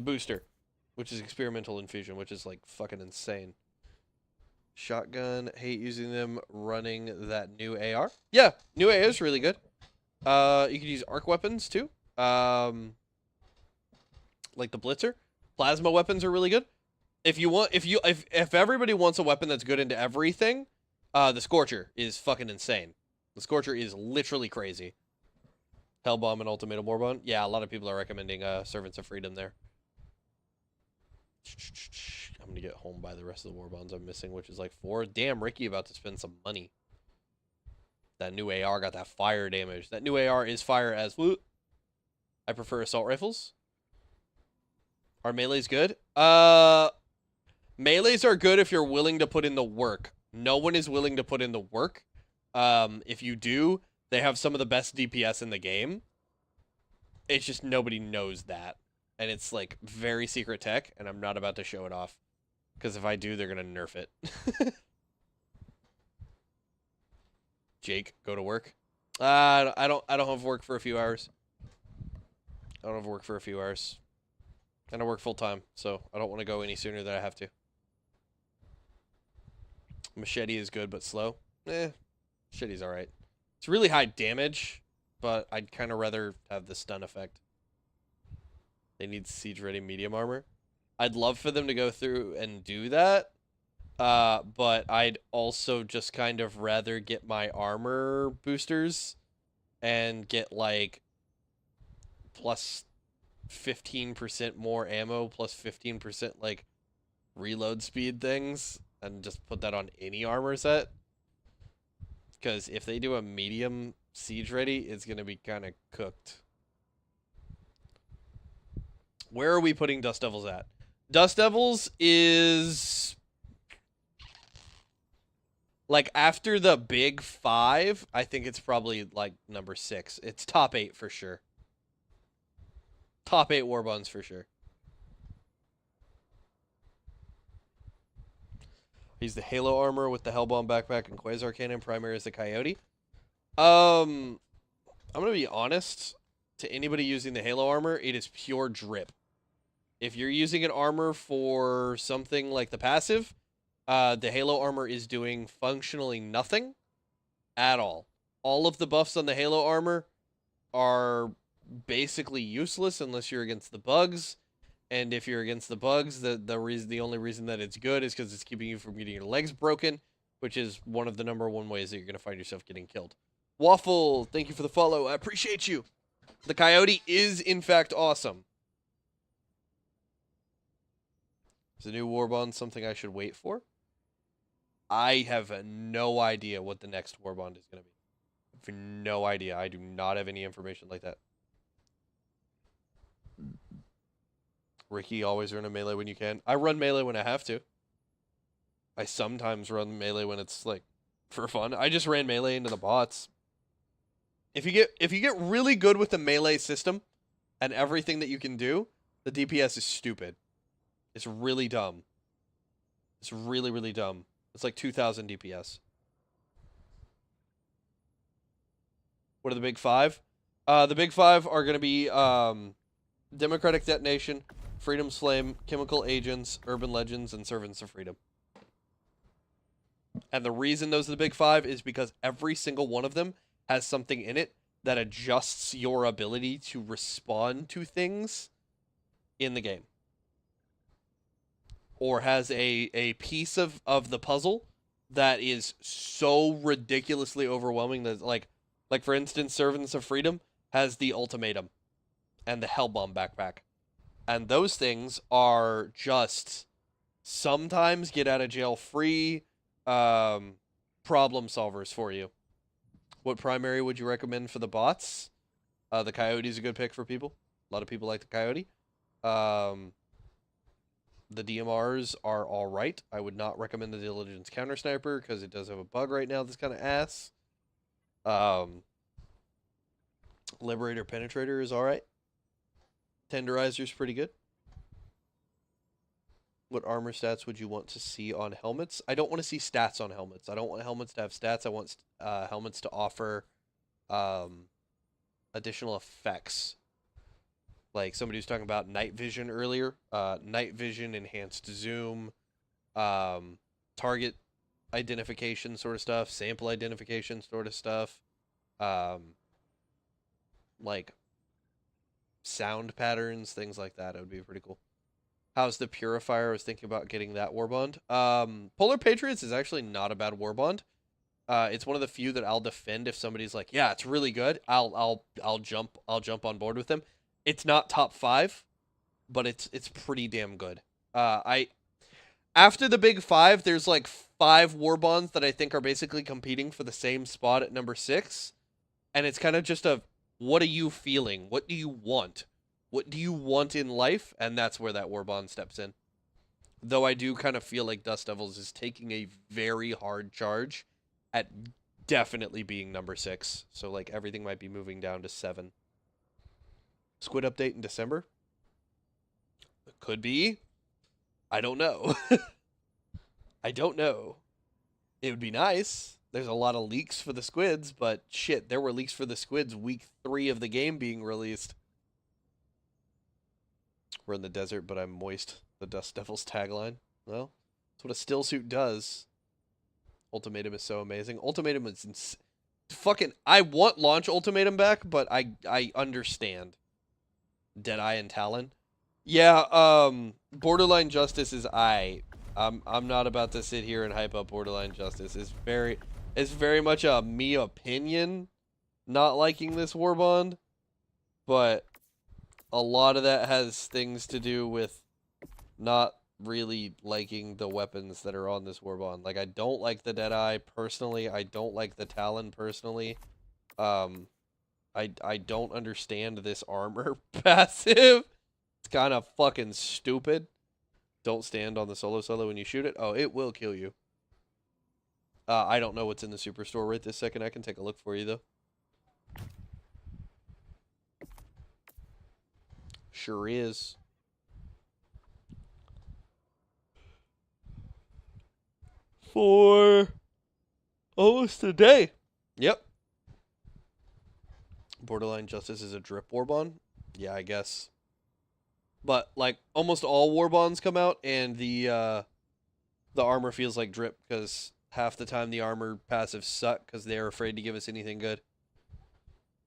booster, which is experimental infusion, which is like fucking insane. Shotgun, hate using them running that new AR. Yeah, new AR is really good. You could use arc weapons too. Like the Blitzer. Plasma weapons are really good. If everybody wants a weapon that's good into everything, the Scorcher is fucking insane. The Scorcher is literally crazy. Hellbomb and Ultimatum Warbond. Yeah, a lot of people are recommending Servants of Freedom there. I'm gonna get home by the rest of the Warbonds I'm missing, which is like 4. Damn, Ricky about to spend some money. That new AR got that fire damage. That new AR is fire as whoop. I prefer assault rifles. Are melees good? Melees are good if you're willing to put in the work. No one is willing to put in the work. If you do, they have some of the best DPS in the game. It's just nobody knows that. And it's like very secret tech, and I'm not about to show it off. Because if I do, they're gonna nerf it. Jake, go to work. I don't have work for a few hours. I don't have work for a few hours. And I work full time, so I don't want to go any sooner than I have to. Machete is good, but slow. Machete's alright. It's really high damage, but I'd kind of rather have the stun effect. They need siege-ready medium armor. I'd love for them to go through and do that, but I'd also just kind of rather get my armor boosters and get, like, plus 15% more ammo, plus 15%, like, reload speed things, and just put that on any armor set. Because if they do a medium siege ready, it's going to be kind of cooked. Where are we putting Dust Devils at? Dust Devils is... like, after the big 5, I think it's probably, like, number 6. It's top 8 for sure. Top 8 Warbonds for sure. He's the Halo armor with the Hellbomb backpack and Quasar cannon. Primary is the Coyote. I'm going to be honest. To anybody using the Halo armor, it is pure drip. If you're using an armor for something like the passive, the Halo armor is doing functionally nothing at all. All of the buffs on the Halo armor are basically useless unless you're against the bugs. And if you're against the bugs, the only reason that it's good is because it's keeping you from getting your legs broken, which is one of the #1 ways that you're going to find yourself getting killed. Waffle, thank you for the follow. I appreciate you. The Coyote is, in fact, awesome. Is the new Warbond something I should wait for? I have no idea what the next Warbond is going to be. I have no idea. I do not have any information like that. Ricky, always run a melee when you can. I run melee when I have to. I sometimes run melee when it's like for fun. I just ran melee into the bots. If you get really good with the melee system and everything that you can do, the DPS is stupid. It's really dumb. It's really, really dumb. It's like 2,000 DPS. What are the big 5? The big 5 are going to be Democratic Detonation, Freedom's Flame, Chemical Agents, Urban Legends, and Servants of Freedom. And the reason those are the big 5 is because every single one of them has something in it that adjusts your ability to respond to things in the game. Or has a piece of the puzzle that is so ridiculously overwhelming that, like for instance, Servants of Freedom has the Ultimatum and the Hellbomb backpack. And those things are just sometimes get out of jail free problem solvers for you. What primary would you recommend for the bots? The Coyote is a good pick for people. A lot of people like the Coyote. The DMRs are alright. I would not recommend the Diligence Counter Sniper because it does have a bug right now that's kind of ass. Liberator Penetrator is alright. Tenderizer's pretty good. What armor stats would you want to see on helmets? I don't want to see stats on helmets. I don't want helmets to have stats. I want helmets to offer additional effects. Like somebody was talking about night vision earlier. Night vision, enhanced zoom, target identification sort of stuff, sample identification sort of stuff. Like sound patterns, things like that. It would be pretty cool. How's the Purifier? I was thinking about getting that warbond. Polar Patriots is actually not a bad warbond. It's one of the few that I'll defend if somebody's like, yeah, it's really good. I'll jump on board with them. It's not top 5, but it's pretty damn good. After the big 5, there's like 5 warbonds that I think are basically competing for the same spot at number 6, and it's kind of just a, what are you feeling? What do you want? What do you want in life? And that's where that warbond steps in. Though I do kind of feel like Dust Devils is taking a very hard charge at definitely being number 6. So like everything might be moving down to 7. Squid update in December? Could be. I don't know. I don't know. It would be nice. There's a lot of leaks for the squids, but shit, there were leaks for the squids week 3 of the game being released. We're in the desert, but I'm moist. The Dust Devils tagline. Well, that's what a still suit does. Ultimatum is so amazing. Ultimatum is fucking. I want launch ultimatum back, but I understand. Deadeye and Talon. Yeah, Borderline Justice is I'm not about to sit here and hype up Borderline Justice. It's very much a me opinion not liking this warbond, but a lot of that has things to do with not really liking the weapons that are on this warbond. Like, I don't like the Deadeye personally. I don't like the Talon personally. I don't understand this armor passive. It's kind of fucking stupid. Don't stand on the solo when you shoot it. Oh, it will kill you. I don't know what's in the superstore right this second. I can take a look for you, though. Sure is. For almost a day. Yep. Borderline Justice is a drip warbond? Yeah, I guess. But, like, almost all warbonds come out, and the armor feels like drip, because half the time the armor passives suck, because they're afraid to give us anything good.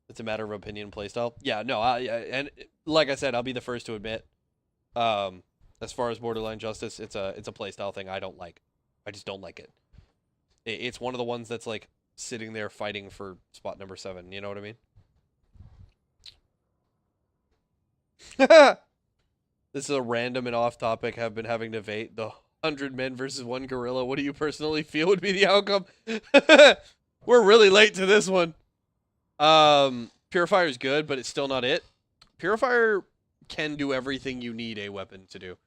It's a matter of opinion playstyle. Yeah, no, and like I said, I'll be the first to admit, as far as Borderline Justice, it's a playstyle thing I don't like. I just don't like it. It's one of the ones that's, like, sitting there fighting for spot number 7, you know what I mean? This is a random and off topic. Have been having to debate the 100 men versus 1 gorilla. What do you personally feel would be the outcome? We're really late to this one. Purifier's good, but it's still not it. Purifier can do everything you need a weapon to do.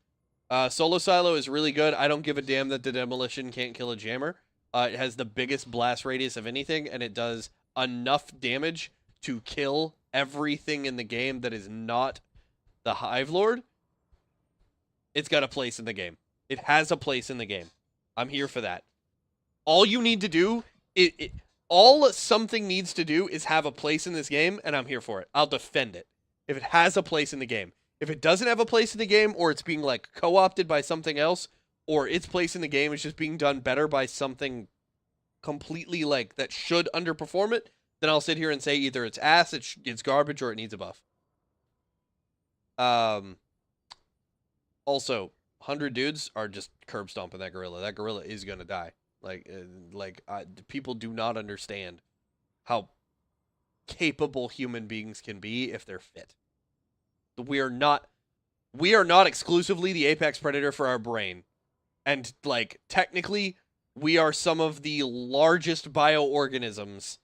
Solo Silo is really good. I don't give a damn that the Demolition can't kill a jammer. It has the biggest blast radius of anything, and it does enough damage to kill everything in the game that is not the Hive Lord. It's got a place in the game. It has a place in the game. I'm here for that. All you need to do, all something needs to do is have a place in this game, and I'm here for it. I'll defend it. If it has a place in the game. If it doesn't have a place in the game, or it's being like co-opted by something else, or its place in the game is just being done better by something completely like that should underperform it, then I'll sit here and say either it's ass, it's garbage, or it needs a buff. Also, 100 dudes are just curb stomping that gorilla. That gorilla is gonna die. People do not understand how capable human beings can be if they're fit. We are not exclusively the apex predator for our brain. And like technically we are some of the largest bioorganisms.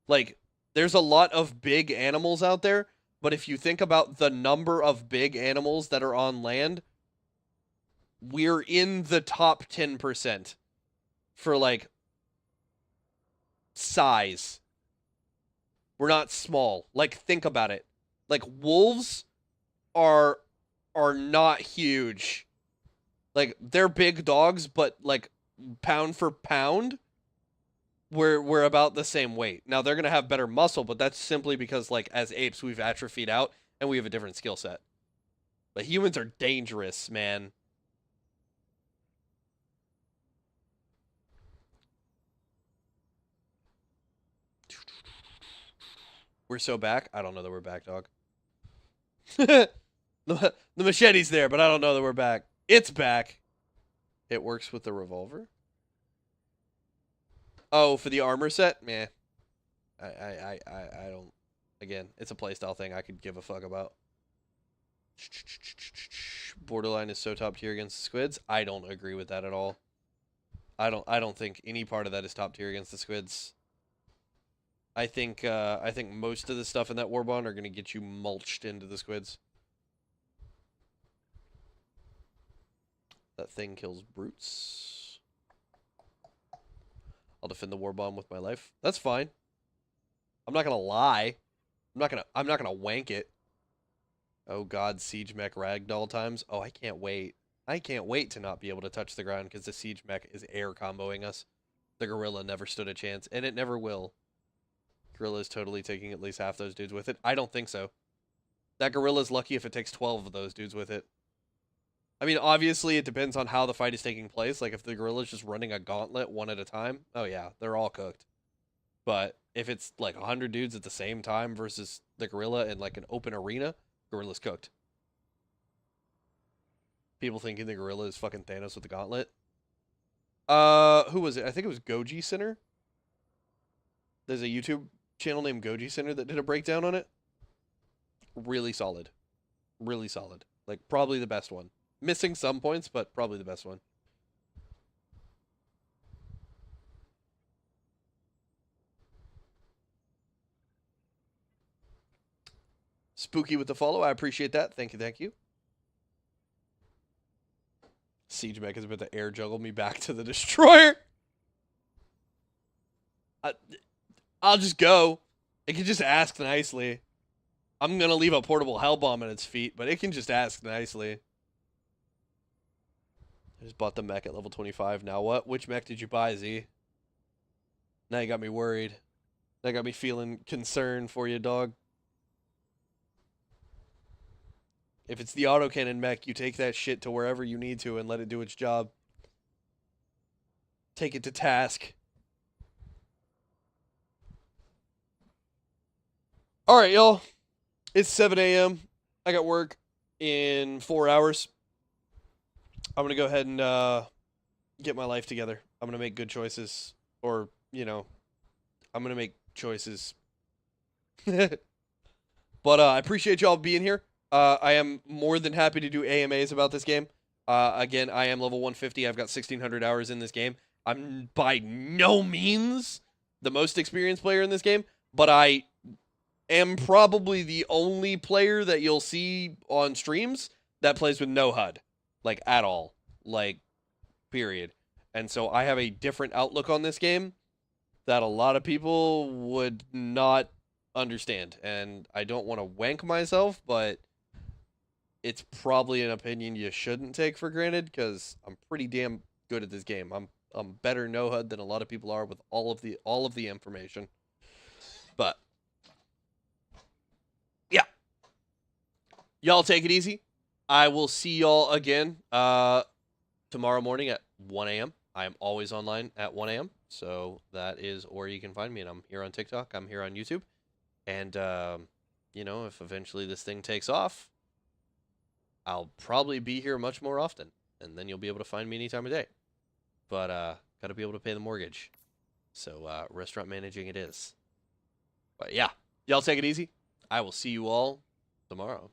Like there's a lot of big animals out there, but if you think about the number of big animals that are on land, we're in the top 10% for like size. We're not small. Like think about it. Like wolves are not huge. Like they're big dogs, but like pound for pound, we're about the same weight. Now they're gonna have better muscle, but that's simply because like as apes we've atrophied out and we have a different skill set. But humans are dangerous, man. We're so back. I don't know that we're back, dog. The machete's there, but I don't know that we're back. It's back. It works with the revolver. Oh, for the armor set? Meh. I don't. Again, it's a playstyle thing I could give a fuck about. Borderline is so top tier against the squids. I don't agree with that at all. I don't think any part of that is top tier against the squids. I think most of the stuff in that warbond are gonna get you mulched into the squids. That thing kills brutes. I'll defend the warbond with my life. That's fine. I'm not gonna lie. I'm not gonna wank it. Oh god, siege mech ragdoll times. Oh, I can't wait. I can't wait to not be able to touch the ground because the siege mech is air comboing us. The gorilla never stood a chance, and it never will. Gorilla is totally taking at least half those dudes with it. I don't think so. That gorilla's lucky if it takes 12 of those dudes with it. I mean, obviously, it depends on how the fight is taking place. Like, if the gorilla's just running a gauntlet one at a time, oh yeah, they're all cooked. But if it's, like, 100 dudes at the same time versus the gorilla in, like, an open arena, gorilla's cooked. People thinking the gorilla is fucking Thanos with the gauntlet. Who was it? I think it was Goji Center. There's a YouTube channel named Goji Center that did a breakdown on it. Really solid. Really solid. Like, probably the best one. Missing some points, but probably the best one. Spooky with the follow. I appreciate that. Thank you, thank you. Siege Mech is about to air juggle me back to the destroyer. I'll just go. It can just ask nicely. I'm going to leave a portable hell bomb at its feet, but it can just ask nicely. I just bought the mech at level 25. Now what? Which mech did you buy, Z? Now you got me worried. That got me feeling concerned for you, dog. If it's the autocannon mech, you take that shit to wherever you need to and let it do its job. Take it to task. Alright, y'all. It's 7 a.m. I got work in 4 hours. I'm going to go ahead and get my life together. I'm going to make good choices. Or, you know, I'm going to make choices. But I appreciate y'all being here. I am more than happy to do AMAs about this game. Again, I am level 150. I've got 1,600 hours in this game. I'm by no means the most experienced player in this game, but I am probably the only player that you'll see on streams that plays with no HUD. Like, at all. Like, period. And so I have a different outlook on this game that a lot of people would not understand. And I don't want to wank myself, but it's probably an opinion you shouldn't take for granted because I'm pretty damn good at this game. I'm better NoHUD than a lot of people are with all of the information. But yeah. Y'all take it easy. I will see y'all again tomorrow morning at 1 a.m. I am always online at 1 a.m. So that is where you can find me. And I'm here on TikTok. I'm here on YouTube. And, you know, if eventually this thing takes off, I'll probably be here much more often. And then you'll be able to find me any time of day. But got to be able to pay the mortgage. So restaurant managing it is. But yeah, y'all take it easy. I will see you all tomorrow.